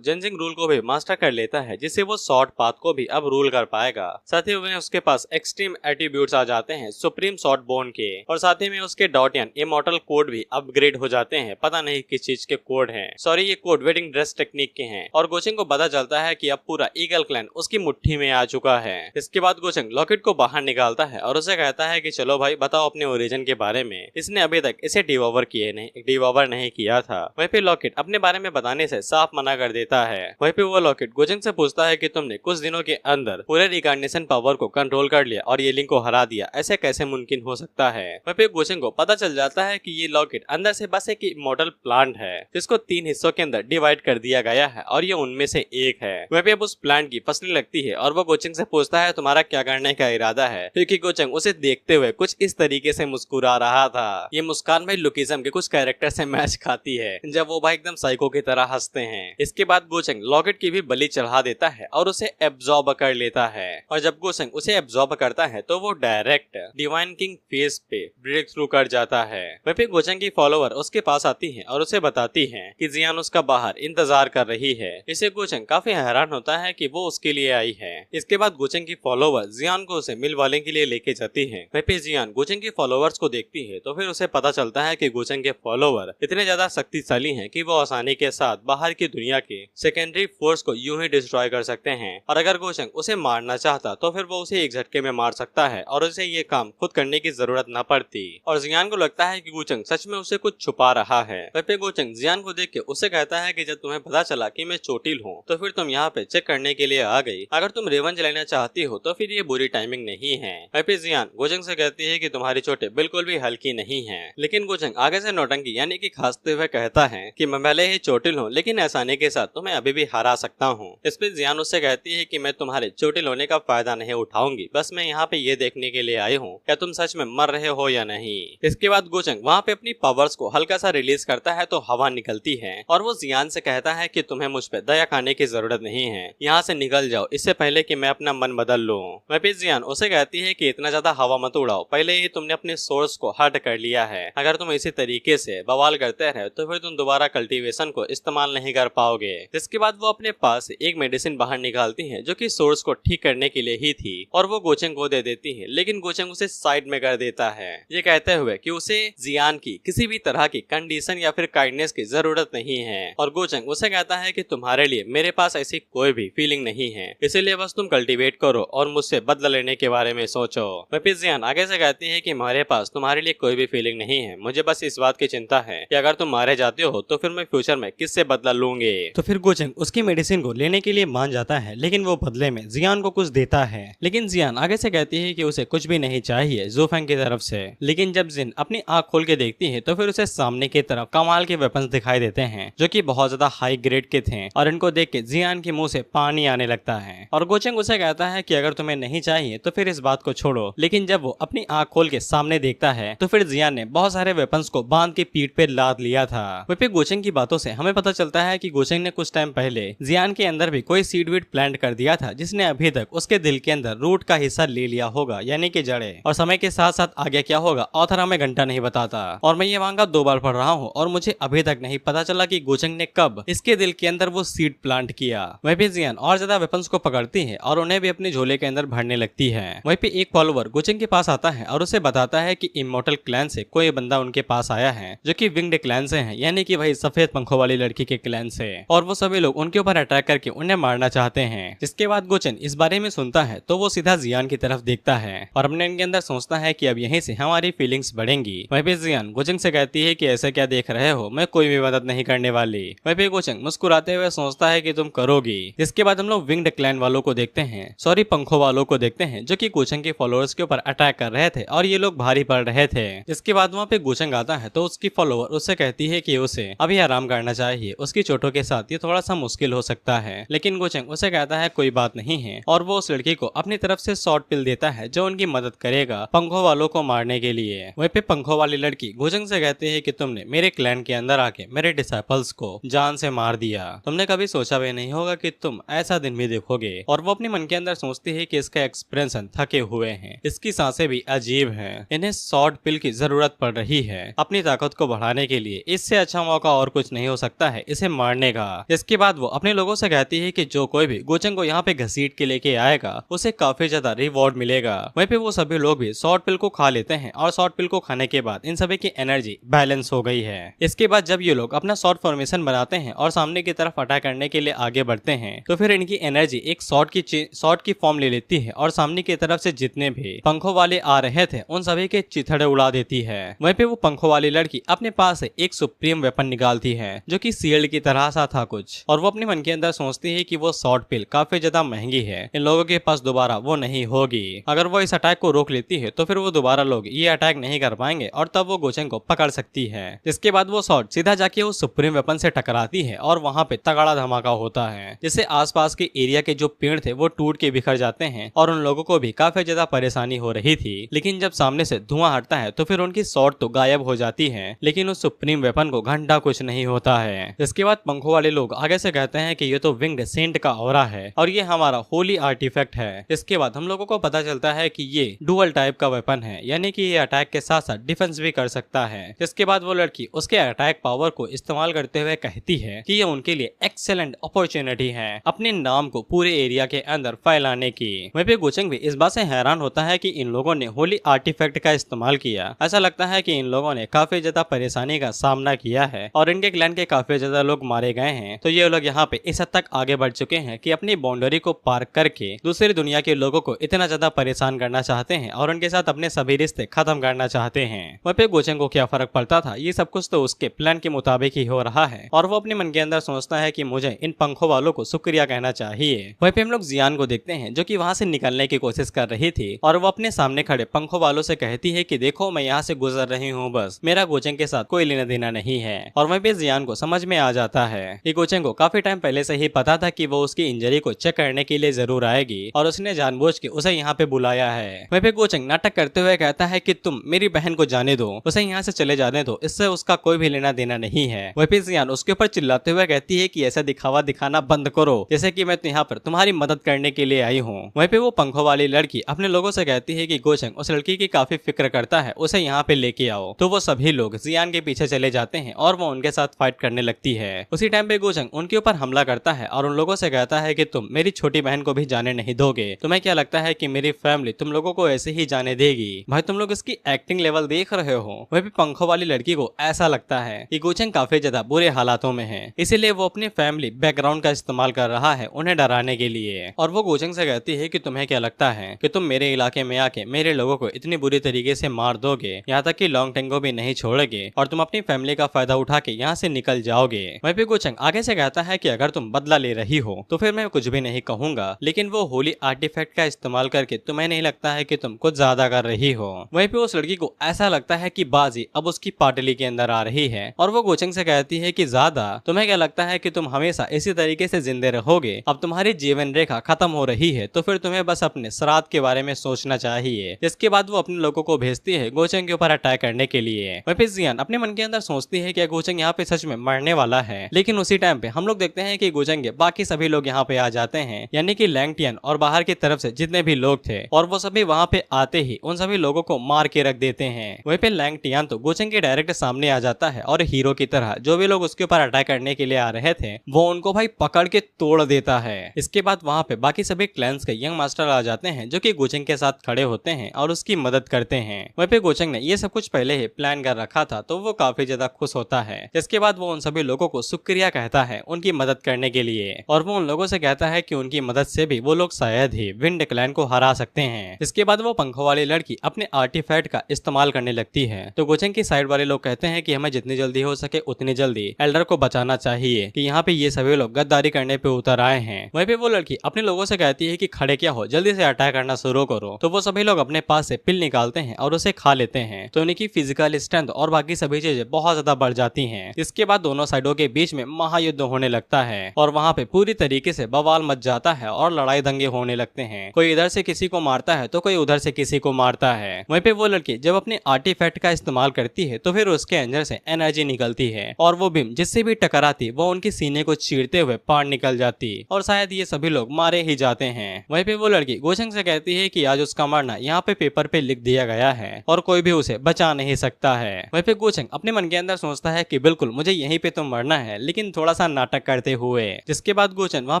जेंजिंग रूल को भी मास्टर कर लेता है जिससे वो शॉर्ट पाथ को भी अब रूल कर पाएगा। साथ ही में उसके पास एक्सट्रीम एट्रीब्यूट्स आ जाते हैं सुप्रीम शॉर्ट बोन के और साथ ही में उसके डॉटियन इमॉर्टल कोड भी अपग्रेड हो जाते हैं। पता नहीं किस चीज के कोड हैं, सॉरी ये कोड वेडिंग ड्रेस टेक्निक के हैं। और गोचेंग को पता चलता है कि अब पूरा ईगल क्लैन उसकी मुट्ठी में आ चुका है। इसके बाद गोचेंग लॉकेट को बाहर निकालता है और उसे कहता है कि चलो भाई बताओ अपने ओरिजिन के बारे में। इसने अभी तक इसे डिवॉवर नहीं किया था। वहीं पे लॉकेट अपने बारे में बताने से साफ मना कर देता है। वहीं पे वो लॉकेट गोचेंग से पूछता है कि तुमने कुछ दिनों के अंदर पूरे रिकॉग्निशन पावर पावर को कंट्रोल कर लिया और येलिंग को हरा दिया, ऐसे कैसे मुमकिन हो सकता है। वहीं पे गोचेंग को पता चल जाता है कि ये लॉकेट अंदर से बस एक इमॉर्टल प्लांट है जिसको 3 हिस्सों के अंदर डिवाइड कर दिया गया है और ये उनमें से एक है। वहीं पे अब उस प्लांट की फसलें लगती है और वो गोचेंग से पूछता है तुम्हारा क्या करने का इरादा है, क्योंकि गोचेंग उसे देखते हुए कुछ इस तरीके से मुस्कुरा रहा था। ये मुस्कान भाई लुकिज्म के कुछ कैरेक्टर से मैच खाती है जब वो भाई एकदम साइको की तरह हंसते हैं। इसके बाद गोचेंग लॉकेट की भी बलि चढ़ा देता है और उसे एब्जॉर्ब कर लेता है और जब गोचेंग उसे एब्जॉर्ब करता है तो वो डायरेक्ट डिवाइन किंग फेस पे ब्रेक थ्रू कर जाता है। वहीं पे गोचेंग की फॉलोवर उसके पास आती हैं और उसे बताती हैं कि जियान उसका बाहर इंतजार कर रही है। इसे गोचेंग काफी हैरान होता है कि वो उसके लिए आई है। इसके बाद गोचेंग की फॉलोवर जियान को उसे मिलवाने के लिए लेके जाती है। वहीं पे जियान गोचेंग के फॉलोवर्स को देखती है तो फिर उसे पता चलता है कि गोचेंग के फॉलोवर इतने ज्यादा शक्तिशाली हैं कि वो आसानी के साथ बाहर की दुनिया के सेकेंडरी फोर्स को यूं ही डिस्ट्रॉय कर सकते हैं और अगर गोचेंग उसे मारना चाहता तो फिर वो उसे एक झटके में मार सकता है और उसे ये काम खुद करने की जरूरत न पड़ती। और जियान को लगता है कि गोचेंग सच में उसे कुछ छुपा रहा है। वहीं पे गोचेंग जियान को देख के उसे कहता है कि जब तुम्हें पता चला कि मैं चोटिल हूँ तो फिर तुम यहाँ पे चेक करने के लिए आ गई। अगर तुम रिवेंज लेना चाहती हो तो फिर ये बुरी टाइमिंग नहीं है। वहीं पे जियान गोचेंग से कहती है कि तुम्हारी चोटें बिल्कुल भी हल्की नहीं है। लेकिन गोचेंग आगे से नौटंकी यानी कि खांसते हुए कहता है कि मैं भले ही चोटिल हूँ लेकिन आसानी के साथ तुम्हें अभी भी हरा सकता हूँ। इस पे जियान उससे कहती है कि मैं तुम्हारे चोटिल होने का फायदा नहीं उठाऊंगी, बस मैं यहाँ पे ये देखने के लिए आई हूँ क्या तुम सच में मर रहे हो या नहीं। इसके बाद गोचेंग वहाँ पे अपनी पावर्स को हल्का सा रिलीज करता है तो हवा निकलती है और वो जियान से कहता है कि तुम्हें मुझ पे दया खाने की जरूरत नहीं है, यहाँ से निकल जाओ इससे पहले कि मैं अपना मन बदल लूं। वहीं पे जियान उसे कहती है कि इतना ज्यादा हवा मत उड़ाओ, पहले ही तुमने अपने सोर्स को हर्ट कर लिया है। अगर तुम इसी तरीके से बवाल करते रहे तो फिर तुम दोबारा कल्टीवेशन को इस्तेमाल नहीं कर पाओगे। जिसके बाद वो अपने पास एक मेडिसिन बाहर निकालती है जो कि सोर्स को ठीक करने के लिए ही थी और वो गोचेंग को दे देती है, लेकिन गोचेंग उसे साइड में कर देता है ये कहते हुए कि उसे जियान की किसी भी तरह की कंडीशन या फिर काइंडनेस की जरूरत नहीं है। और गोचेंग उसे कहता है कि तुम्हारे लिए मेरे पास ऐसी कोई भी फीलिंग नहीं है, इसीलिए बस तुम कल्टीवेट करो और मुझसे बदला लेने के बारे में सोचो। वहीं जियान आगे से कहती है कि हमारे पास तुम्हारे लिए कोई भी फीलिंग नहीं है, मुझे बस इस बात की चिंता है कि अगर तुम मारे जाते हो तो फिर मैं फ्यूचर में किससे बदला लूंगी। तो फिर गोचेंग उसकी मेडिसिन को लेने के लिए मान जाता है, लेकिन वो बदले में जियान को कुछ देता है। लेकिन जियान आगे से कहती है कि उसे कुछ भी नहीं चाहिए ज़ोफेंग की तरफ से। लेकिन जब जिन अपनी आंख खोल के देखती है तो फिर उसे सामने की तरफ कमाल के वेपन्स दिखाई देते हैं जो कि बहुत ज्यादा हाई ग्रेड के थे और इनको देख के जियान के मुंह से पानी आने लगता है। और गोचेंग उसे कहता है कि अगर तुम्हें नहीं चाहिए तो फिर इस बात को छोड़ो। लेकिन जब वो अपनी आंख खोल के सामने देखता है तो फिर जियान ने बहुत सारे वेपन्स को बांध के पीठ पे लाद लिया था। वहीं पे गोचेंग की बातों से हमें पता चलता है कि गोचेंग ने कुछ टाइम पहले जियान के अंदर भी कोई सीड वीड प्लांट कर दिया था जिसने अभी तक उसके दिल के अंदर रूट का हिस्सा ले लिया होगा यानी कि जड़ें। और समय के साथ साथ आगे क्या होगा ऑथर हमें घंटा नहीं बताता और मैं ये मांगा 2 बार पढ़ रहा हूँ और मुझे अभी तक नहीं पता चला कि गोचेंग ने कब इसके दिल के अंदर वो सीड प्लांट किया। वहीं पे जियान और ज्यादा वेपन्स को पकड़ती है और उन्हें भी अपने झोले के अंदर भरने लगती है। वहीं पे एक फॉलोवर गोचेंग के पास आता है और उसे बताता है कि इमॉर्टल क्लैन से कोई बंदा उनके पास आया है जो कि विंग्ड क्लैन से है यानी कि भाई सफेद पंखों वाली लड़की के क्लैन से, और वो सभी लोग उनके ऊपर अटैक करके उन्हें मारना चाहते हैं। जिसके बाद गोचेंग इस बारे में सुनता है तो वो सीधा जियान की तरफ देखता है और अपने इनके अंदर सोचता है कि अब यहीं से हमारी फीलिंग्स बढ़ेंगी। वहीं पे जियान गोचेंग से कहती है कि ऐसे क्या देख रहे हो, मैं कोई भी मदद नहीं करने वाली। वहीं पे गोचेंग मुस्कुराते हुए सोचता है कि तुम करोगी। जिसके बाद हम लोग विंग्ड क्लैन वालों को देखते हैं, सॉरी पंखों वालों को देखते हैं जो कि गोचेंग के फॉलोअर्स के ऊपर अटैक कर रहे थे और ये लोग भारी पड़ रहे थे। जिसके बाद वहाँ पे गोचेंग आता है तो उसकी फॉलोअर उससे कहती है कि उसे अभी आराम करना चाहिए, उसकी चोटों के साथ ये थोड़ा सा मुश्किल हो सकता है। लेकिन गोचेंग उसे कहता है कोई बात नहीं है और वो उस लड़की को अपनी तरफ से शॉर्ट पिल देता है जो उनकी मदद करेगा पंखों वालों को मारने के लिए। वहीं पे पंखों वाली लड़की गोचेंग से कहती है कि तुमने मेरे क्लैन के अंदर आके मेरे डिसाइपल्स को जान से मार दिया, तुमने कभी सोचा भी नहीं होगा कि तुम ऐसा दिन भी देखोगे। और वो अपने मन के अंदर सोचती है कि इसका एक्सप्रेशन थके हुए हैं, इसकी सांसें भी अजीब हैं, इन्हें शॉर्ट पिल की जरूरत पड़ रही है अपनी ताकत को बढ़ाने के लिए, इससे अच्छा मौका और कुछ नहीं हो सकता है इसे मारने का। इसके बाद वो अपने लोगों से कहती है कि जो कोई भी गोचेंग को यहाँ पे घसीट के लेके आएगा उसे काफी ज्यादा रिवॉर्ड मिलेगा। वहीं पे वो सभी लोग भी शॉर्ट पिल को खा लेते हैं और शॉर्ट पिल को खाने के बाद इन सभी की एनर्जी बैलेंस हो गई है। इसके बाद जब ये लोग अपना शॉर्ट फॉर्मेशन बनाते हैं और सामने की तरफ अटैक करने के लिए आगे बढ़ते हैं तो फिर इनकी एनर्जी एक शॉर्ट की फॉर्म ले लेती है और सामने की तरफ से जितने भी पंखों वाले आ रहे थे उन सभी के चिथड़े उड़ा देती है। वहीं पे वो पंखों वाली लड़की अपने पास से एक सुप्रीम वेपन निकालती है जो कि शील्ड की तरह सा था कुछ, और वो अपने मन के अंदर सोचती है कि वो शॉर्ट पिल काफी ज्यादा महंगी है, इन लोगों के पास दोबारा वो नहीं होगी। अगर वो इस अटैक को रोक लेती है तो फिर वो दोबारा लोग ये अटैक नहीं कर पाएंगे और तब वो गोचेंग को पकड़ सकती है। जिसके बाद वो शॉट सीधा जाके उस सुप्रीम वेपन से टकराती है और वहाँ पे तगड़ा धमाका होता है, जिससे आसपास के एरिया के जो पेड़ थे वो टूट के बिखर जाते हैं और उन लोगों को भी काफी ज्यादा परेशानी हो रही थी। लेकिन जब सामने से धुआं हटता है तो फिर उनकी शॉट तो गायब हो जाती है, लेकिन उस सुप्रीम वेपन को घंटा कुछ नहीं होता है। इसके बाद पंखों वाले लोग आगे से कहते हैं कि ये तो विंग्ड सेंट का ऑरा है और ये हमारा होली आर्टिफैक्ट है। इसके बाद हम लोगों को पता चलता है कि ये डुअल टाइप का वेपन है, यानी कि ये अटैक के साथ साथ डिफेंस भी कर सकता है। इसके बाद वो लड़की उसके अटैक पावर को इस्तेमाल करते हुए कहती है कि ये उनके लिए एक्सेलेंट अपॉर्चुनिटी है अपने नाम को पूरे एरिया के अंदर फैलाने की। वहीं पे गोचेंग भी इस बात से हैरान होता है कि इन लोगों ने होली आर्टिफैक्ट का इस्तेमाल किया। ऐसा लगता है कि इन लोगों ने काफी ज्यादा परेशानी का सामना किया है और इनके क्लैन के काफी ज्यादा लोग मारे गए हैं। तो ये लोग यहाँ पे इस हद तक आगे बढ़ चुके हैं कि अपनी बाउंड्री को पार करके दूसरी दुनिया के लोगों को इतना ज्यादा परेशान करना चाहते हैं और उनके साथ अपने सभी रिश्ते खत्म करना चाहते हैं। वहीं पे गोचेंग को क्या फर्क पड़ता था, ये सब कुछ तो उसके प्लान के मुताबिक ही हो रहा है और वो अपने मन के अंदर सोचता है कि मुझे इन पंखों वालों को शुक्रिया कहना चाहिए। वहीं पे हम लोग जियान को देखते हैं जो कि वहां से निकलने की कोशिश कर रही थी और वो अपने सामने खड़े पंखों वालों से कहती है कि देखो मैं यहाँ से गुजर रही हूँ, बस मेरा गोचेंग के साथ कोई लेना देना नहीं है। और वहीं पे जियान को समझ में आ जाता है कि गोचेंग को काफी टाइम पहले से ही पता था कि वो उसकी इंजरी को चेक करने के लिए जरूर आएगी और उसने जानबूझ के उसे यहाँ पे बुलाया है। वहीं पे गोचेंग नाटक करते हुए कहता है कि तुम मेरी बहन को जाने दो, उसे यहाँ से चले जाने दो, इससे उसका कोई भी लेना देना नहीं है। वहीं पे जियान उसके ऊपर चिल्लाते हुए कहती है कि ऐसा दिखावा दिखाना बंद करो, जैसे कि मैं यहाँ पर तुम्हारी मदद करने के लिए आई हूँ। वहीं पे वो पंखों वाली लड़की अपने लोगों से कहती है कि गोचेंग उस लड़की की काफी फिक्र करता है, उसे यहाँ पे लेके आओ। तो वो सभी लोग जियान के पीछे चले जाते हैं और वो उनके साथ फाइट करने लगती है। उसी टाइम पे गोचेंग उनके ऊपर हमला करता है और उन लोगों से कहता है कि तुम मेरी छोटी बहन को भी जाने नहीं दोगे। तुम्हें क्या लगता है कि मेरी फैमिली तुम लोगों को ऐसे ही जाने देगी? भाई तुम लोग इसकी एक्टिंग लेवल देख रहे हो। वहीं पे पंखों वाली लड़की को ऐसा लगता है कि गोचेंग काफी ज्यादा बुरे हालातों में है, इसीलिए वो अपने फैमिली बैकग्राउंड का इस्तेमाल कर रहा है उन्हें डराने के लिए। और वो गोचेंग से कहती है कि तुम्हें क्या लगता है कि तुम मेरे इलाके में आके मेरे लोगों को इतनी बुरी तरीके से मार दोगे, यहाँ तक कि लॉन्ग टेंगो भी नहीं छोड़ोगे और तुम अपनी फैमिली का फायदा उठा के यहाँ से निकल जाओगे। वहीं पे गोचेंग आगे से कहता है कि अगर तुम बदला ले रही हो तो फिर मैं कुछ भी नहीं कहूंगा, लेकिन वो होली आर्टिफैक्ट का इस्तेमाल करके तुम्हें नहीं लगता है कि तुम कुछ ज्यादा कर रही हो। वहीं पे उस लड़की को ऐसा लगता है कि बाजी अब उसकी पाटली के अंदर आ रही है और वो गोचेंग से कहती है कि ज्यादा तुम्हें क्या लगता है कि तुम हमेशा इसी तरीके से जिंदे रहोगे? अब तुम्हारी जीवन रेखा खत्म हो रही है तो फिर तुम्हें बस अपने श्राद्ध के बारे में सोचना चाहिए। इसके बाद वो अपने लोगों को भेजती है गोचेंग के ऊपर अटैक करने के लिए। वहीं पे जियान अपने मन के अंदर सोचती है कि गोचेंग यहाँ पे सच में मरने वाला है, लेकिन उसी टाइम पे हम लोग देखते हैं कि गोचेंग के बाकी सभी लोग यहाँ पे आ जाते हैं, यानी कि लैंगटियन और बाहर की तरफ से जितने भी लोग थे, और वो सभी वहाँ पे आते ही उन सभी लोगों को मार के रख देते हैं। वहीं पे लैंगटियन तो गोचेंग के डायरेक्ट सामने आ जाता है और हीरो की तरह जो भी लोग उसके ऊपर अटैक करने के लिए आ रहे थे वो उनको भाई पकड़ के तोड़ देता है। इसके बाद वहाँ पे बाकी सभी क्लैंस के यंग मास्टर आ जाते हैं जो कि गोचेंग के साथ खड़े होते हैं और उसकी मदद करते हैं। वहीं पे गोचेंग ने ये सब कुछ पहले ही प्लान कर रखा था तो वो काफी ज्यादा खुश होता है। इसके बाद वो उन सभी लोगों को शुक्रिया कहता है उनकी मदद करने के लिए और वो उन लोगों से कहता है कि उनकी मदद से भी वो लोग शायद ही विंड क्लैन को हरा सकते हैं। इसके बाद वो पंखों वाली लड़की अपने आर्टिफैक्ट का इस्तेमाल करने लगती है तो गोचेंग की साइड वाले लोग कहते हैं कि हमें जितनी जल्दी हो सके उतनी जल्दी एल्डर को बचाना चाहिए कि यहाँ पे ये सभी लोग गद्दारी करने पे उतर आए हैं। वहीं पे वो लड़की अपने लोगों से कहती है कि खड़े क्या हो, जल्दी से अटैक करना शुरू करो। तो वो सभी लोग अपने पास से पिल निकालते हैं और उसे खा लेते हैं तो उनकी फिजिकल स्ट्रेंथ और बाकी सभी चीजें बहुत ज्यादा बढ़ जाती हैं। इसके बाद दोनों साइडों के बीच में महायुद्ध होने लगता है और वहाँ पे पूरी तरीके से बवाल मच जाता है और लड़ाई दंगे होने लगते हैं। कोई इधर से किसी को मारता है तो कोई उधर से किसी को मारता है। वहीं पे वो लड़की जब अपने आर्टिफैक्ट का इस्तेमाल करती है तो फिर उसके अंदर से एनर्जी निकलती है और वो बीम जिससे भी टकराती वो उनके सीने को चीरते हुए पार निकल जाती और शायद ये सभी लोग मारे ही जाते हैं। वहीं पे वो लड़की गोचेंग से कहती है कि आज उसका मरना यहाँ पे पेपर पे लिख दिया गया है और कोई भी उसे बचा नहीं सकता है। वहीं पे गोचेंग अपने मन के अंदर सोचता है कि बिल्कुल मुझे यहीं पे तो मरना है, लेकिन थोड़ा सा नाटक करते हुए। जिसके बाद गोचेंग वहाँ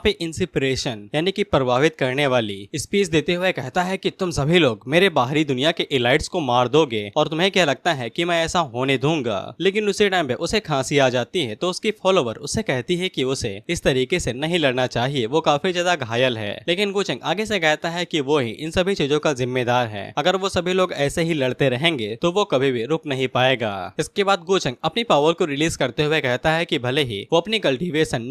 पे इंस्पिरेशन यानी कि प्रभावित करने वाली स्पीच देते हुए कहता है कि तुम सभी लोग मेरे बाहरी दुनिया के एलाइट्स को मार दोगे और तुम्हें क्या लगता है कि मैं ऐसा होने दूंगा? लेकिन उसी टाइम पे उसे खांसी आ जाती है तो उसकी फॉलोवर उसे कहती है कि उसे इस तरीके से नहीं लड़ना चाहिए, वो काफी ज्यादा घायल है। लेकिन गोचेंग आगे से कहता है कि वो ही इन सभी चीजों का जिम्मेदार है, अगर वो सभी लोग ऐसे ही लड़ते रहेंगे तो वो कभी भी रुक नहीं पाएगा। इसके बाद गोचेंग अपनी पावर को रिलीज करते हुए कहता है कि भले ही वो अपनी कल्टीवेशन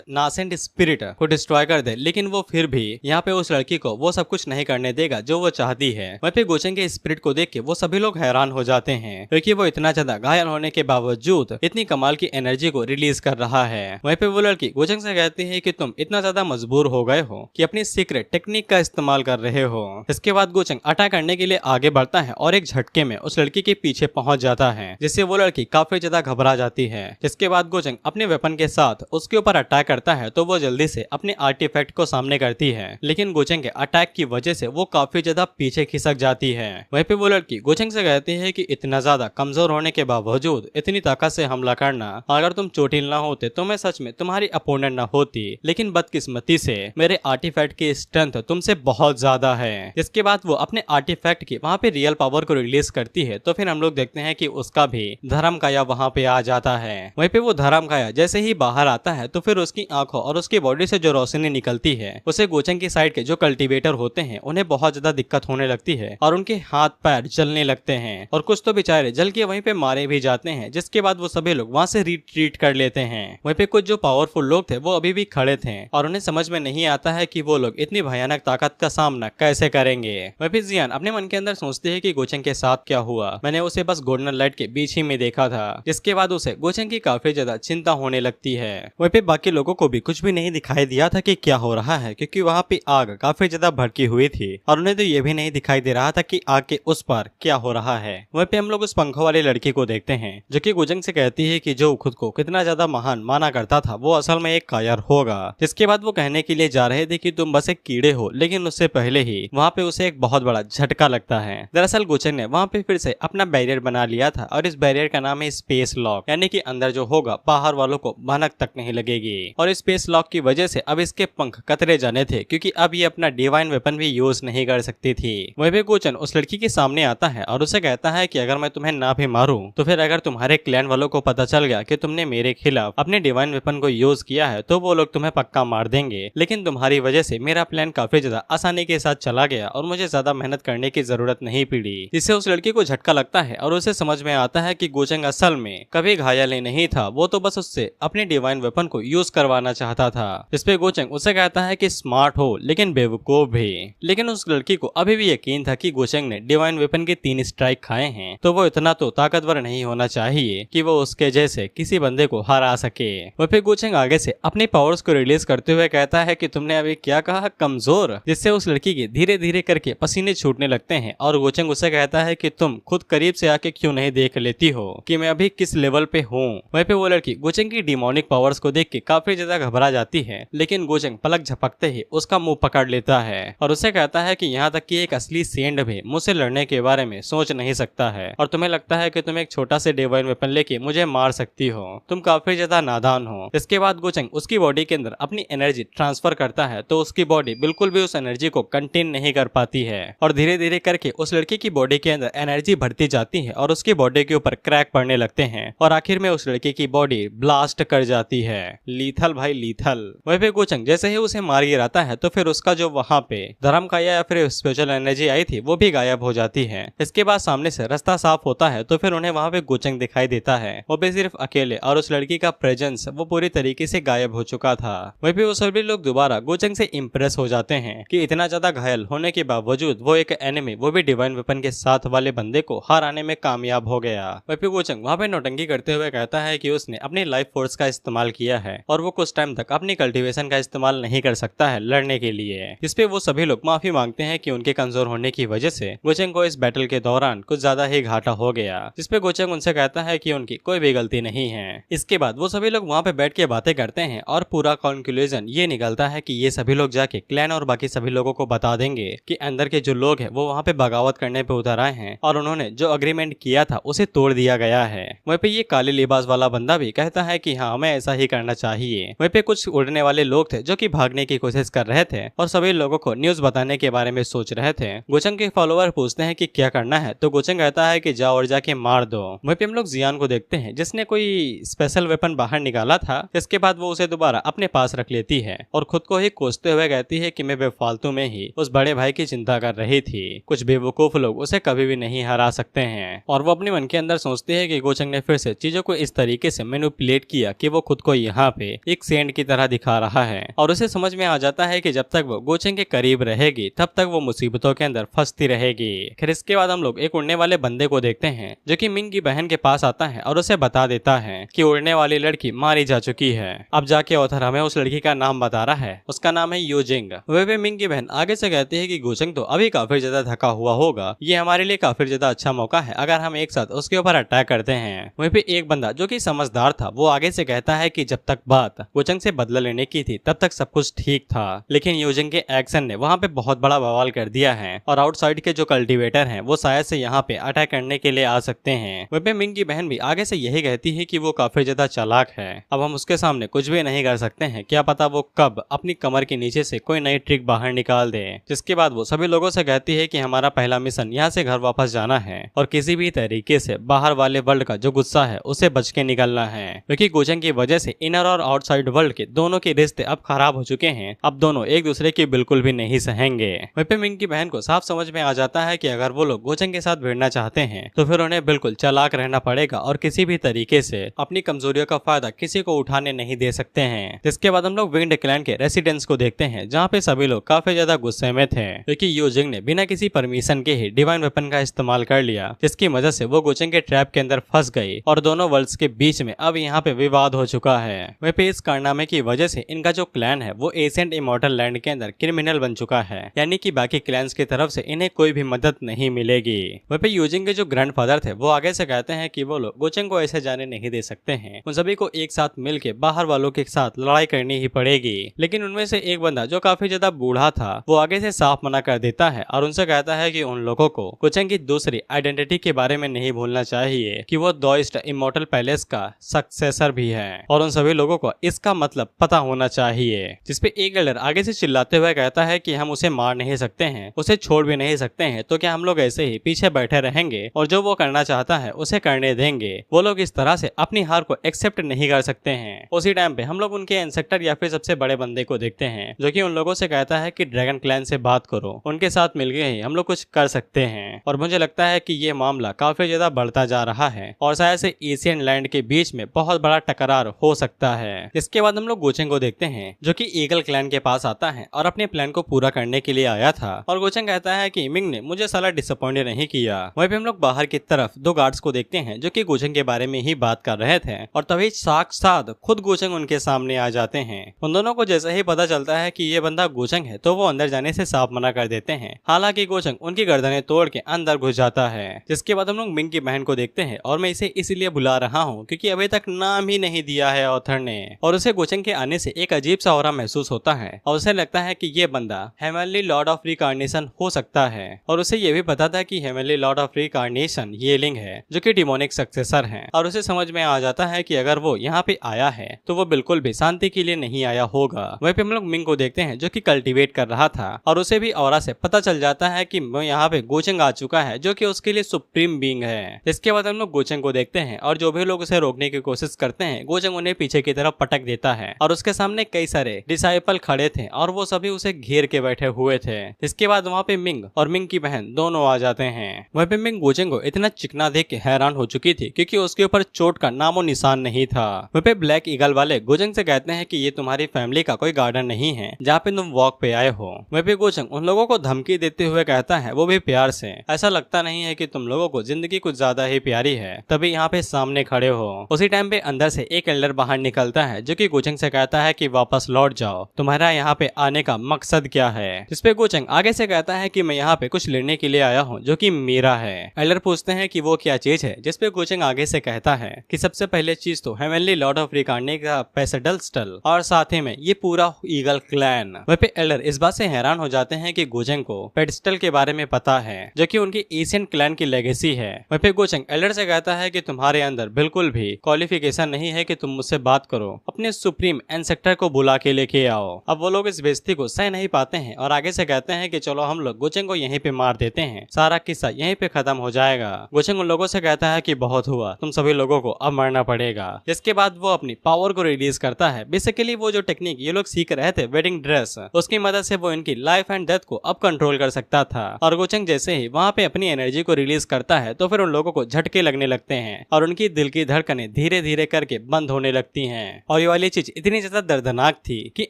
नासेंट स्पिरिट को डिस्ट्रॉय कर दे, लेकिन वो फिर भी यहाँ पे पे उस लड़की को वो सब कुछ नहीं करने देगा जो वो चाहती है। वहीं पे गोचेंग के स्पिरिट को देख के वो सभी लोग हैरान हो जाते हैं क्योंकि वो इतना ज्यादा घायल होने के बावजूद इतनी कमाल की एनर्जी को रिलीज कर रहा है। वहीं पे वो लड़की गोचेंग से कहती है कि तुम इतना ज्यादा मजबूर हो गए हो कि अपनी सीक्रेट टेक्निक का इस्तेमाल कर रहे हो। इसके बाद गोचेंग अटैक करने के लिए आगे बढ़ता है और एक झटके में उस लड़की के पीछे पहुंच जाता है, जिससे वो लड़की काफी ज्यादा घबरा जाती है। जिसके बाद गोचेंग अपने वेपन के साथ उसके ऊपर अटैक करता है तो वो जल्दी से अपने आर्टिफैक्ट को सामने करती है, लेकिन गोचेंग के अटैक की वजह से वो काफी ज्यादा पीछे खिसक जाती है। वहीं पे वो लड़की गोचेंग से कहती है कि इतना ज्यादा कमजोर होने के बावजूद इतनी ताकत से हमला करना, अगर तुम चोटिल ना होते तो मैं सच में तुम्हारी अपोनेंट ना होती, लेकिन बदकिस्मती से मेरे आर्टिफैक्ट की स्ट्रेंथ तुमसे बहुत ज्यादा है। इसके बाद वो अपने आर्टिफैक्ट की वहाँ पे रियल पावर को रिलीज करती है तो फिर हम लोग देखते हैं कि उसका भी धर्मकाया वहाँ पे आ जाता है। वहीं पे वो धर्मकाया जैसे ही बाहर आता है तो फिर उसकी आंखों और उसकी बॉडी से जो रोशनी निकलती है उसे गोचेंग की साइड के जो कल्टीवेटर होते हैं उन्हें बहुत ज्यादा दिक्कत होने लगती है और उनके हाथ पैर जलने लगते हैं और कुछ तो बेचारे जल के वहीं पे मारे भी जाते हैं। जिसके बाद वो सभी लोग वहाँ से रिट्रीट कर लेते हैं। वहीं पे कुछ जो पावरफुल लोग थे वो अभी भी खड़े थे और उन्हें समझ में नहीं आता है कि वो लोग इतनी भयानक ताकत का सामना कैसे करेंगे। वहीं पे जियान अपने मन के अंदर सोचती है कि गोचेंग के साथ क्या हुआ, मैंने उसे बस गोल्डन लाइट के बीच ही में देखा था। जिसके बाद उसे गोचेंग की काफी ज्यादा चिंता होने लगती है। वहीं पे बाकी लोगों को भी कुछ भी नहीं दिखाई दिया था कि क्या हो रहा है, क्योंकि वहाँ पे आग काफी ज्यादा भड़की हुई थी और उन्हें तो ये भी नहीं दिखाई दे रहा था कि आग के उस पार क्या हो रहा है। वहीं पे हम लोग उस पंखों वाली लड़की को देखते हैं जो कि गोचेंग से कहती है कि जो खुद को कितना ज्यादा महान माना करता था वो असल में एक कायर होगा। जिसके बाद वो कहने के लिए जा रहे थे कि तुम बस एक कीड़े हो, लेकिन उससे पहले ही वहाँ पे उसे एक बहुत बड़ा झटका लगता है। दरअसल गोचेंग ने वहाँ पे फिर से अपना बैरियर बना लिया था और इस बैरियर का नाम है स्पेस लॉक, यानी कि अंदर जो होगा बाहर वालों को भनक तक नहीं लगेगी। और स्पेस लॉक की वजह से अब इसके पंख कतरे जाने थे, क्योंकि अब ये अपना डिवाइन वेपन भी यूज नहीं कर सकती थी। वहीं पे गोचेंग उस लड़की के सामने आता है और उसे कहता है कि अगर मैं तुम्हें ना भी मारूं तो फिर अगर तुम्हारे क्लैन वालों को पता चल गया कि तुमने मेरे खिलाफ अपने डिवाइन वेपन को यूज किया है तो वो लोग तुम्हें पक्का मार देंगे, लेकिन तुम्हारी वजह से मेरा प्लान काफी ज्यादा आसानी के साथ चला गया और मुझे ज्यादा मेहनत करने की जरूरत नहीं पड़ी। जिससे उस लड़की को झटका लगता है और उसे समझ में आता है कि गोचेंग असल में कभी घायल ही नहीं था, वो तो बस उससे अपने डिवाइन वेपन को यूज करवाना चाहता था। इस पे गोचेंग उसे कहता है कि स्मार्ट हो लेकिन बेवकूफ भी। लेकिन उस लड़की को अभी भी यकीन था कि गोचेंग ने डिवाइन वेपन के 3 स्ट्राइक खाए हैं तो वो इतना तो ताकतवर नहीं होना चाहिए कि वो उसके जैसे किसी बंदे को हरा सके। वहीं पे गोचेंग आगे से अपने पावर्स को रिलीज करते हुए कहता है कि तुमने अभी क्या कहा, कमजोर। जिससे उस लड़की की धीरे धीरे करके पसीने छूटने लगते हैं और गोचेंग उसे कहता है कि तुम खुद करीब से आके क्यों नहीं देख लेती हो कि मैं अभी किस लेवल पे हूँ। वहीं पे वो लड़की गोचेंग की डिमोनिक पावर्स को देख के काफी ज्यादा घबरा जाती है, लेकिन गोचेंग पलक झपकते ही उसका मुंह पकड़ लेता है और उसे कहता है कि यहाँ तक कि एक असली सेंड भी मुझसे लड़ने के बारे में सोच नहीं सकता है और तुम्हें लगता है कि तुम एक छोटा से डिवाइन वेपन लेके मुझे मार सकती हो, तुम काफी ज्यादा नादान हो। इसके बाद गोचेंग उसकी बॉडी के अंदर अपनी एनर्जी ट्रांसफर करता है तो उसकी बॉडी बिल्कुल भी उस एनर्जी को कंटेन नहीं कर पाती है और धीरे धीरे करके उस लड़की की बॉडी के अंदर एनर्जी बढ़ती जाती है और उसकी बॉडी के ऊपर क्रैक पड़ने लगते हैं और आखिर में उस लड़की की बॉडी ब्लास्ट कर जाती है। लीथल भाई लीथल। वहीं पे गोचेंग जैसे ही उसे मार गिराता है तो फिर उसका जो वहाँ पे धर्मकाया या फिर स्पेशल एनर्जी आई थी वो भी गायब हो जाती है। इसके बाद सामने से रास्ता साफ होता है तो फिर उन्हें वहाँ पे गोचेंग दिखाई देता है, वो भी सिर्फ अकेले, और उस लड़की का प्रेजेंस वो पूरी तरीके से गायब हो चुका था। वहीं पे वो सभी लोग दोबारा गोचेंग से इम्प्रेस हो जाते हैं कि इतना ज्यादा घायल होने के बावजूद वो एक एनिमी, वो भी डिवाइन वेपन के साथ वाले बंदे को हराने में कामयाब हो गया। वहीं पे गोचेंग वहाँ पे नौटंकी करते हुए कहता है कि उसने अपनी लाइफ फोर्स का इस्तेमाल किया है और वो कुछ टाइम तक अपनी कल्टीवेशन का इस्तेमाल नहीं कर सकता है लड़ने के लिए। इस पे वो सभी लोग माफी मांगते हैं कि उनके कमजोर होने की वजह से गोचेंग को इस बैटल के दौरान कुछ ज्यादा ही घाटा हो गया। जिसपे गोचेंग उनसे कहता है कि उनकी कोई भी गलती नहीं है। इसके बाद वो सभी लोग वहाँ पे बैठ के बातें करते हैं और पूरा कंक्लूजन ये निकलता है कि ये सभी लोग जाके क्लैन और बाकी सभी लोगों को बता देंगे कि अंदर के जो लोग हैं वो वहाँ पे बगावत करने पे उतर आए हैं और उन्होंने जो अग्रीमेंट किया था उसे तोड़ दिया गया है। वहीं पे ये काले लिबास वाला बंदा भी कहता है कि हाँ, हमें ऐसा ही करना चाहिए। वहीं पे कुछ उड़ने वाले लोग थे जो कि भागने की कोशिश कर रहे थे और सभी लोगों को न्यूज बताने के बारे में सोच रहे थे। गोचेंग के फॉलोअर पूछते हैं कि क्या करना है तो गोचेंग कहता है कि जाओ और जाके मार दो। वहीं पे हम लोग जियान को देखते हैं जिसने कोई स्पेशल वेपन बाहर निकाला था। इसके बाद वो उसे दोबारा अपने पास रख लेती है और खुद को ही कोसते हुए कहती है कि मैं बेफालतू में ही उस बड़े भाई की चिंता कर रही थी, कुछ बेवकूफ लोग उसे कभी भी नहीं हरा सकते हैं। और वो अपने मन के अंदर सोचती है कि गोचेंग ने फिर से चीजों को इस तरीके से मैनिपुलेट किया कि वो खुद को यहाँ पे एक सेंट की तरह दिखा रहा है और उसे समझ में आ जाता है कि जब तक तक वो गोचेंग के करीब रहेगी तब तक वो मुसीबतों के अंदर फंसती रहेगी। फिर इसके बाद हम लोग एक उड़ने वाले बंदे को देखते हैं जो कि मिंग की बहन के पास आता है और उसे बता देता है कि उड़ने वाली लड़की मारी जा चुकी है। अब जाके ऑथर हमें उस लड़की का नाम बता रहा है, उसका नाम है यूजिंग। वे भी मिंग की बहन आगे से कहती है कि गोचेंग तो अभी काफी ज्यादा थका हुआ होगा, ये हमारे लिए काफी ज्यादा अच्छा मौका है अगर हम एक साथ उसके ऊपर अटैक करते हैं। वहीं पे एक बंदा जो कि समझदार था वो आगे से कहता है कि जब तक बात गोचेंग से बदला लेने की थी तब तक सब कुछ ठीक था, लेकिन यूजिंग के एक्शन ने वहाँ पे बहुत बड़ा बवाल कर दिया है और आउटसाइड के जो कल्टीवेटर हैं वो शायद से यहाँ पे अटैक करने के लिए आ सकते हैं। वहीं पे मिंग की बहन भी आगे से यही कहती है कि वो काफी ज्यादा चालाक है, अब हम उसके सामने कुछ भी नहीं कर सकते हैं, क्या पता वो कब अपनी कमर के नीचे से कोई नई ट्रिक बाहर निकाल दे। जिसके बाद वो सभी लोगों से कहती है कि हमारा पहला मिशन यहाँ से घर वापस जाना है और किसी भी तरीके से बाहर वाले वर्ल्ड का जो गुस्सा है उसे बच के निकलना है, क्योंकि गोचेंग की वजह से इनर और आउटसाइड वर्ल्ड के दोनों के रिश्ते अब खराब हो चुके हैं, अब दोनों एक दूसरे की बिल्कुल भी नहीं सहेंगे। वहीं पे मिंग की बहन को साफ समझ में आ जाता है कि अगर वो लोग गोचेंग के साथ भिड़ना चाहते हैं तो फिर उन्हें बिल्कुल चालाक रहना पड़ेगा और किसी भी तरीके से अपनी कमजोरियों का फायदा किसी को उठाने नहीं दे सकते हैं। जिसके बाद हम लोग विंग्ड क्लैन के रेसिडेंस को देखते हैं जहाँ पे सभी लोग काफी ज्यादा गुस्से में थे, क्योंकि यूजिंग ने बिना किसी परमिशन के ही डिवाइन वेपन का इस्तेमाल कर लिया, जिसकी वजह से वो गोचेंग के ट्रैप के अंदर फंस गई और दोनों वर्ल्ड्स के बीच में अब यहाँ पे विवाद हो चुका है। वहीं पे इस कारनामे की वजह से इनका जो क्लैन है वो एशियंट इमॉर्टल लैंड के अंदर क्रिमिनल बन चुका है, यानी कि बाकी क्लैंस की तरफ से इन्हें कोई भी मदद नहीं मिलेगी। वहीं पे यूजिंग के जो ग्रैंडफादर थे वो आगे से कहते हैं कि वो लोग गोचेंग को ऐसे जाने नहीं दे सकते हैं, उन सभी को एक साथ मिलके बाहर वालों के साथ लड़ाई करनी ही पड़ेगी। लेकिन उनमें से एक बंदा जो काफी ज्यादा बूढ़ा था वो आगे से साफ मना कर देता है और उनसे कहता है कि उन लोगों को गोचेंग की दूसरी आइडेंटिटी के बारे में नहीं भूलना चाहिए कि वो दोइस्ट इमॉर्टल पैलेस का सक्सेसर भी है और उन सभी लोगों को इसका मतलब पता होना चाहिए। जिसपे एक एल्डर आगे से चिल्लाते हुए कहता है कि हम उसे मार नहीं सकते हैं, उसे छोड़ भी नहीं सकते हैं, तो क्या हम लोग ऐसे ही पीछे बैठे रहेंगे और जो वो करना चाहता है उसे करने देंगे। वो लोग इस तरह से अपनी हार को एक्सेप्ट नहीं कर सकते हैं। उसी टाइम पे हम लोग उनके इंसेक्टर या फिर सबसे बड़े बंदे को देखते हैं जो कि उन लोगों से कहता है कि ड्रैगन क्लैन से बात करो, उनके साथ मिलके ही हम लोग कुछ कर सकते हैं। और मुझे लगता है कि ये मामला काफी ज्यादा बढ़ता जा रहा है और शायद से एशियन लैंड के बीच में बहुत बड़ा टकरार हो सकता है। इसके बाद हम लोग गोचेंग को देखते हैं जो कि ईगल क्लैन के पास आता है और अपने प्लान को पूरा करने के लिए आया था और गोचेंग कहता है कि मिंग ने मुझे साला डिसअपॉइंट नहीं किया। वहीं पे हम लोग बाहर की तरफ दो गार्ड्स को देखते हैं जो कि गोचेंग के बारे में ही बात कर रहे थे और तभी साक्षात खुद गोचेंग उनके सामने आ जाते हैं। उन दोनों को जैसे ही पता चलता है कि ये बंदा गोचेंग है तो वो अंदर जाने से साफ मना कर देते हैं। हालांकि गोचेंग उनकी गर्दनें तोड़ के अंदर घुस जाता है। जिसके बाद हम लोग मिंग की बहन को देखते हैं और मैं इसे इसीलिए बुला रहा हूँ क्योंकि अभी तक नाम ही नहीं दिया है ऑथर ने और उसे गोचेंग के आने से एक अजीब सा ऑरा महसूस होता है और उसे लगता है कि ये बंदा हेवनली लॉर्ड ऑफ रिकार्नेशन हो सकता है और उसे ये भी पता था कि हेवनली लॉर्ड ऑफ रिकार्नेशन ये लिंग है जो कि डिमोनिक सक्सेसर है और उसे समझ में आ जाता है कि अगर वो यहाँ पे आया है तो वो बिल्कुल भी शांति के लिए नहीं आया होगा। वहीं पे हम लोग मिंग को देखते हैं जो कि कल्टीवेट कर रहा था और उसे भी ऑरा से पता चल जाता है कि यहाँ पे गोचेंग आ चुका है जो कि उसके लिए सुप्रीम बीइंग है। इसके बाद हम लोग गोचेंग को देखते हैं और जो भी लोग उसे रोकने की कोशिश करते हैं गोचेंग उन्हें पीछे की तरफ पटक देता है और उसके सामने कई सारे डिसाइपल खड़े थे और वो सभी उसे घेर के बैठे हुए थे। इसके बाद वहाँ पे मिंग और मिंग की बहन दोनों आ जाते हैं। वहीं पे मिंग गोचेंग को इतना चिकना देख के हैरान हो चुकी थी क्योंकि उसके ऊपर चोट का नामो निशान नहीं था। वहीं पे ब्लैक ईगल वाले गोचेंग से कहते हैं कि ये तुम्हारी फैमिली का कोई गार्डन नहीं है जहाँ पे तुम वॉक पे आए हो। वहीं पे गोचेंग उन लोगों को धमकी देते हुए कहता है वो भी प्यार से, ऐसा लगता नहीं है कि तुम लोगों को जिंदगी कुछ ज्यादा ही प्यारी है तभी यहाँ पे सामने खड़े हो। उसी टाइम पे अंदर से एक एल्डर बाहर निकलता है जो कि गोचेंग से कहता है कि वापस लौट जाओ, तुम्हारा यहाँ पे आने का मकसद क्या है। जिसपे गोचेंग आगे से कहता है कि मैं यहाँ पे कुछ लेने के लिए आया हूँ जो कि मेरा है। एल्डर पूछते हैं कि वो क्या चीज है, जिसपे गोचेंग आगे से कहता है कि सबसे पहले चीज तो हेवनली लॉर्ड ऑफ रिकार्ने का पेसडल स्टल और साथ ही में ये पूरा ईगल क्लैन। वहीं पे एल्डर इस बात से हैरान हो जाते हैं कि गोचेंग को पेडस्टल के बारे में पता है जो कि उनकी एशियन क्लैन की लेगेसी है। वहीं पे गोचेंग एल्डर से कहता है कि तुम्हारे अंदर बिल्कुल भी क्वालिफिकेशन नहीं है कि तुम मुझसे बात करो, अपने सुप्रीम एंसेक्टर को बुला के लेके आओ। अब वो लोग इस बेइज्जती को सह नहीं पाते हैं और आगे से कहते हैं कि चलो हम लोग गोचेंग को यहीं पे मार देते हैं, सारा किस्सा यहीं पे खत्म हो जाएगा। गोचेंग उन लोगों से कहता है कि बहुत हुआ, तुम सभी लोगों को अब मरना पड़ेगा। इसके बाद वो अपनी पावर को रिलीज करता है। बेसिकली वो जो टेक्निक ये लोग सीख रहे थे वेडिंग ड्रेस, उसकी मदद से वो इनकी लाइफ एंड डेथ को अब कंट्रोल कर सकता था। और गोचेंग जैसे ही वहाँ पे अपनी एनर्जी को रिलीज करता है तो फिर उन लोगों को झटके लगने लगते हैं और उनकी दिल की धड़कनें धीरे धीरे करके बंद होने लगती हैं। और ये वाली चीज इतनी ज्यादा दर्दनाक थी कि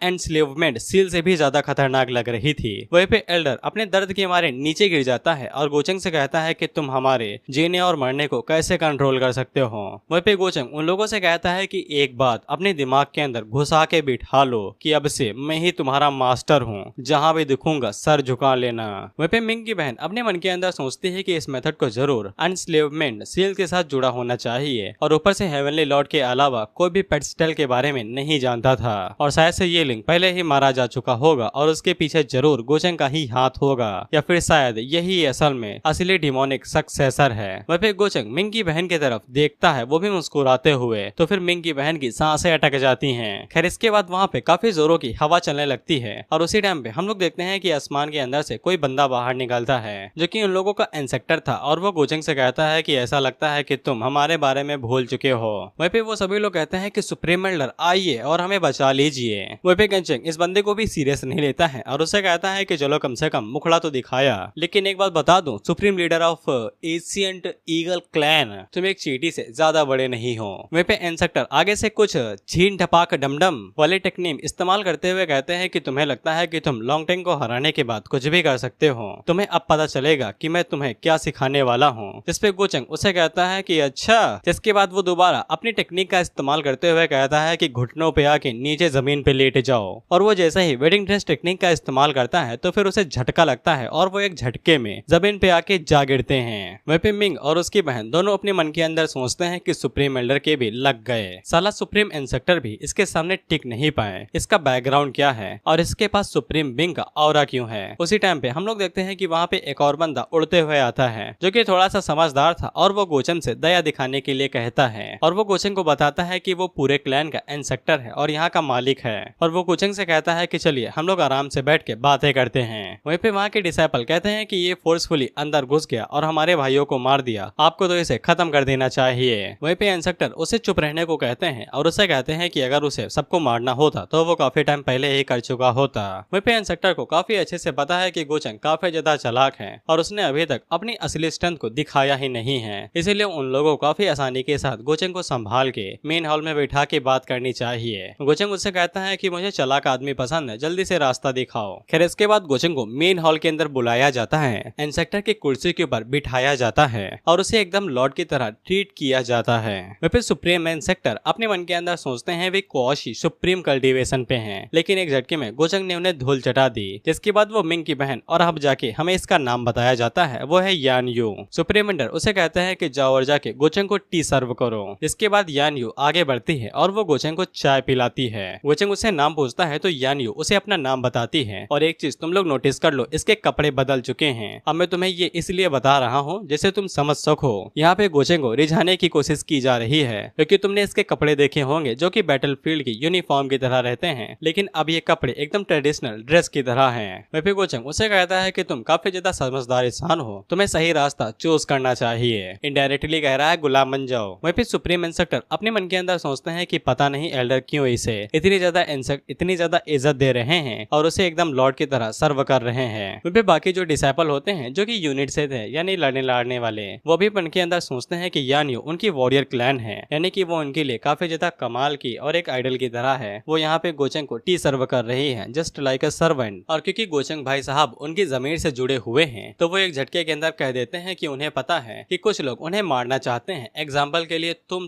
एंस्लेवमेंट सील से से भी ज्यादा खतरनाक लग रही थी। वहीं पे एल्डर अपने दर्द के मारे नीचे गिर जाता है और गोचंग से कहता है कि तुम हमारे जीने और मरने को कैसे कंट्रोल कर सकते हो। वहीं पे गोचंग उन लोगों से कहता है कि एक बात अपने दिमाग के अंदर घुसा के बिठा लो कि अब से मैं ही तुम्हारा मास्टर हूँ, जहाँ भी दिखूंगा सर झुका लेना। वहीं पे मिंग की बहन अपने मन के अंदर सोचती है कि इस मेथड को जरूर अनस्लेवमेंट सील के साथ जुड़ा होना चाहिए और ऊपर से हेवनली लॉर्ड के अलावा कोई भी पेट्सटेल के बारे में नहीं जानता था और शायद से ये लिंक पहले ही मारा जा चुका होगा और उसके पीछे जरूर गोचंग का ही हाथ होगा या फिर शायद यही असल में असली डिमोनिक सक्सेसर है। वह फिर गोचंग मिंग की बहन की तरफ देखता है, वो भी मुस्कुराते हुए। तो फिर मिंग की बहन की सांसें अटक जाती हैं। खैर इसके बाद वहाँ पे काफी जोरों की हवा चलने लगती है और उसी टाइम पे हम लोग देखते हैं कि आसमान के अंदर से कोई बंदा बाहर निकलता है जो कि उन लोगों का इंसेक्टर था और वो गोचंग से कहता है कि ऐसा लगता है कि तुम हमारे बारे में भूल चुके हो। वहीं पे वो सभी लोग कहते हैं कि सुप्रीम एल्डर आइए और हमें बचा लीजिए। वहीं पे गोचंग इस बंदे को भी सीरियस नहीं लेता है और उससे कहता है कि चलो कम से कम मुखड़ा तो दिखाया, लेकिन एक बात बता दूं, supreme leader of ancient eagle clan, तुम एक चींटी से ज्यादा बड़े नहीं हो। वहीं पे इंसेक्टर आगे से कुछ छीन ढपाक डमडम वाले टेक्निक इस्तेमाल करते हुए कहते हैं कि तुम्हें लगता है कि तुम लॉन्गटेंग को हराने के बाद कुछ भी कर सकते हो, तुम्हें अब पता चलेगा कि मैं तुम्हें क्या सिखाने वाला हूँ। जिसपे गोचंग उसे कहता है कि अच्छा। जिसके बाद वो दोबारा अपनी टेक्निक का इस्तेमाल करते हुए कहता है कि घुटनों पे आके नीचे जमीन पे लेट जाओ और वो जैसे ही वेडिंग ड्रेस टेक्निक का इस्तेमाल करता है तो फिर उसे झटका लगता है और वो एक झटके में जमीन पे आके जा गिरते हैं। वहीं पे मिंग और उसकी बहन दोनों अपने मन के अंदर सोचते हैं कि सुप्रीम एल्डर के भी लग गए, साला सुप्रीम इंसेक्टर भी इसके सामने टिक नहीं पाए, इसका बैकग्राउंड क्या है और इसके पास सुप्रीम बिंग का ऑरा क्यों है। उसी टाइम पे हम लोग देखते हैं कि वहाँ पे एक और बंदा उड़ते हुए आता है जो कि थोड़ा सा समझदार था और वो गोचंग से दया दिखाने के लिए कहता है और वो गोचंग को बताता है कि वो पूरे क्लैन का इंसेक्टर है और यहाँ का मालिक है और वो गोचंग से कहता है कि चलिए हम लोग आराम से बैठ के बातें करते हैं। वहीं पे वहाँ के डिसाइपल कहते हैं कि ये फोर्सफुली अंदर घुस गया और हमारे भाइयों को मार दिया, आपको तो इसे खत्म कर देना चाहिए। वहीं पे इंसेक्टर उसे चुप रहने को कहते हैं और उसे कहते हैं कि अगर उसे सबको मारना होता तो वो काफी टाइम पहले ही कर चुका होता। वहीं पे इंसेक्टर को काफी अच्छे से पता है कि गोचंग काफी ज्यादा चालाक है और उसने अभी तक अपनी असली स्ट्रेंथ को दिखाया ही नहीं है, इसीलिए उन लोगों को काफी आसानी के साथ गोचंग को संभाल के मेन हॉल में बैठा के बात करनी चाहिए। गोचंग उससे कहता है कि मुझे चालाक आदमी पसंद है, जल्दी से रास्ता दिखाओ। खैर इसके बाद गोचंग को मेन हॉल के अंदर बुलाया जाता है, इंसेक्टर की कुर्सी के ऊपर बिठाया जाता है और उसे एकदम लॉर्ड की तरह ट्रीट किया जाता है। वह फिर सुप्रीम इंसेक्टर अपने मन के अंदर सोचते हैं वे कोशी सुप्रीम कल्टीवेशन पे हैं, लेकिन एक झटके में गोचंग ने उन्हें धूल चटा दी। जिसके बाद वो मिंग की बहन और अब जाके हमें इसका नाम बताया जाता है, वो है यान यू। सुप्रीम एल्डर उसे कहते हैं कि जाओ और जाके गोचंग को टी सर्व करो। जिसके बाद यान यू आगे बढ़ती है और वो गोचंग को चाय पिलाती है। गोचंग उससे नाम पूछता है तो यान यू उसे अपना नाम बताती है और एक चीज तुम लोग नोटिस कर लो, इसके कपड़े बदल चुके हैं। अब मैं तुम्हें ये इसलिए बता रहा हूँ जिससे तुम समझ सको। यहाँ पे गोचंग को रिझाने की कोशिश की जा रही है क्योंकि तुमने इसके कपड़े देखे होंगे जो कि बैटलफील्ड की यूनिफॉर्म की तरह रहते हैं, लेकिन अब ये कपड़े एकदम ट्रेडिशनल ड्रेस की तरह हैं। वहीं पे गोचंग उसे कहता है कि तुम काफी ज्यादा समझदार इंसान हो, तुम्हें सही रास्ता चूज करना चाहिए। इनडायरेक्टली कह रहा है गुलाम बन जाओ। वहीं पे सुप्रीम इंसेक्टर अपने मन के अंदर सोचते हैं कि पता नहीं एल्डर क्यों इसे इतनी ज्यादा इज्जत दे रहे हैं और उसे एकदम लॉर्ड की तरह सर्व कर रहे हैं। वहीं पे बाकी जो डिसाइपल होते हैं जो कि यूनिट से थे यानी लड़ने वाले, वो भी मन के अंदर सोचते हैं कि यान यू उनकी वॉरियर क्लैन है, यानी कि वो उनके लिए काफी ज्यादा कमाल की और एक आइडल की तरह है। वो यहाँ पे गोचंग को टी सर्व कर रही है जस्ट लाइक अ सर्वेंट। और क्योंकि गोचंग भाई साहब उनकी जमीर से जुड़े हुए हैं तो वो एक झटके के अंदर कह देते हैं कि उन्हें पता है कि कुछ लोग उन्हें मारना चाहते हैं, एग्जाम्पल के लिए तुम।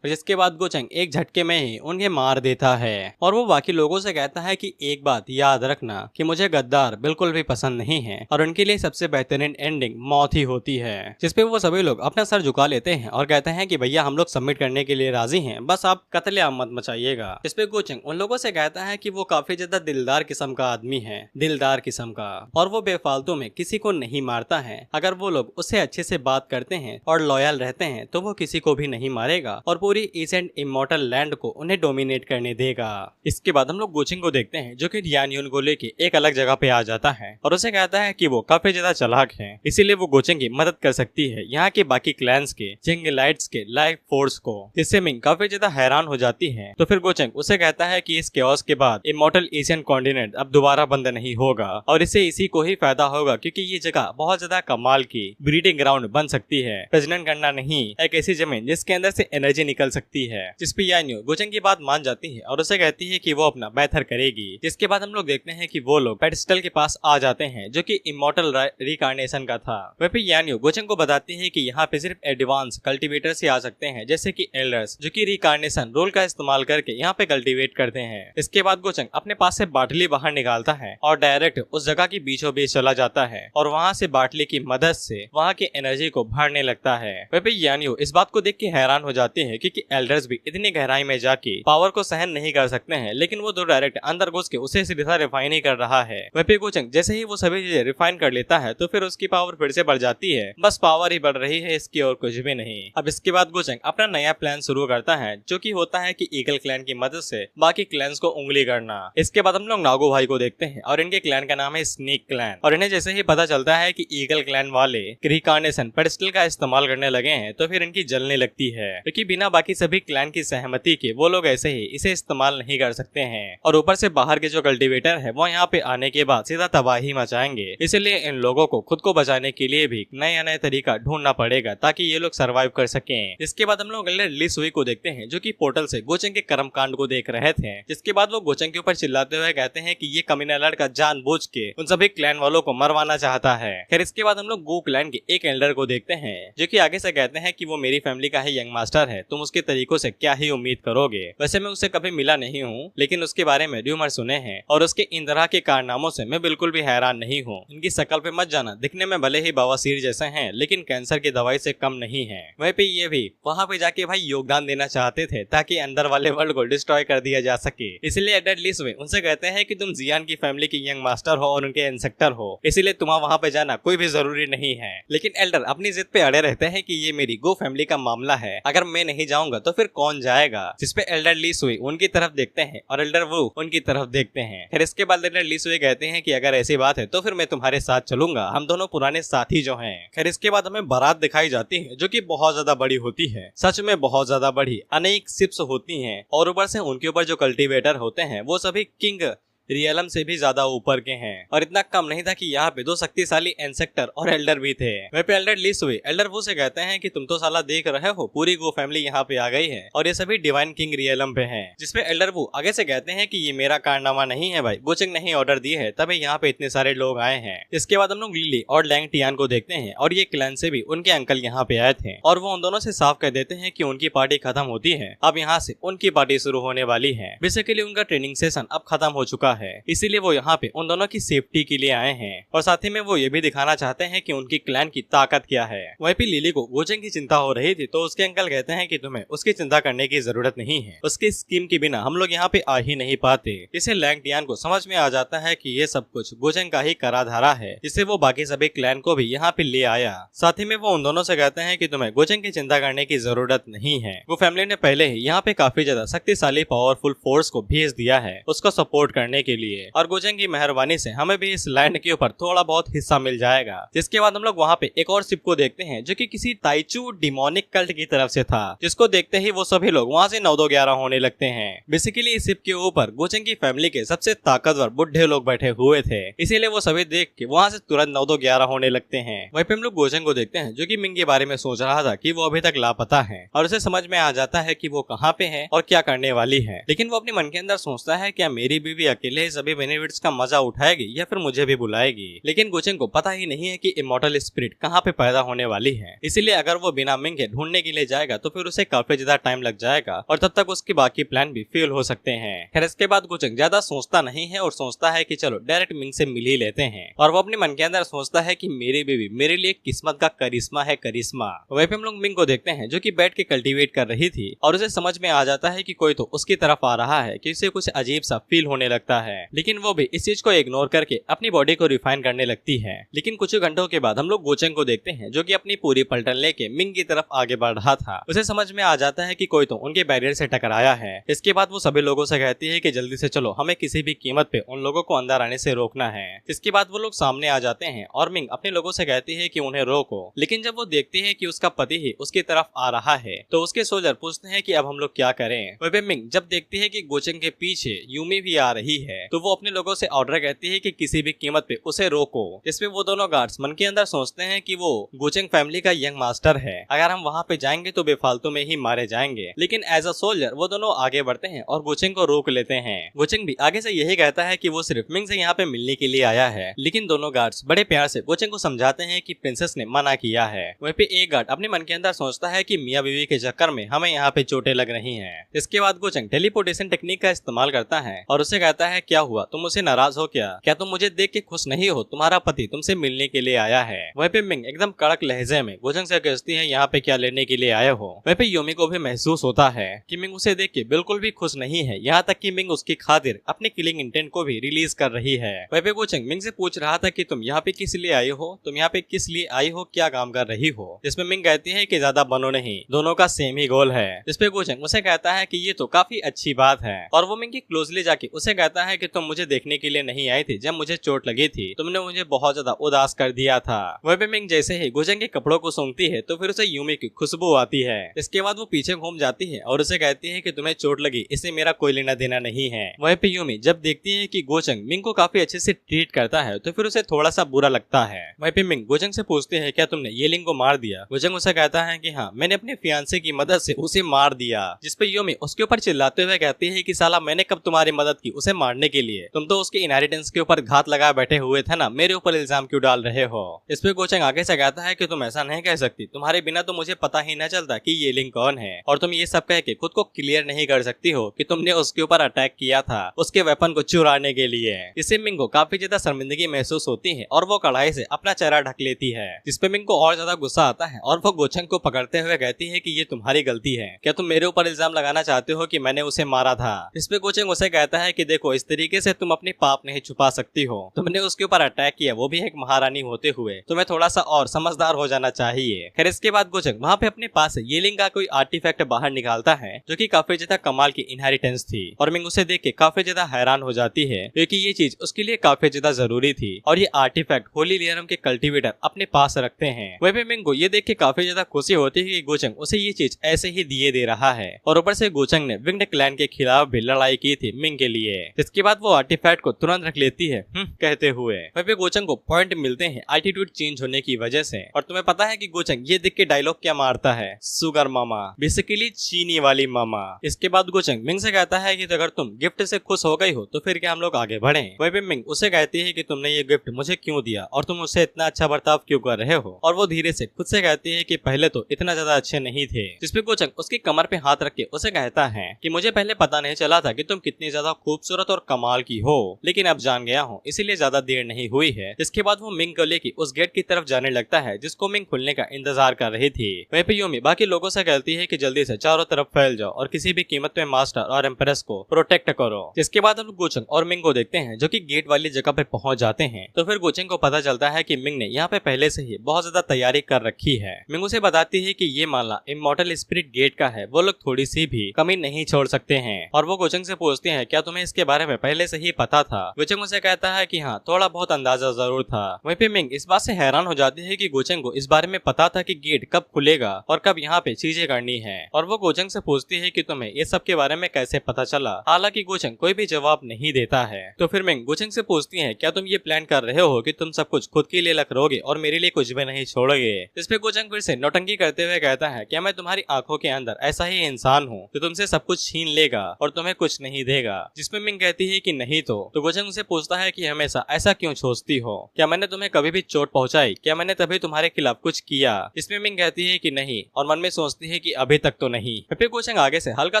जिसके बाद गोचंग एक झटके में ही उन्हें मार देता है और वो बाकी लोगों से कहता है कि एक बात याद रखना कि मुझे गद्दार बिल्कुल भी पसंद नहीं है और उनके लिए सबसे बेहतरीन एंडिंग मौत ही होती है। जिसपे वो सभी लोग अपना सर झुका लेते हैं और कहते हैं कि भैया हम लोग सबमिट करने के लिए राजी हैं, बस आप कत्लेआम मत मचाइएगा। जिसपे गोचंग उन लोगों से कहता है कि वो काफी ज्यादा दिलदार किस्म का आदमी है, दिलदार किस्म का, और वो बेफालतू में किसी को नहीं मारता है। अगर वो लोग उससे अच्छे से बात करते हैं और लॉयल रहते हैं तो वो किसी को भी नहीं मारेगा और पूरी एशियंट इमॉर्टल लैंड को उन्हें डोमिनेट करने देगा। इसके बाद हम लोग गोचंग को देखते हैं जो कि यान यून को लेके एक अलग जगह पे आ जाता है और उसे कहता है कि वो काफी ज्यादा चालाक है, इसीलिए वो गोचंग की मदद कर सकती है यहाँ के बाकी क्लैंस के जिंगलाइट्स के लाइफ फोर्स को। जिससे मिंग काफी ज्यादा हैरान हो जाती है। तो फिर गोचंग उसे कहता है कि इस केओस के बाद इमॉर्टल एशियन कॉन्टिनेंट अब दोबारा बंद नहीं होगा और इससे इसी को ही फायदा होगा क्योंकि ये जगह बहुत ज्यादा कमाल की ब्रीडिंग ग्राउंड बन सकती है, प्रजनन करना नहीं, एक ऐसी जमीन जिसके अंदर से एनर्जी निकल सकती है। जिसपे यान यू गोचंग की बात मान जाती है और उसे कहती है कि वो अपना बेहतर करेगी करेगी। जिसके बाद हम लोग देखते हैं कि वो लोग पेडिस्टल के पास आ जाते हैं जो कि इमॉर्टल रिकार्नेशन का था। वह पे यान्यू गोचंग को बताती है कि यहाँ पे सिर्फ एडवांस कल्टीवेटर्स ही आ सकते हैं, जैसे कि एल्डर्स, जो कि रिकार्नेशन रोल का इस्तेमाल करके यहाँ पे कल्टीवेट करते हैं। इसके बाद गोचंग अपने पास से बाटली बाहर निकालता है और डायरेक्ट उस जगह की बीचों बीच चला जाता है और वहाँ से बाटली की मदद से वहाँ की एनर्जी को भरने लगता है। वह पे यान्यू इस बात को देख के हैरान हो जाती है क्योंकि एल्डर्स भी इतनी गहराई में जाके पावर को सहन नहीं कर सकते हैं, लेकिन वो तो डायरेक्ट अंदर घुस के उसे सीधा रिफाइन ही कर रहा है। वह पे गोचंग जैसे ही वो सभी चीजें रिफाइन कर लेता है तो फिर उसकी पावर फिर से बढ़ जाती है। बस पावर ही बढ़ रही है, इसकी और कुछ भी नहीं। अब इसके बाद गोचंग अपना नया प्लान शुरू करता है जो कि होता है कि ईगल क्लैन की मदद से बाकी क्लैंस को उंगली करना। इसके बाद हम लोग नागो भाई को देखते हैं और इनके क्लैन का नाम है स्नेक क्लैन, और इन्हें जैसे ही पता चलता है कि ईगल क्लैन वाले रिकार्नेशन पेडिस्टल का इस्तेमाल करने लगे हैं तो फिर इनकी जलने लगती है, क्योंकि बिना बाकी सभी क्लैन की सहमति के वो लोग ऐसे ही इसे इस्तेमाल नहीं कर सकते हैं। और ऊपर से बाहर के जो कल्टीवेटर है वो यहाँ पे आने के बाद सीधा तबाही मचाएंगे, इसलिए इन लोगों को खुद को बचाने के लिए भी नया नया तरीका ढूंढना पड़ेगा ताकि ये लोग सर्वाइव कर सकें। इसके बाद हम लोग ली सुई को देखते हैं जो कि पोर्टल से गोचंग के कर्मकांड को देख रहे थे। जिसके बाद वो गोचंग के ऊपर चिल्लाते हुए कहते हैं कि ये कमीना लड़का जानबूझ के उन सभी क्लैन वालों को मरवाना चाहता है। खैर इसके बाद हम लोग गो क्लैन के एक एल्डर को देखते हैं जो कि आगे से कहते हैं कि वो मेरी फैमिली का ही यंग मास्टर है, तुम उसके तरीकों से क्या ही उम्मीद करोगे। वैसे मैं उससे कभी मिला नहीं हूँ, लेकिन उसके बारे में र्यूमर सुने हैं और उसके इन तरह के कारनामों से मैं बिल्कुल भी हैरान नहीं हूँ। इनकी शक्ल पे मत जाना, दिखने में भले ही बवासीर जैसे हैं लेकिन कैंसर की दवाई से कम नहीं है। वहीं पे ये भी वहाँ पे जाके भाई योगदान देना चाहते थे ताकि अंदर वाले वर्ल्ड को डिस्ट्रॉय कर दिया जा सके। इसलिए एडर ली सुई उनसे कहते हैं कि तुम जियान की फैमिली की यंग मास्टर हो और उनके इंसेक्टर हो, इसीलिए तुम्हारा वहाँ पे जाना कोई भी जरूरी नहीं है। लेकिन एल्डर अपनी जिद पे अड़े रहते हैं कि ये मेरी गो फैमिली का मामला है, अगर मैं नहीं जाऊंगा तो फिर कौन जाएगा। जिसपे एल्डर ली सुई उनकी तरफ देखते हैं और एल्डर वो उनकी तरफ देखते हैं। फिर इसके बाद एल्डर ली सुई कहते हैं कि अगर ऐसी बात है तो फिर मैं तुम्हारे साथ चलूंगा, हम दोनों पुराने साथी जो हैं। खैर इसके बाद हमें बारात दिखाई जाती है जो कि बहुत ज्यादा बड़ी होती है, सच में बहुत ज्यादा बड़ी। अनेक शिप्स होती हैं और ऊपर से उनके ऊपर जो कल्टीवेटर होते हैं वो सभी किंग रियलम से भी ज्यादा ऊपर के हैं। और इतना कम नहीं था कि यहाँ पे दो शक्तिशाली इंसेक्टर और एल्डर भी थे। वहीं पे एल्डर ली सुई एल्डर वो से कहते हैं कि तुम तो साला देख रहे हो पूरी गो फैमिली यहाँ पे आ गई है और ये सभी डिवाइन किंग रियलम पे हैं। जिसपे एल्डर वो आगे से कहते हैं कि ये मेरा कारनामा नहीं है भाई, गोचंग नहीं ऑर्डर दिए है तभी यहाँ पे इतने सारे लोग आए हैं। इसके बाद हम लोग लिली और लैंग टियान को देखते हैं और ये क्लैन से भी उनके अंकल यहाँ पे आए थे और वो उन दोनों से साफ कह देते हैं कि उनकी पार्टी खत्म होती है, अब यहाँ से उनकी पार्टी शुरू होने वाली है। बेसिकली उनका ट्रेनिंग सेशन अब खत्म हो चुका है, इसीलिए वो यहाँ पे उन दोनों की सेफ्टी के लिए आए हैं और साथ ही में वो ये भी दिखाना चाहते हैं कि उनकी क्लैन की ताकत क्या है। वहीं पे लिली को गोचंग की चिंता हो रही थी तो उसके अंकल कहते हैं कि तुम्हें उसकी चिंता करने की जरूरत नहीं है, उसकी स्कीम के बिना हम लोग यहाँ पे आ ही नहीं पाते। इसे लैंग टियान को समझ में आ जाता है कि ये सब कुछ गोचंग का ही कराधारा है, जिससे वो बाकी सभी क्लैन को भी यहाँ पे ले आया। साथ ही में वो उन दोनों से कहते हैं कि तुम्हें गोचंग की चिंता करने की जरूरत नहीं है, वो फैमिली ने पहले ही यहाँ पे काफी ज्यादा शक्तिशाली पावरफुल फोर्स को भेज दिया है उसको सपोर्ट करने के लिए, और गोचंग की मेहरबानी से हमें भी इस लैंड के ऊपर थोड़ा बहुत हिस्सा मिल जाएगा। जिसके बाद हम लोग वहाँ पे एक और शिप को देखते हैं जो कि किसी ताइचू डिमोनिक कल्ट की तरफ से था, जिसको देखते ही वो सभी लोग वहाँ से 9-2-11 होने लगते हैं। बेसिकली इस शिप के ऊपर गोचंग की फैमिली के सबसे ताकतवर बुढ़े लोग बैठे हुए थे, इसीलिए वो सभी देख के वहाँ से तुरंत 9-2-11 होने लगते हैं। वहीं पे हम लोग गोचंग को देखते हैं जो कि मिंग के बारे में सोच रहा था कि वो अभी तक लापता है और उसे समझ में आ जाता है कि वो कहाँ पे है और क्या करने वाली है, लेकिन वो अपने मन के अंदर सोचता है क्या मेरी बीवी अकेले सभी बेनिफिट्स का मजा उठाएगी या फिर मुझे भी बुलाएगी। लेकिन गोचंग को पता ही नहीं है कि इमॉर्टल स्पिरिट कहाँ पे पैदा होने वाली है, इसीलिए अगर वो बिना मिंग के ढूंढने के लिए जाएगा तो फिर उसे काफी ज्यादा टाइम लग जाएगा और तब तक उसके बाकी प्लान भी फेल हो सकते हैं। खैर इसके बाद गोचंग ज्यादा सोचता नहीं है और सोचता है कि चलो डायरेक्ट मिंग से मिल ही लेते हैं, और वो अपने मन के अंदर सोचता है कि मेरी बीवी मेरे लिए किस्मत का करिश्मा है, करिश्मा। वहीं पे हम लोग मिंग को देखते हैं जो कि बैठ के कल्टीवेट कर रही थी और उसे समझ में आ जाता है कि कोई तो उसकी तरफ आ रहा है, कि उसे कुछ अजीब सा फील होने लगता है, लेकिन वो भी इस चीज को इग्नोर करके अपनी बॉडी को रिफाइन करने लगती है। लेकिन कुछ घंटों के बाद हम लोग गोचंग को देखते हैं जो कि अपनी पूरी पलटन लेके मिंग की तरफ आगे बढ़ रहा था। उसे समझ में आ जाता है कि कोई तो उनके बैरियर से टकराया है। इसके बाद वो सभी लोगों से कहती है कि जल्दी से चलो, हमें किसी भी कीमत पे उन लोगों को अंदर आने से रोकना है। इसके बाद वो लोग सामने आ जाते हैं और मिंग अपने लोगों से कहती है कि उन्हें रोको, लेकिन जब वो देखती है कि उसका पति ही उसकी तरफ आ रहा है तो उसके सोल्जर पूछते हैं कि अब हम लोग क्या करें। वह मिंग जब देखती है कि गोचंग के पीछे यूमी भी आ रही है है तो वो अपने लोगों से ऑर्डर कहती है कि किसी भी कीमत पे उसे रोको, जिसपे वो दोनों गार्ड्स मन के अंदर सोचते हैं कि वो गोचेंग फैमिली का यंग मास्टर है, अगर हम वहाँ पे जाएंगे तो बेफालतू में ही मारे जाएंगे। लेकिन एज अ सोल्जर वो दोनों आगे बढ़ते हैं और गोचेंग को रोक लेते हैं। गोचेंग भी आगे से यही कहता है कि वो सिर्फ मिंग से यहाँ पे मिलने के लिए आया है, लेकिन दोनों गार्ड्स बड़े प्यार से गोचेंग को समझाते हैं कि प्रिंसेस ने मना किया है। वहीं पे एक गार्ड अपने मन के अंदर सोचता है कि मियाँ बीवी के चक्कर में हमें यहाँ पे चोटें लग रही हैं। इसके बाद गोचेंग टेलीपोर्टेशन टेक्निक का इस्तेमाल करता है और उसे कहता है, क्या हुआ, तुम मुझसे नाराज हो क्या तुम मुझे देख के खुश नहीं हो, तुम्हारा पति तुमसे मिलने के लिए आया है। वहीं पे मिंग एकदम कड़क लहजे में गोचेंग से कहती है, यहाँ पे क्या लेने के लिए आए हो। वहीं पे यूमी को भी महसूस होता है कि मिंग उसे देख के बिल्कुल भी खुश नहीं है, यहाँ तक कि मिंग उसकी खातिर अपने किलिंग इंटेंट को भी रिलीज कर रही है। वहीं पे गोचेंग मिंग से पूछ रहा था कि तुम यहाँ पे किस लिए आई हो, तुम यहाँ पे किस लिए आई हो, क्या काम कर रही हो। जिसमें मिंग कहती है कि ज्यादा बनो नहीं, दोनों का सेम ही गोल है। जिसपे गोचेंग उसे कहता है कि ये तो काफी अच्छी बात है और वो मिंग की क्लोजली जाके उसे कहता है कि तुम मुझे देखने के लिए नहीं आई थी, जब मुझे चोट लगी थी तुमने मुझे बहुत ज्यादा उदास कर दिया था। वहीं पे मिंग जैसे ही गोचेंग के कपड़ों को सूंघती है तो फिर उसे यूमी की खुशबू आती है। इसके बाद वो पीछे घूम जाती है और उसे कहती है कि तुम्हें चोट लगी, इससे मेरा कोई लेना देना नहीं है। वहीं पे यूमी जब देखती है कि गोचेंग मिंग को काफी अच्छे से ट्रीट करता है तो फिर उसे थोड़ा सा बुरा लगता है। वहीं पे मिंग गोचेंग से पूछती है, क्या तुमने ये लिंग को मार दिया। गोचेंग उसे कहता है कि हाँ, मैंने अपने फियांसे की मदद से उसे मार दिया। जिसपे यूमी उसके ऊपर चिल्लाते हुए कहती है कि साला मैंने कब तुम्हारी मदद की उसे मारने के लिए, तुम तो उसके इनहेरिटेंस के ऊपर घात लगा बैठे हुए थे ना, मेरे ऊपर इल्जाम क्यों डाल रहे हो। इस पे गोचेंग आगे से कहता है कि तुम ऐसा नहीं कह सकती, तुम्हारे बिना तो मुझे पता ही न चलता कि ये लिंग कौन है और तुम ये सब कह के खुद को क्लियर नहीं कर सकती हो कि तुमने उसके ऊपर अटैक किया था उसके वेपन को चुराने के लिए। इससे मिंग को काफी ज्यादा शर्मिंदगी महसूस होती है और वो कढ़ाई से अपना चेहरा ढक लेती है। जिसपे मिंग को और ज्यादा गुस्सा आता है और वो गोचेंग को पकड़ते हुए कहती है कि ये तुम्हारी गलती है, क्या तुम मेरे ऊपर इल्जाम लगाना चाहते हो कि मैंने उसे मारा था। इस पे गोचेंग उसे कहता है कि देखो, इस तरीके से तुम अपने पाप नहीं छुपा सकती हो, तुमने उसके ऊपर अटैक किया, वो भी एक महारानी होते हुए, तुम्हें थोड़ा सा और समझदार हो जाना चाहिए। खैर इसके बाद गोचेंग वहाँ पे अपने पास ये लिंग का कोई आर्टिफैक्ट बाहर निकालता है जो कि काफी ज्यादा कमाल की इनहेरिटेंस थी और मिंग उसे देख के काफी ज्यादा हैरान हो जाती है क्योंकि ये चीज उसके लिए काफी ज्यादा जरूरी थी और ये आर्टिफैक्ट होली लियरम के कल्टीवेटर अपने पास रखते हैं। वहीं पे मिंग को ये देख के काफी ज्यादा खुशी होती है कि गोचेंग उसे ये चीज ऐसे ही दिए दे रहा है और ऊपर से गोचेंग ने विंग्ड क्लैन के खिलाफ भी लड़ाई की थी मिंग के लिए। इसके बाद वो आर्टिफैक्ट को तुरंत रख लेती है कहते हुए। वहीं पे गोचेंग को पॉइंट मिलते हैं एटीट्यूड चेंज होने की वजह से और तुम्हें पता है कि गोचेंग ये देख के डायलॉग क्या मारता है, सुगर मामा, बेसिकली चीनी वाली मामा। इसके बाद गोचेंग मिंग से कहता है कि अगर तुम गिफ्ट से खुश हो गई हो तो फिर क्या हम लोग आगे बढ़े। वहीं पे मिंग उसे कहती है कि तुमने ये गिफ्ट मुझे क्यों दिया और तुम उससे इतना अच्छा बर्ताव क्यों कर रहे हो और वो धीरे से खुद से कहती है कि पहले तो इतना ज्यादा अच्छे नहीं थे। जिसपे गोचेंग उसकी कमर पे हाथ रख के उसे कहता है कि मुझे पहले पता नहीं चला था कि तुम कितनी ज्यादा खूबसूरत और कमाल की हो, लेकिन अब जान गया हूँ, इसीलिए ज्यादा देर नहीं हुई है। इसके बाद वो मिंग को लेके उस गेट की तरफ जाने लगता है जिसको मिंग खुलने का इंतजार कर रही थी। वहीं पे यूमी बाकी लोगों से कहती है कि जल्दी से चारों तरफ फैल जाओ और किसी भी कीमत में मास्टर और एम्प्रेस को प्रोटेक्ट करो। जिसके बाद हम गोचेंग और मिंग को देखते हैं जो कि गेट वाली जगह पे पहुंच जाते हैं तो फिर गोचेंग को पता चलता है कि मिंग ने यहाँ पे पहले से ही बहुत ज्यादा तैयारी कर रखी है। मिंग उसे बताती है कि ये मामला इमॉर्टल स्पिरिट गेट का है, वो लोग थोड़ी सी भी कमी नहीं छोड़ सकते हैं और वो गोचेंग से पूछते हैं क्या तुम्हें इसके बारे में पहले से ही पता था। गोचेंग उसे कहता है कि हाँ, थोड़ा बहुत अंदाजा जरूर था। वहीं पे मिंग इस बात से हैरान हो जाती है कि गोचेंग को इस बारे में पता था कि गेट कब खुलेगा और कब यहाँ पे चीजें करनी है और वो गोचेंग से पूछती है कि तुम्हें ये सब के बारे में कैसे पता चला। हालांकि गोचेंग कोई भी जवाब नहीं देता है। तो फिर मिंग गोचेंग से पूछती है क्या तुम ये प्लान कर रहे हो कि तुम सब कुछ खुद के लिए रखोगे और मेरे लिए कुछ भी नहीं छोड़ोगे। इस पे गोचेंग फिर से नौटंकी करते हुए कहता है क्या मैं तुम्हारी आंखों के अंदर ऐसा ही इंसान हूँ जो तुमसे सब कुछ छीन लेगा और तुम्हें कुछ नहीं देगा। जिसमें मिंग कहती है कि नहीं तो गोचेंग उसे पूछता है कि हमेशा ऐसा क्यों सोचती हो, क्या मैंने तुम्हें कभी भी चोट पहुंचाई, क्या मैंने तभी तुम्हारे खिलाफ कुछ किया। इसमें मिंग कहती है कि नहीं और मन में सोचती है कि अभी तक तो नहीं। फिर गोचेंग आगे से हल्का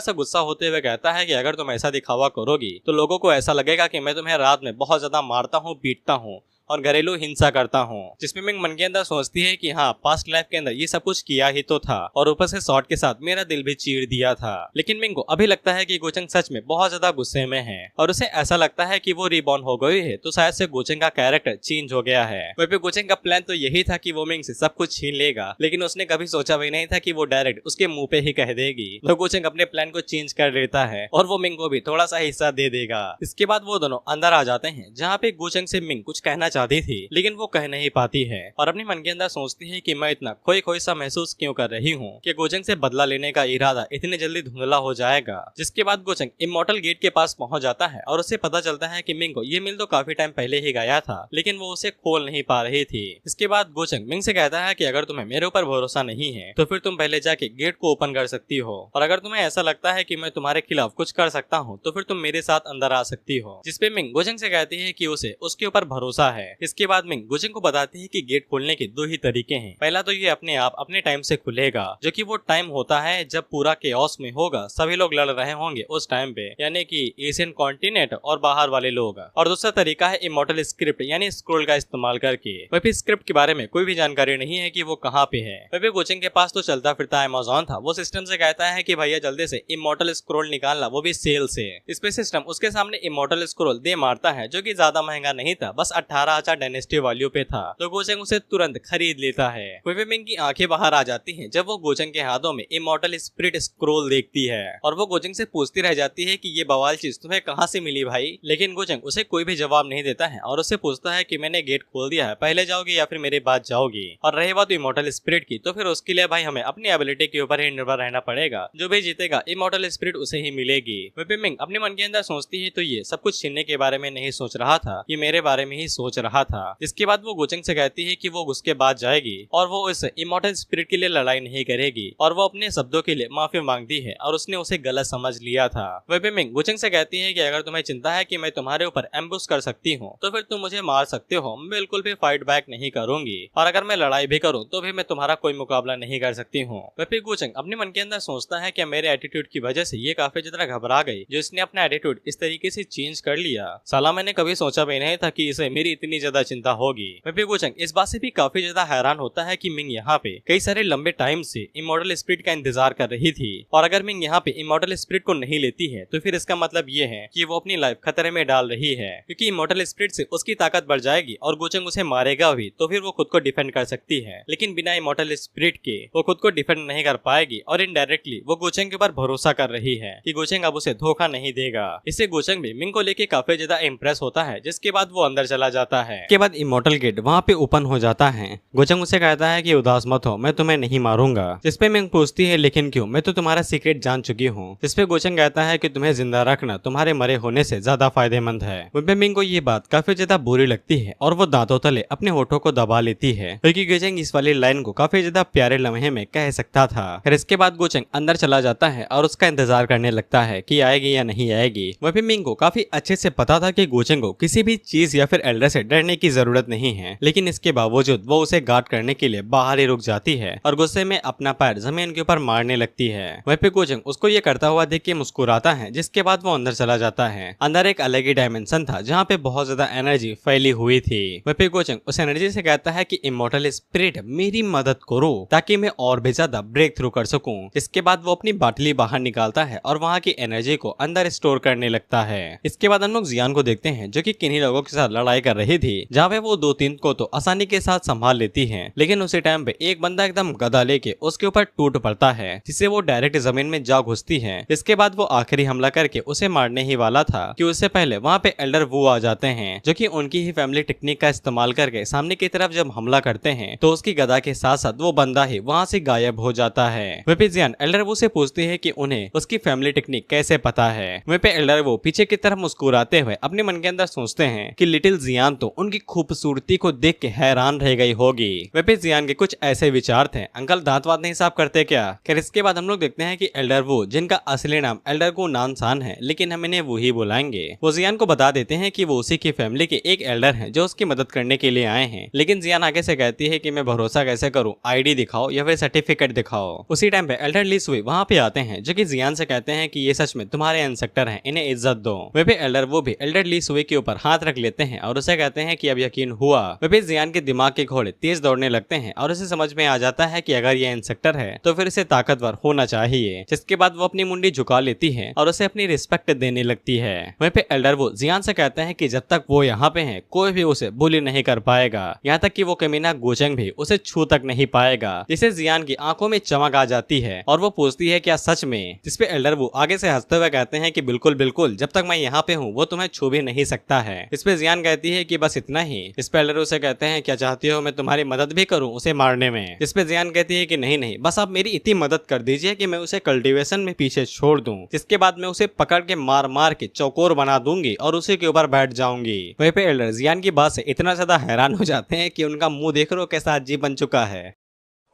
सा गुस्सा होते हुए कहता है कि अगर तुम ऐसा दिखावा करोगी तो लोगों को ऐसा लगेगा कि मैं तुम्हें रात में बहुत ज्यादा मारता हूँ, पीटता हूँ और घरेलू हिंसा करता हूँ। जिसमें मिंग मन के अंदर सोचती है कि हाँ, पास्ट लाइफ के अंदर ये सब कुछ किया ही तो था और ऊपर से शॉट के साथ मेरा दिल भी चीर दिया था। लेकिन मिंग को अभी लगता है कि गोचेंग सच में बहुत ज्यादा गुस्से में है और उसे ऐसा लगता है कि वो रिबॉर्न हो गई है तो शायद से गोचेंग का कैरेक्टर चेंज हो गया है। वहीं पे गोचेंग का प्लान तो यही था कि वो मिंग से सब कुछ छीन लेगा, लेकिन उसने कभी सोचा भी नहीं था कि वो डायरेक्ट उसके मुंह पे ही कह देगी। तो गोचेंग अपने प्लान को चेंज कर लेता है और वो मिंग को भी थोड़ा सा हिस्सा दे देगा। इसके बाद वो दोनों अंदर आ जाते हैं जहाँ पे गोचेंग से मिंग कुछ कहना चाहती थी लेकिन वो कह नहीं पाती है और अपने मन के अंदर सोचती है कि मैं इतना खोई खोई सा महसूस क्यों कर रही हूँ कि गोचंग से बदला लेने का इरादा इतने जल्दी धुंधला हो जाएगा। जिसके बाद गोचंग इमॉर्टल गेट के पास पहुंच जाता है और उसे पता चलता है कि मिंग को ये मिल तो काफी टाइम पहले ही गया था लेकिन वो उसे खोल नहीं पा रही थी। इसके बाद गोचंग मिंग से कहता है कि अगर तुम्हें मेरे ऊपर भरोसा नहीं है तो फिर तुम पहले जाके गेट को ओपन कर सकती हो और अगर तुम्हें ऐसा लगता है कि मैं तुम्हारे खिलाफ कुछ कर सकता हूँ तो फिर तुम मेरे साथ अंदर आ सकती हो। जिसपे मिंग गोचंग से कहती है कि उसे उसके ऊपर भरोसा है। इसके बाद मिंग गोचंग को बताती है कि गेट खोलने के दो ही तरीके हैं। पहला तो ये अपने आप अपने टाइम से खुलेगा जो कि वो टाइम होता है जब पूरा केओस में होगा, सभी लोग लड़ रहे होंगे उस टाइम पे, यानी कि एशियन कॉन्टिनेंट और बाहर वाले लोग। और दूसरा तरीका है इमॉर्टल स्क्रिप्ट यानी स्क्रोल का इस्तेमाल करके। वह भी स्क्रिप्ट के बारे में कोई भी जानकारी नहीं है कि वो कहाँ पे है। वह भी गोचंग के पास तो चलता फिरता अमेज़न था, वो सिस्टम से कहता है कि भैया जल्दी से इमॉर्टल स्क्रोल निकालना, वो भी सेल से। इस पे सिस्टम उसके सामने इमॉर्टल स्क्रोल दे मारता है जो कि ज्यादा महंगा नहीं था, बस 18,000 डायनेस्टी वैल्यू पे था। तो गोचंग उसे तुरंत खरीद लेता है। मिंग की आंखें बाहर आ जाती हैं जब वो गोचंग के हाथों में इमॉर्टल स्पिरिट स्क्रोल देखती है और वो गोचंग से पूछती रह जाती है कि ये बवाल चीज तुम्हें कहाँ से मिली भाई। लेकिन गोचंग उसे कोई भी जवाब नहीं देता है और उससे पूछता है कि मैंने गेट खोल दिया है, पहले जाओगी या फिर मेरे बाद जाओगी। और रही बात इमॉर्टल स्पिरिट की तो फिर उसके लिए भाई हमें अपनी एबिलिटी के ऊपर ही निर्भर रहना पड़ेगा, जो भी जीतेगा इमॉर्टल स्पिरिट उसे ही मिलेगी। मिंग अपने मन के अंदर सोचती है तो ये सब कुछ छीनने के बारे में नहीं सोच रहा था, ये मेरे बारे में ही सोच रहा था। इसके बाद वो गोचंग से कहती है कि वो उसके बाद जाएगी और वो इस इमॉर्टल स्पिरिट के लिए लड़ाई नहीं करेगी और वो अपने शब्दों के लिए माफी मांगती है और उसने उसे गलत समझ लिया था। मिंग गोचंग से कहती है कि अगर तुम्हें चिंता है कि मैं तुम्हारे ऊपर एम्बुश कर सकती हूँ तो फिर तुम मुझे मार सकते हो, मैं बिल्कुल भी फाइट बैक नहीं करूंगी और अगर मैं लड़ाई भी करूँ तो भी मैं तुम्हारा कोई मुकाबला नहीं कर सकती हूँ। गोचंग अपने मन के अंदर सोचता है कि मेरे एटीट्यूड की वजह से ये काफी ज्यादा घबरा गई जो इसने अपना एटीट्यूड इस तरीके से चेंज कर लिया। साला मैंने कभी सोचा भी नहीं था कि इसे मेरी इतनी ज्यादा चिंता होगी। गोचंग इस बात से भी काफी ज्यादा हैरान होता है कि मिंग यहाँ पे कई सारे लंबे टाइम से इमॉर्टल स्पिरिट का इंतजार कर रही थी और अगर मिंग यहाँ पे इमॉर्टल स्पिरिट को नहीं लेती है तो फिर इसका मतलब ये है कि वो अपनी लाइफ खतरे में डाल रही है, क्योंकि इमॉर्टल स्पिरिट से उसकी ताकत बढ़ जाएगी और गोचंग उसे मारेगा भी तो फिर वो खुद को डिफेंड कर सकती है, लेकिन बिना इमॉर्टल स्पिरिट के वो खुद को डिफेंड नहीं कर पाएगी और इनडायरेक्टली वो गोचंग के ऊपर भरोसा कर रही है कि गोचंग अब उसे धोखा नहीं देगा। इससे गोचंग भी मिंग को लेके काफी ज्यादा इम्प्रेस होता है, जिसके बाद वो अंदर चला जाता है। के बाद इमॉर्टल गेट वहाँ पे ओपन हो जाता है। गोचंग उसे कहता है कि उदास मत हो, मैं तुम्हें नहीं मारूंगा। जिसपे मिंग पूछती है लेकिन क्यों, मैं तो तुम्हारा सीक्रेट जान चुकी हूँ। जिसपे गोचंग कहता है कि तुम्हें जिंदा रखना तुम्हारे मरे होने से ज्यादा फायदेमंद है। मिंग को ये बात काफी ज्यादा बुरी लगती है और वो दांतों तले अपने होठों को दबा लेती है, क्योंकि गोचंग इस वाली लाइन को काफी ज्यादा प्यारे लम्हे में कह सकता था। फिर इसके बाद गोचंग अंदर चला जाता है और उसका इंतजार करने लगता है कि आएगी या नहीं आएगी। वहीं मिंग को काफी अच्छे से पता था कि गोचंग को किसी भी चीज या फिर एल्डर से डरने की जरूरत नहीं है, लेकिन इसके बावजूद वो उसे गार्ड करने के लिए बाहर ही रुक जाती है और गुस्से में अपना पैर जमीन के ऊपर मारने लगती है। वहीं पे गोचंग उसको ये करता हुआ देख के मुस्कुराता है, जिसके बाद वो अंदर चला जाता है। अंदर एक अलग ही डायमेंशन था जहाँ पे बहुत ज्यादा एनर्जी फैली हुई थी। वहीं पे गोचंग उस एनर्जी से कहता है कि इमॉर्टल स्पिरिट मेरी मदद करो ताकि मैं और भी ज्यादा ब्रेक थ्रू कर सकूं। इसके बाद वो अपनी बाटली बाहर निकालता है और वहाँ की एनर्जी को अंदर स्टोर करने लगता है। इसके बाद हम लोग जियान को देखते हैं जो कि किन्हीं लोगों के साथ लड़ाई कर रही थी, जहाँ पे वो 2-3 को तो आसानी के साथ संभाल लेती है, लेकिन उसी टाइम पे एक बंदा एकदम गदा लेके उसके ऊपर टूट पड़ता है, जिससे वो डायरेक्ट जमीन में जा घुसती है। इसके बाद वो आखिरी हमला करके उसे मारने ही वाला था कि उससे पहले वहाँ पे एल्डर वू आ जाते हैं, जो कि उनकी ही फैमिली टेक्निक का इस्तेमाल करके सामने की तरफ जब हमला करते हैं तो उसकी गदा के साथ साथ वो बंदा ही वहाँ से गायब हो जाता है। वहीं पे जियान एल्डर वू से पूछती है कि उन्हें उसकी फैमिली टेक्निक कैसे पता है। वहीं पे एल्डर वो पीछे की तरफ मुस्कुराते हुए अपने मन के अंदर सोचते हैं कि लिटिल जियान तो उनकी खूबसूरती को देख के हैरान रह गई होगी। वहीं पे जियान के कुछ ऐसे विचार थे, अंकल दांत वात नहीं साफ करते क्या। खैर इसके बाद हम लोग देखते हैं कि एल्डर वू, जिनका असली नाम एल्डर को नानसान है लेकिन हम इन्हें वो ही बुलाएंगे, वो जियान को बता देते हैं कि वो उसी की फैमिली के एक एल्डर हैं जो उसकी मदद करने के लिए आए हैं। लेकिन जियान आगे से कहती है कि मैं भरोसा कैसे करूं, आईडी दिखाओ या फिर सर्टिफिकेट दिखाओ। उसी टाइम पे एल्डर ली सुई वहाँ पे आते हैं, जो कि जियान से कहते हैं कि ये सच में तुम्हारे इंस्पेक्टर हैं, इन्हें इज्जत दो। वे भी एल्डर वो भी एल्डर ली सुई के ऊपर हाथ रख लेते हैं और उसे कहते हैं कि अब यकीन हुआ। वे भी जियान के दिमाग के घोड़े तेज दौड़ने लगते हैं और उसे समझ में आ जाता है कि अगर ये इंस्पेक्टर है तो फिर इसे ताकतवर होना चाहिए। जिसके बाद वो अपनी मुंडी झुका लेती है और उसे अपनी रिस्पेक्ट देने लगती है। वहीं पे एल्डर वो जियान से कहते हैं कि जब तक वो यहाँ पे है कोई भी उसे बुली नहीं कर पाएगा, यहाँ तक कि वो कमीना गोचंग भी उसे छू तक नहीं पाएगा। जिसे जियान की आंखों में चमक आ जाती है और वो पूछती है क्या सच में। जिसपे एल्डर वो आगे से हंसते हुए कहते हैं कि बिल्कुल बिल्कुल, जब तक मैं यहाँ पे हूँ वो तुम्हें छू भी नहीं सकता है। इस पे जियान कहती है कि बस इतना ही। इस पे एल्डर उसे कहते हैं क्या चाहती हो मैं तुम्हारी मदद भी करूं उसे मारने में। इस पे जियान कहती है कि नहीं नहीं, बस आप मेरी इतनी मदद कर दीजिए कि मैं उसे कल्टीवेशन में पीछे छोड़ दूं, जिसके बाद मैं उसे पकड़ के मार मार के चौकोर बना दूंगी और उसी के ऊपर बैठ जाऊंगी। वहीं पे एल्डर जियान की बात से इतना ज्यादा हैरान हो जाते हैं कि उनका मुंह देख रहे हो कैसा अजीब बन चुका है।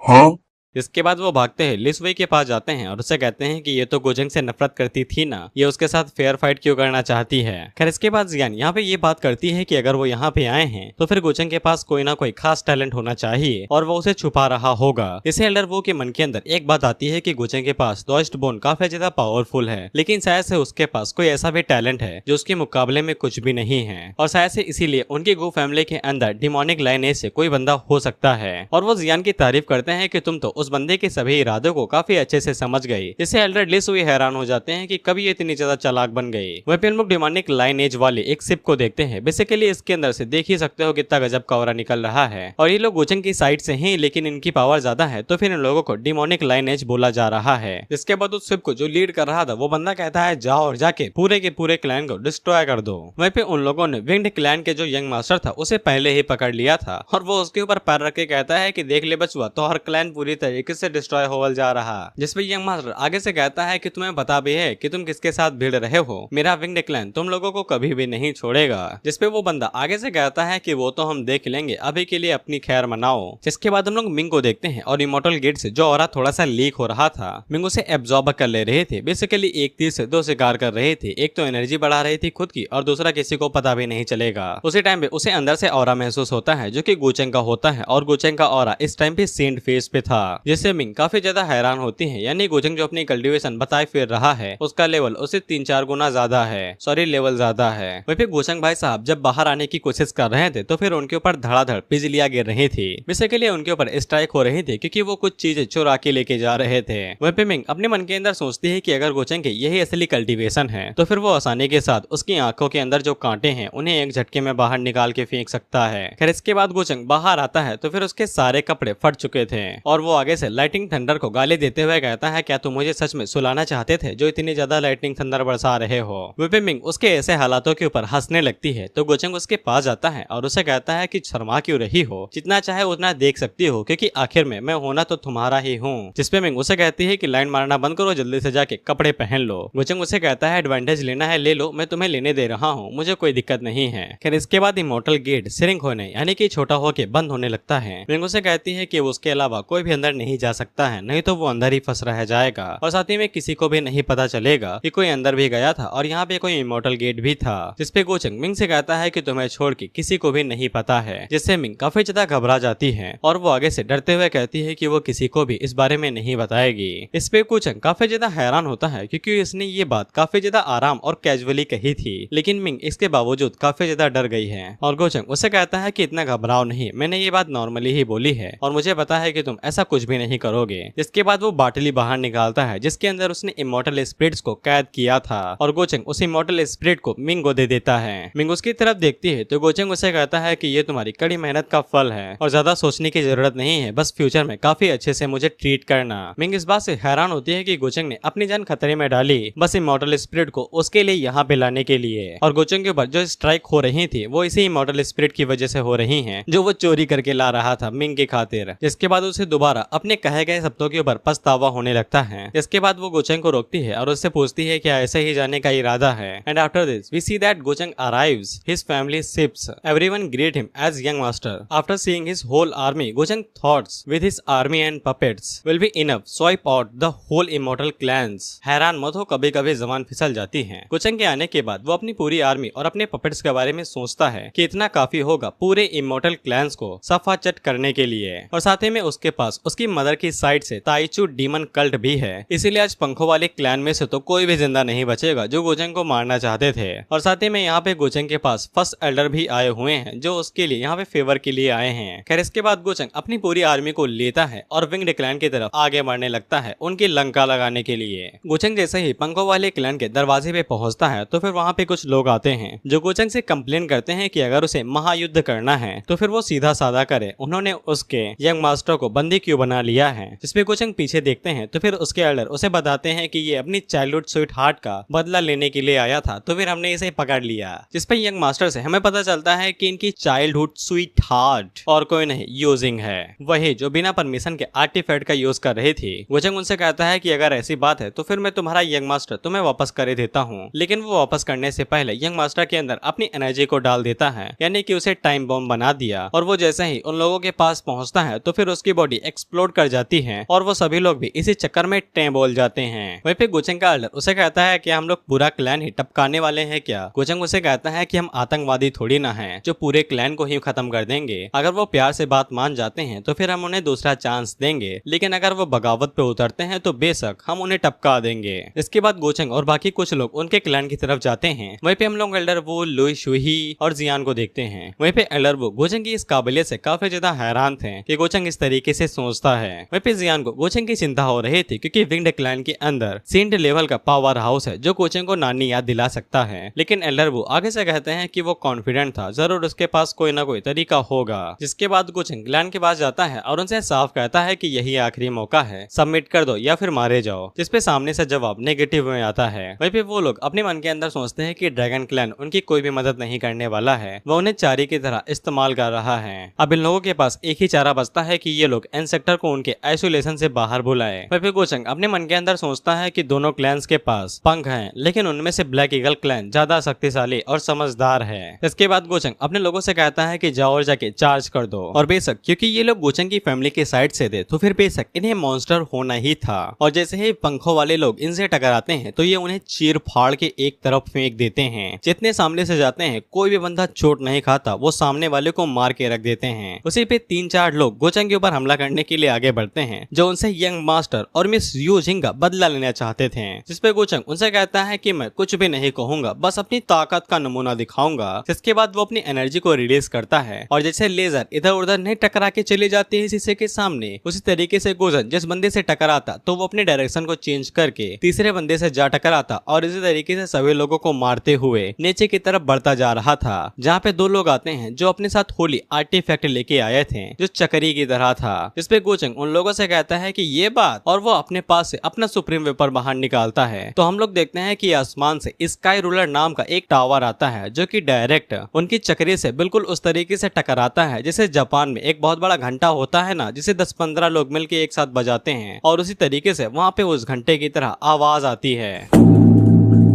हाँ? इसके बाद वो भागते हैं लिस वेई के पास जाते हैं और उससे कहते हैं कि ये तो गोजंग से नफरत करती थी ना, ये उसके साथ फेयर फाइट क्यों करना चाहती है। खैर इसके बाद जियान यहाँ पे ये बात करती है कि अगर वो यहाँ पे आए हैं तो फिर गोजंग के पास कोई ना कोई खास टैलेंट होना चाहिए और वो उसे छुपा रहा होगा। इसे एल्डर वो के मन के अंदर एक बात आती है कि गोजंग के पास डॉज्ड बोन काफी ज्यादा पावरफुल है, लेकिन शायद से उसके पास कोई ऐसा भी टैलेंट है जो उसके मुकाबले में कुछ भी नहीं है और शायद से इसीलिए उनकी गो फैमिली के अंदर डिमोनिक लाइनेज से कोई बंदा हो सकता है। और वो जियान की तारीफ करते हैं कि तुम तो उस बंदे के सभी इरादों को काफी अच्छे से समझ गई। इससे एल्डर लिस वेई हैरान हो जाते हैं कि कभी ये इतनी ज्यादा चालाक बन गई। वहीं पे हम लोग डिमोनिक लाइनेज वाले एक शिप को देखते हैं। बेसिकली इसके अंदर से देख ही सकते हो कितना गजब का ऑरा निकल रहा है और ये लोग गोजंग की साइड से हैं, लेकिन इनकी पावर ज्यादा है तो फिर इन लोगों को डिमोनिक लाइनेज बोला जा रहा है। इसके बाद उस शिप को जो लीड कर रहा था वो बंदा कहता है जाओ और जाके पूरे के पूरे क्लैन को डिस्ट्रॉय कर दो। वहीं पे उन लोगों ने विंग्ड क्लैन के जो यंग मास्टर था उसे पहले ही पकड़ लिया था और वो उसके ऊपर पैर रख के कहता है कि देख ले बचुआ, तो हर क्लैन पूरी तरीके से डिस्ट्रॉय होवल जा रहा। जिसपे यंग मास्टर आगे से कहता है कि तुम्हें पता भी है कि तुम किसके साथ भिड़ रहे हो, मेरा विंग्ड क्लैन तुम लोगों को कभी भी नहीं छोड़ेगा। जिसपे वो बंदा आगे से कहता है कि वो तो हम देख लेंगे, अभी के लिए अपनी खैर मनाओ। जिसके बाद हम लोग मिंग को देखते हैं और इमोर्टल गेट से जो ऑरा थोड़ा सा लीक हो रहा था मिंग उसे एब्जॉर्ब कर ले रहे थे। बेसिकली एक तीर से दो शिकार कर रहे थे, एक तो एनर्जी बढ़ा रही थी खुद की और दूसरा किसी को पता भी नहीं चलेगा। उसी टाइम पे उसे अंदर से ऑरा महसूस होता है जो कि गोचेंग का होता है और गोचेंग का ऑरा इस टाइम पे सेंट फेस पे था, जिससे मिंग काफी ज्यादा हैरान होती है। यानी गोचेंग जो अपनी कल्टीवेशन बताए फिर रहा है उसका लेवल उससे 3-4 गुना ज्यादा है, सॉरी लेवल ज्यादा है। वहीं पे गोचेंग भाई साहब जब बाहर आने की कोशिश कर रहे थे तो फिर उनके ऊपर धड़ाधड़ बिजलियां गिर रही थी। बेसिकली उनके ऊपर स्ट्राइक हो रही थी क्योंकि वो कुछ चीजें चुरा के लेके जा रहे थे। वहीं पे मिंग अपने मन के अंदर सोचती है कि अगर गोचेंग की यही असली कल्टीवेशन है तो फिर वो आसानी के साथ उसकी आंखों के अंदर जो कांटे हैं उन्हें एक झटके में बाहर निकाल के फेंक सकता है। खैर इसके बाद गोचेंग बाहर आता है तो फिर उसके सारे कपड़े फट चुके थे और वो आगे से लाइटिंग थंडर को गाली देते हुए कहता है क्या तुम मुझे सच में सुलाना चाहते थे जो इतनी ज्यादा लाइटनिंग थंडर बरसा रहे हो। वहीं मिंग उसके ऐसे हालातों के ऊपर हंसने लगती है तो गोचेंग उसके पास जाता है और उसे कहता है कि शर्मा क्यों रही हो, जितना चाहे उतना देख सकती हो क्योंकि आखिर में मैं होना तो तुम्हारा ही हूँ। जिसपे मिंग उसे कहती है कि लाइन मारना बंद करो, जल्दी से जाके कपड़े पहन लो। गोचेंग उसे कहता है एडवांटेज लेना है ले लो, मैं तुम्हें लेने दे रहा हूँ, मुझे कोई दिक्कत नहीं है। खैर इसके बाद इमोर्टल गेट श्रिंक होने यानी कि छोटा होके बंद होने लगता है। मिंग उसे कहती है कि उसके अलावा कोई भी अंदर नहीं जा सकता है, नहीं तो वो अंदर ही फंस रह जाएगा और साथ ही में किसी को भी नहीं पता चलेगा कि कोई अंदर भी गया था और यहाँ पे कोई इमोर्टल गेट भी था। जिसपे गोचेंग मिंग से कहता है कि तुम्हें छोड़ के किसी को भी नहीं पता है, जिससे मिंग काफी ज्यादा घबरा जाती है और वो आगे से डरते हुए कहती है कि वो किसी को भी इस बारे में नहीं बताएगी। इस पे गोचेंग काफी ज्यादा हैरान होता है क्योंकि इसने ये बात काफी ज्यादा आराम और कैजुअली कही थी, लेकिन मिंग इसके बावजूद काफी ज्यादा डर गई है और गोचेंग उसे कहता है कि इतना घबराओ नहीं, मैंने ये बात नॉर्मली ही बोली है और मुझे पता है कि तुम ऐसा कुछ भी नहीं करोगे। जिसके बाद वो बाटली बाहर निकालता है जिसके अंदर उसने इमोर्टल स्पिरिट्स को कैद किया था और गोचेंग उस इमोर्टल स्पिरिट को मिंग को दे देता है। मिंग उसकी तरफ देखती है तो गोचेंग उसे कहता है कि ये तुम्हारी कड़ी मेहनत का फल है और ज्यादा सोचने की जरूरत नहीं है, बस फ्यूचर में काफी अच्छे से मुझे ट्रीट करना। मिंग इस बात से हैरान होती है कि गोचेंग ने अपनी जान खतरे में डाली बस इमोर्टल स्पिरिट को उसके लिए यहाँ पे लाने के लिए, और गोचेंग के ऊपर जो स्ट्राइक हो रही थी वो इसी इमोर्टल स्पिरिट की वजह से हो रही है जो वो चोरी करके ला रहा था मिंग की खातिर। जिसके बाद उसे दोबारा अपने कहे गए शब्दों के ऊपर पछतावा होने लगता है। इसके बाद वो गोचेंग को रोकती है और उससे पूछती है क्या ऐसे ही जाने का इरादा है। And after this we see that Gocheng arrives his family ships, everyone greet him as young master. After seeing his whole army Gocheng thoughts with his army and puppets will be enough swipe out the whole immortal clans. हैरान मत हो, कभी कभी जबान फिसल जाती है। गोचेंग के आने के बाद वो अपनी पूरी आर्मी और अपने पपेट्स के बारे में सोचता है कि इतना काफी होगा पूरे इमोर्टल क्लैंस को सफा चट करने के लिए, और साथ ही में उसके पास उसकी मदर की साइड से ताइचू डीमन कल्ट भी है। इसीलिए आज पंखों वाले क्लैन में से तो कोई भी जिंदा नहीं बचेगा जो गोचेंग को मारना चाहते थे। और साथ ही में यहाँ पे गोचेंग के पास फर्स्ट एल्डर भी आए हुए हैं जो उसके लिए यहाँ पे फेवर के लिए आए हैं। खैर इसके बाद गोचेंग अपनी पूरी आर्मी को लेता है और विंग्ड क्लैन की तरफ आगे बढ़ने लगता है उनकी लंका लगाने के लिए। गोचेंग जैसे ही पंखों वाले क्लैन के दरवाजे पे पहुंचता है तो फिर वहाँ पे कुछ लोग आते हैं जो गोचेंग से कंप्लेन करते हैं कि अगर उसे महायुद्ध करना है तो फिर वो सीधा साधा करे, उन्होंने उसके यंग मास्टर को बंदी क्यों बना लिया है। जिसपे गोचंग पीछे देखते हैं तो फिर उसके एल्डर उसे बताते हैं कि ये अपनी चाइल्डहुड स्वीट हार्ट का बदला लेने के लिए आया था, तो फिर हमने इसे पकड़ लिया। जिसपे यंग मास्टर से हमें पता चलता है कि इनकी चाइल्डहुड स्वीट हार्ट और कोई नहीं यूजिंग है, वही जो बिना परमिशन के आर्टिफैक्ट का यूज कर रही थी। गोचंग उनसे कहता है कि अगर ऐसी बात है तो फिर मैं तुम्हारा यंग मास्टर तुम्हें वापस कर देता हूँ, लेकिन वो वापस करने से पहले यंग मास्टर के अंदर अपनी एनर्जी को डाल देता है, यानी कि उसे टाइम बॉम्ब बना दिया। और वो जैसे ही उन लोगों के पास पहुंचता है तो फिर उसकी बॉडी एक्सप्लोड कर जाती है और वो सभी लोग भी इसी चक्कर में टें बोल जाते हैं। वहीं पे गोचंग का एल्डर उसे कहता है कि हम लोग पूरा क्लैन ही टपकाने वाले हैं क्या। गोचंग उसे कहता है कि हम आतंकवादी थोड़ी ना हैं जो पूरे क्लैन को ही खत्म कर देंगे। अगर वो प्यार से बात मान जाते हैं तो फिर हम उन्हें दूसरा चांस देंगे, लेकिन अगर वो बगावत पे उतरते हैं तो बेशक हम उन्हें टपका देंगे। इसके बाद गोचंग और बाकी कुछ लोग उनके क्लैन की तरफ जाते हैं। वहीं पे हम लोग एल्डर वो, लुई शुही और जियान को देखते हैं। वहीं पे एल्डर वो गोचंग की इस काबिलियत से काफी ज्यादा हैरान थे कि गोचंग इस तरीके से सोचता है। वहीं पे जियान को गोचंग की चिंता हो रही थी क्योंकि विंग्ड क्लैन के अंदर सेंट लेवल का पावर हाउस है जो गोचंग को नानी याद दिला सकता है। लेकिन एल्डर वो आगे से कहते हैं कि वो कॉन्फिडेंट था, जरूर उसके पास कोई ना कोई तरीका होगा। जिसके बाद गोचंग क्लैन के पास जाता है और उनसे साफ कहता है कि यही आखिरी मौका है, सबमिट कर दो या फिर मारे जाओ। जिसपे सामने से जवाब नेगेटिव में आता है। वहीं पे वो लोग अपने मन के अंदर सोचते हैं कि ड्रैगन क्लैन उनकी कोई भी मदद नहीं करने वाला है, वो उन्हें चारी की तरह इस्तेमाल कर रहा है। अब इन लोगों के पास एक ही चारा बचता है कि ये लोग एन सेक्टर को उनके आइसोलेशन से बाहर बुलाए। वहीं पे गोचंग अपने मन के अंदर सोचता है कि दोनों क्लैंस के पास पंख हैं, लेकिन उनमें से ब्लैक ईगल क्लैन ज्यादा शक्तिशाली और समझदार है। इसके बाद गोचंग अपने लोगों से कहता है कि जाओ और जाके चार्ज कर दो। और बेशक क्योंकि ये लोग गोचंग की फैमिली के साइड से थे तो फिर बेशक इन्हें मॉन्स्टर होना ही था। और जैसे ही पंखों वाले लोग इनसे टकराते हैं तो ये उन्हें चीर फाड़ के एक तरफ फेंक देते हैं। जितने सामने से जाते हैं कोई भी बंदा चोट नहीं खाता, वो सामने वाले को मार के रख देते हैं। उसी पे 3-4 लोग गोचंग के ऊपर हमला करने के लिए आगे बढ़ते हैं जो उनसे यंग मास्टर और मिस यू जिंग का बदला लेना चाहते थे। जिसपे गोचंग उनसे कहता है कि मैं कुछ भी नहीं कहूंगा, बस अपनी ताकत का नमूना दिखाऊंगा। जिसके बाद वो अपनी एनर्जी को रिलीज करता है और जैसे लेजर इधर उधर नहीं टकरा के चले जाते हैं शीशे के सामने, उसी तरीके से गोचंग जिस बंदे से टकराता तो वो अपने डायरेक्शन को चेंज करके तीसरे बंदे से जा टकराता और इसी तरीके से सभी लोगों को मारते हुए नीचे की तरफ बढ़ता जा रहा था। जहाँ पे 2 लोग आते हैं जो अपने साथ होली आर्टिफैक्ट लेके आए थे जो चक्री की तरह था। जिसपे गोचंग उन लोगों से कहता है कि ये बात, और वो अपने पास से अपना सुप्रीम वेपर बाहर निकालता है। तो हम लोग देखते हैं कि आसमान से स्काई रूलर नाम का एक टावर आता है जो कि डायरेक्ट उनकी चक्री से बिल्कुल उस तरीके से टकराता है जैसे जापान में एक बहुत बड़ा घंटा होता है ना, जिसे 10-15 लोग मिलकर एक साथ बजाते हैं, और उसी तरीके से वहाँ पे उस घंटे की तरह आवाज आती है।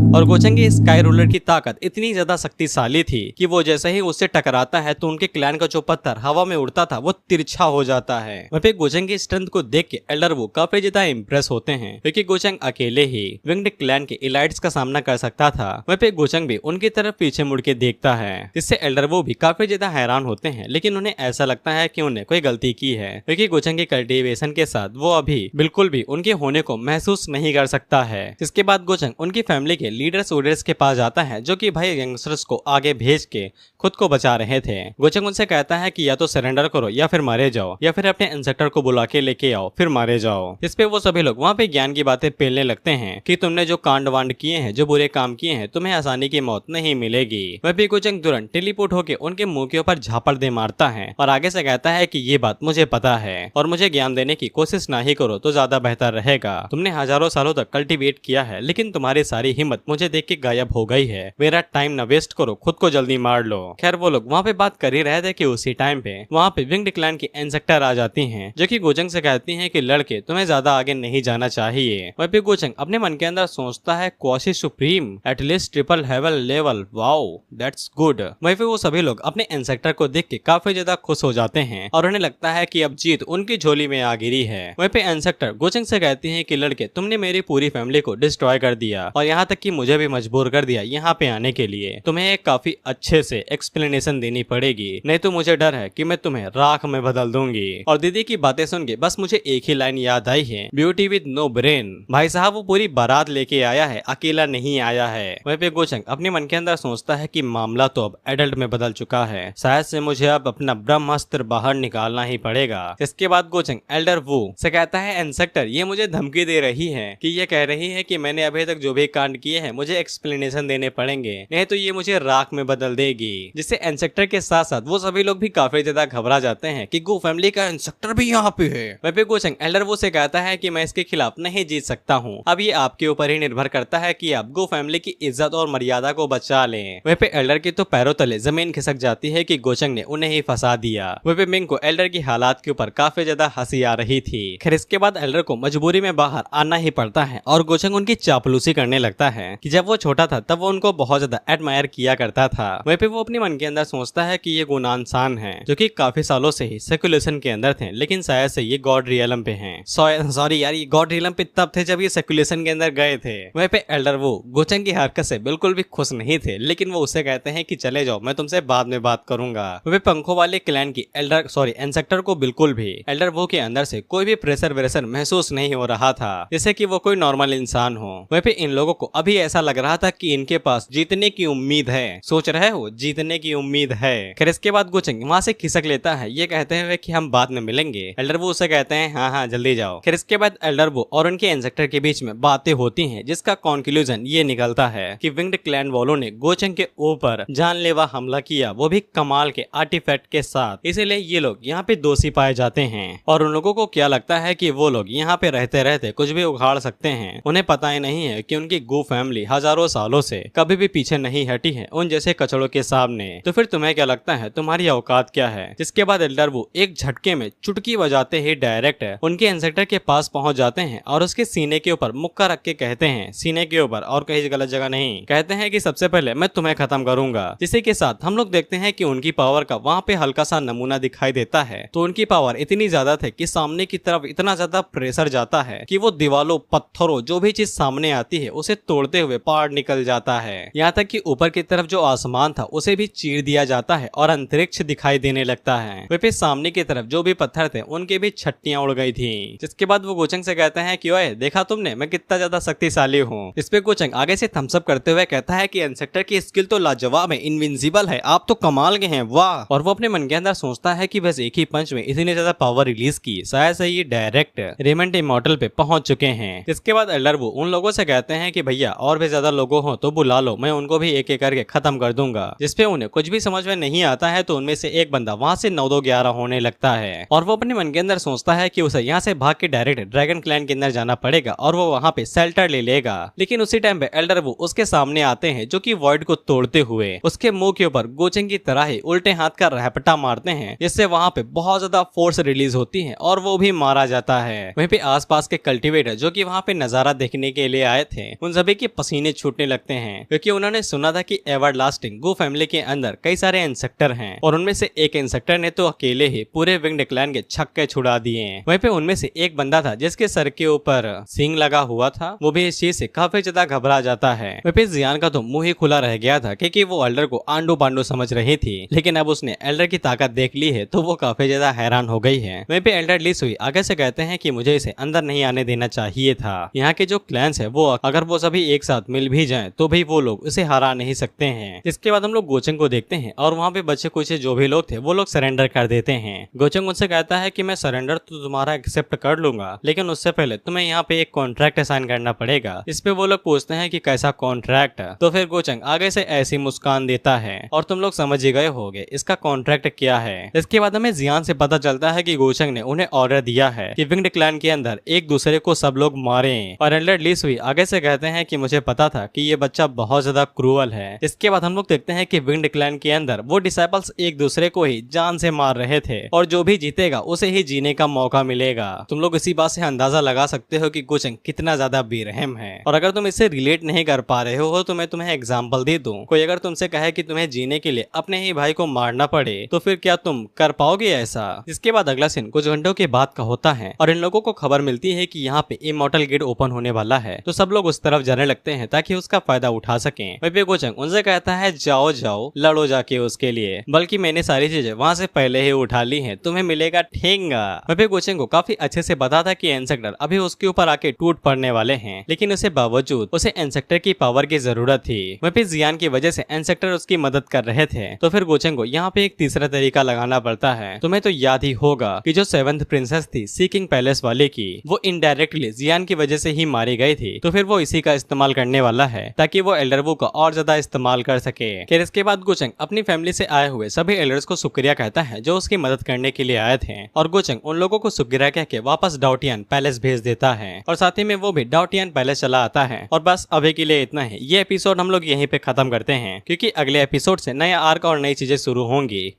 और गोचंग की स्काई रूलर की ताकत इतनी ज्यादा शक्तिशाली थी कि वो जैसे ही उससे टकराता है तो उनके क्लैन का जो पत्थर हवा में उड़ता था वो तिरछा हो जाता है। वहीं पे गोचंग की स्ट्रेंथ को देख के एल्डर वो काफी ज्यादा इम्प्रेस होते हैं क्योंकि गोचंग अकेले ही विंग्ड क्लैन के इलाइट्स का सामना कर सकता था। वहीं पे गोचंग भी उनकी तरफ पीछे मुड़ के देखता है, जिससे एल्डर वो भी काफी ज्यादा हैरान होते हैं, लेकिन उन्हें ऐसा लगता है कि उन्हें कोई गलती की है क्योंकि गोचंग के कल्टीवेशन के साथ वो अभी बिल्कुल भी उनके होने को महसूस नहीं कर सकता है। इसके बाद गोचंग उनकी फैमिली के लीडर्स के पास जाता है जो कि भाई यंगस्टर्स को आगे भेज के खुद को बचा रहे थे। गोचंग उनसे कहता है कि या तो सरेंडर करो या फिर मारे जाओ, या फिर अपने इंसेक्टर को बुला के लेके आओ फिर मारे जाओ। इस पे वो सभी लोग वहाँ पे ज्ञान की बातें पेलने लगते हैं कि तुमने जो कांड वांड किए हैं, जो बुरे काम किए हैं, तुम्हें आसानी की मौत नहीं मिलेगी। वह भी गोचंग तुरंत टेलीपोर्ट होके उनके मुंह के ऊपर झापड़ दे मारता है और आगे से कहता है कि ये बात मुझे पता है और मुझे ज्ञान देने की कोशिश ना ही करो तो ज्यादा बेहतर रहेगा। तुमने हजारों सालों तक कल्टीवेट किया है, लेकिन तुम्हारी सारी हिम्मत मुझे देख के गायब हो गई है। मेरा टाइम ना वेस्ट करो, खुद को जल्दी मार लो। खैर वो लोग वहाँ पे बात कर ही रहे थे कि उसी टाइम पे वहाँ पे विंग्ड क्लैन की इंसेक्टर आ जाती हैं जो कि गोचंग से कहती हैं कि लड़के तुम्हें ज्यादा आगे नहीं जाना चाहिए। वहीं पे गोचंग अपने मन के अंदर सोचता है quasi supreme at least triple heaven level, wow that's good. वहीं पे वो सभी लोग अपने इंसेक्टर को देख के काफी ज्यादा खुश हो जाते हैं और उन्हें लगता है कि अब जीत उनकी झोली में आ गिरी है। वहीं पे इंसेक्टर गोचंग से कहती है कि लड़के तुमने मेरी पूरी फैमिली को डिस्ट्रॉय कर दिया और यहाँ तक कि मुझे भी मजबूर कर दिया यहाँ पे आने के लिए। तुम्हें एक काफी अच्छे से एक्सप्लेनेशन देनी पड़ेगी, नहीं तो मुझे डर है कि मैं तुम्हें राख में बदल दूंगी। और दीदी की बातें सुन के बस मुझे एक ही लाइन याद आई है, ब्यूटी विद नो ब्रेन। भाई साहब वो पूरी बारात लेके आया है, अकेला नहीं आया है। वहीं पे गोचंग अपने मन के अंदर सोचता है कि मामला तो अब एडल्ट में बदल चुका है, शायद से मुझे अब अपना ब्रह्मास्त्र बाहर निकालना ही पड़ेगा। इसके बाद गोचंग एल्डर वू से कहता है इंसेक्टर ये मुझे धमकी दे रही है कि ये कह रही है कि मैंने अभी तक जो भी कांड किए हैं हैं मुझे एक्सप्लेनेशन देने पड़ेंगे, नहीं तो ये मुझे राख में बदल देगी। जिससे इंसेक्टर के साथ साथ वो सभी लोग भी काफी ज्यादा घबरा जाते हैं कि गो फैमिली का इंसेक्टर भी यहाँ पे है। वहीं पे गोचंग एल्डर वो से कहता है कि मैं इसके खिलाफ नहीं जीत सकता हूँ, अब ये आपके ऊपर ही निर्भर करता है कि आप गो फैमिली की इज्जत और मर्यादा को बचा लें। वहीं पे एल्डर की तो पैरों तले जमीन खिसक जाती है कि गोचंग ने उन्हें ही फंसा दिया। वहीं पे मिंग को एल्डर की हालात के ऊपर काफी ज्यादा हंसी आ रही थी। खैर इसके बाद एल्डर को मजबूरी में बाहर आना ही पड़ता है और गोचंग उनकी चापलूसी करने लगता है कि जब वो छोटा था तब वो उनको बहुत ज्यादा एडमायर किया करता था। वहीं पे वो अपने मन के अंदर सोचता है कि ये गुना इंसान है जो कि काफी सालों से ही सेकुलेशन के अंदर थे, लेकिन शायद से ये गॉड रियलम पे हैं। सॉरी यार, ये गॉड रियलम पे तब थे जब ये सेकुलेशन के अंदर गए थे। वहीं पे एल्डर वो गोचंग की हरकत से बिल्कुल भी खुश नहीं थे, लेकिन वो उसे कहते हैं कि चले जाओ, मैं तुमसे बाद में बात करूंगा। वहीं पंखों वाले क्लैन की इंसेक्टर को बिल्कुल भी एल्डर वो के अंदर से कोई भी प्रेशर वेरेशर महसूस नहीं हो रहा था, जैसे कि वो कोई नॉर्मल इंसान हो। वहीं पे इन लोगों को अभी ऐसा लग रहा था कि इनके पास जीतने की उम्मीद है। सोच रहे हो, जीतने की उम्मीद है। खैर इसके बाद गोचंग वहां से खिसक लेता है, ये कहते हुए कि हम बाद में मिलेंगे। एल्डर वो उसे कहते हैं हाँ जल्दी जाओ। खैर इसके बाद एल्डर वो और उनके इंसेक्टर के बीच में बातें होती हैं, जिसका कंक्लूजन ये निकलता है कि विंग्ड क्लैन वालों ने गोचंग के ऊपर जानलेवा हमला किया, वो भी कमाल के आर्टिफैक्ट के साथ। इसीलिए ये लोग यहाँ पे दोषी पाए जाते हैं और उन लोगों को क्या लगता है कि वो लोग यहाँ पे रहते रहते कुछ भी उखाड़ सकते हैं। उन्हें पता ही नहीं है कि उनकी गो फैमिली हजारों सालों से कभी भी पीछे नहीं हटी है उन जैसे कचड़ों के सामने। तो फिर तुम्हें क्या लगता है, तुम्हारी औकात क्या है? जिसके बाद एल्डर वो एक झटके में चुटकी बजाते ही डायरेक्ट उनके इंसेक्टर के पास पहुंच जाते हैं और उसके सीने के ऊपर मुक्का रख के कहते हैं, सीने के ऊपर और कहीं गलत जगह नहीं, कहते हैं कि सबसे पहले मैं तुम्हें खत्म करूंगा। जिसके के साथ हम लोग देखते हैं कि उनकी पावर का वहाँ पे हल्का सा नमूना दिखाई देता है। तो उनकी पावर इतनी ज्यादा थी कि सामने की तरफ इतना ज्यादा प्रेशर जाता है कि वो दीवारों, पत्थरों, जो भी चीज सामने आती है उसे तोड़ते हुए पार निकल जाता है। यहाँ तक कि ऊपर की तरफ जो आसमान था उसे भी चीर दिया जाता है और अंतरिक्ष दिखाई देने लगता है। वे फिर सामने की तरफ जो भी पत्थर थे उनके भी छट्टियां उड़ गई थी। जिसके बाद वो गोचंग से कहते हैं कि ओए देखा तुमने मैं कितना ज्यादा शक्तिशाली हूँ। इस पे गोचंग आगे से थम्स अप करते हुए कहता है कि इंसेक्टर की स्किल तो लाजवाब है, इनविंसिबल है, आप तो कमाल के हैं, वाह। और वो अपने मन के अंदर सोचता है कि बस एक ही पंच में इतनी ज्यादा पावर रिलीज की, शायद से ये डायरेक्ट रेमंड इमॉर्टल पे पहुंच चुके हैं। इसके बाद एल्डर वो उन लोगों से कहते हैं कि भैया और भी ज्यादा लोगों हो तो बुला लो, मैं उनको भी एक एक करके खत्म कर दूंगा। जिसपे उन्हें कुछ भी समझ में नहीं आता है तो उनमें से एक बंदा वहां से 9-2-11 होने लगता है और वो अपने मन के अंदर सोचता है कि उसे यहाँ से भाग के डायरेक्ट ड्रैगन क्लैन के अंदर जाना पड़ेगा और वो वहाँ पे शेल्टर ले लेगा। लेकिन उसी टाइम पे एल्डर वो उसके सामने आते हैं जो कि वॉइड को तोड़ते हुए उसके मुंह के ऊपर गोचंग की तरह ही उल्टे हाथ का रैपटा मारते हैं, जिससे वहाँ पे बहुत ज्यादा फोर्स रिलीज होती है और वो भी मारा जाता है। वहीं पे आसपास के कल्टीवेटर जो कि वहाँ पे नजारा देखने के लिए आए थे उन सभी के पसीने छूटने लगते हैं, क्योंकि उन्होंने सुना था कि एवरलास्टिंग गो फैमिली के अंदर कई सारे इंसेक्टर हैं और उनमें से एक इंसेक्टर ने तो अकेले ही पूरे विंग्ड क्लैन के छक्के छुड़ा दिए। वहीं पे उनमें से एक बंदा था जिसके सर के ऊपर सींग लगा हुआ था, वो भी इस चीज से काफी ज्यादा घबरा जाता है। वहीं पे जियान का तो मुंह ही खुला रह गया था क्योंकि वो एल्डर को आंडू पांडू समझ रही थी, लेकिन अब उसने एल्डर की ताकत देख ली है तो वो काफी ज्यादा हैरान हो गई है। वहीं पे एल्डर ली सुई आगे से कहते हैं कि मुझे इसे अंदर नहीं आने देना चाहिए था। यहाँ के जो क्लैंस है वो अगर वो सभी एक साथ मिल भी जाएं तो भी वो लोग उसे हरा नहीं सकते हैं। इसके बाद हम लोग गोचंग को देखते हैं और वहाँ पे बच्चे कुछ जो भी लोग थे वो लोग सरेंडर कर देते हैं। गोचंग उनसे कहता है कि मैं सरेंडर तो तुम्हारा एक्सेप्ट कर लूंगा, लेकिन उससे पहले तुम्हें यहाँ पे एक कॉन्ट्रैक्ट साइन करना पड़ेगा। इस पे वो लोग पूछते हैं कि कैसा कॉन्ट्रैक्ट, तो फिर गोचंग आगे से ऐसी मुस्कान देता है और तुम लोग समझ ही गए होगे इसका कॉन्ट्रैक्ट क्या है। इसके बाद हमें जियान से पता चलता है कि गोचंग ने उन्हें ऑर्डर दिया है कि विंग्ड क्लैन के अंदर एक दूसरे को सब लोग मारें। और एल्डर ली सुई आगे से कहते हैं कि मुझे पता था कि ये बच्चा बहुत ज्यादा क्रूअल है। इसके बाद हम लोग देखते हैं कि विंग्ड क्लैन के अंदर वो डिसाइपल्स एक दूसरे को ही जान से मार रहे थे और जो भी जीतेगा उसे ही जीने का मौका मिलेगा। तुम लोग इसी बात से अंदाजा लगा सकते हो कि गोचंग कितना ज्यादा बेरहम है। और अगर तुम इससे रिलेट नहीं कर पा रहे हो तो मैं तुम्हें एग्जाम्पल दे दूं। कोई अगर तुमसे कहे कि तुम्हें जीने के लिए अपने ही भाई को मारना पड़े तो फिर क्या तुम कर पाओगे ऐसा? इसके बाद अगला सीन कुछ घंटों के बाद का होता है और इन लोगों को खबर मिलती है कि यहाँ पे इमॉर्टल गेट ओपन होने वाला है, तो सब लोग उस तरफ जाने लगते हैं ताकि उसका फायदा उठा सकें। वहीं पे गोचंग उनसे कहता है जाओ जाओ लड़ो जाके उसके लिए, बल्कि मैंने सारी चीजें वहाँ से पहले ही उठा ली हैं, तुम्हें मिलेगा ठेंगा। वहीं पे गोचंग को काफी अच्छे से पता था कि इंसेक्टर अभी उसके ऊपर आके टूट पड़ने वाले हैं, लेकिन उसे बावजूद उसे इंसेक्टर की पावर की जरूरत थी। वहीं पे जियान की वजह से इंसेक्टर उसकी मदद कर रहे थे, तो फिर गोचंग को यहाँ पे एक तीसरा तरीका लगाना पड़ता है। तुम्हें तो याद ही होगा कि जो 7th प्रिंसेस थी सी किंग पैलेस वाले की, वो इनडायरेक्टली जियान की वजह से ही मारी गई थी, तो फिर वो इसी का इस्तेमाल करने वाला है ताकि वो एल्डर वू का और ज्यादा इस्तेमाल कर सके। फिर इसके बाद गुचेंग अपनी फैमिली से आए हुए सभी एल्डर्स को शुक्रिया कहता है जो उसकी मदद करने के लिए आए थे, और गुचेंग उन लोगों को शुक्रिया कह के वापस डाउटियन पैलेस भेज देता है और साथ ही में वो भी डाउटियन पैलेस चला आता है। और बस अभी के लिए इतना ही। ये एपिसोड हम लोग यहीं पे खत्म करते हैं क्योंकि अगले एपिसोड से नया आर्क और नई चीजें शुरू होंगी।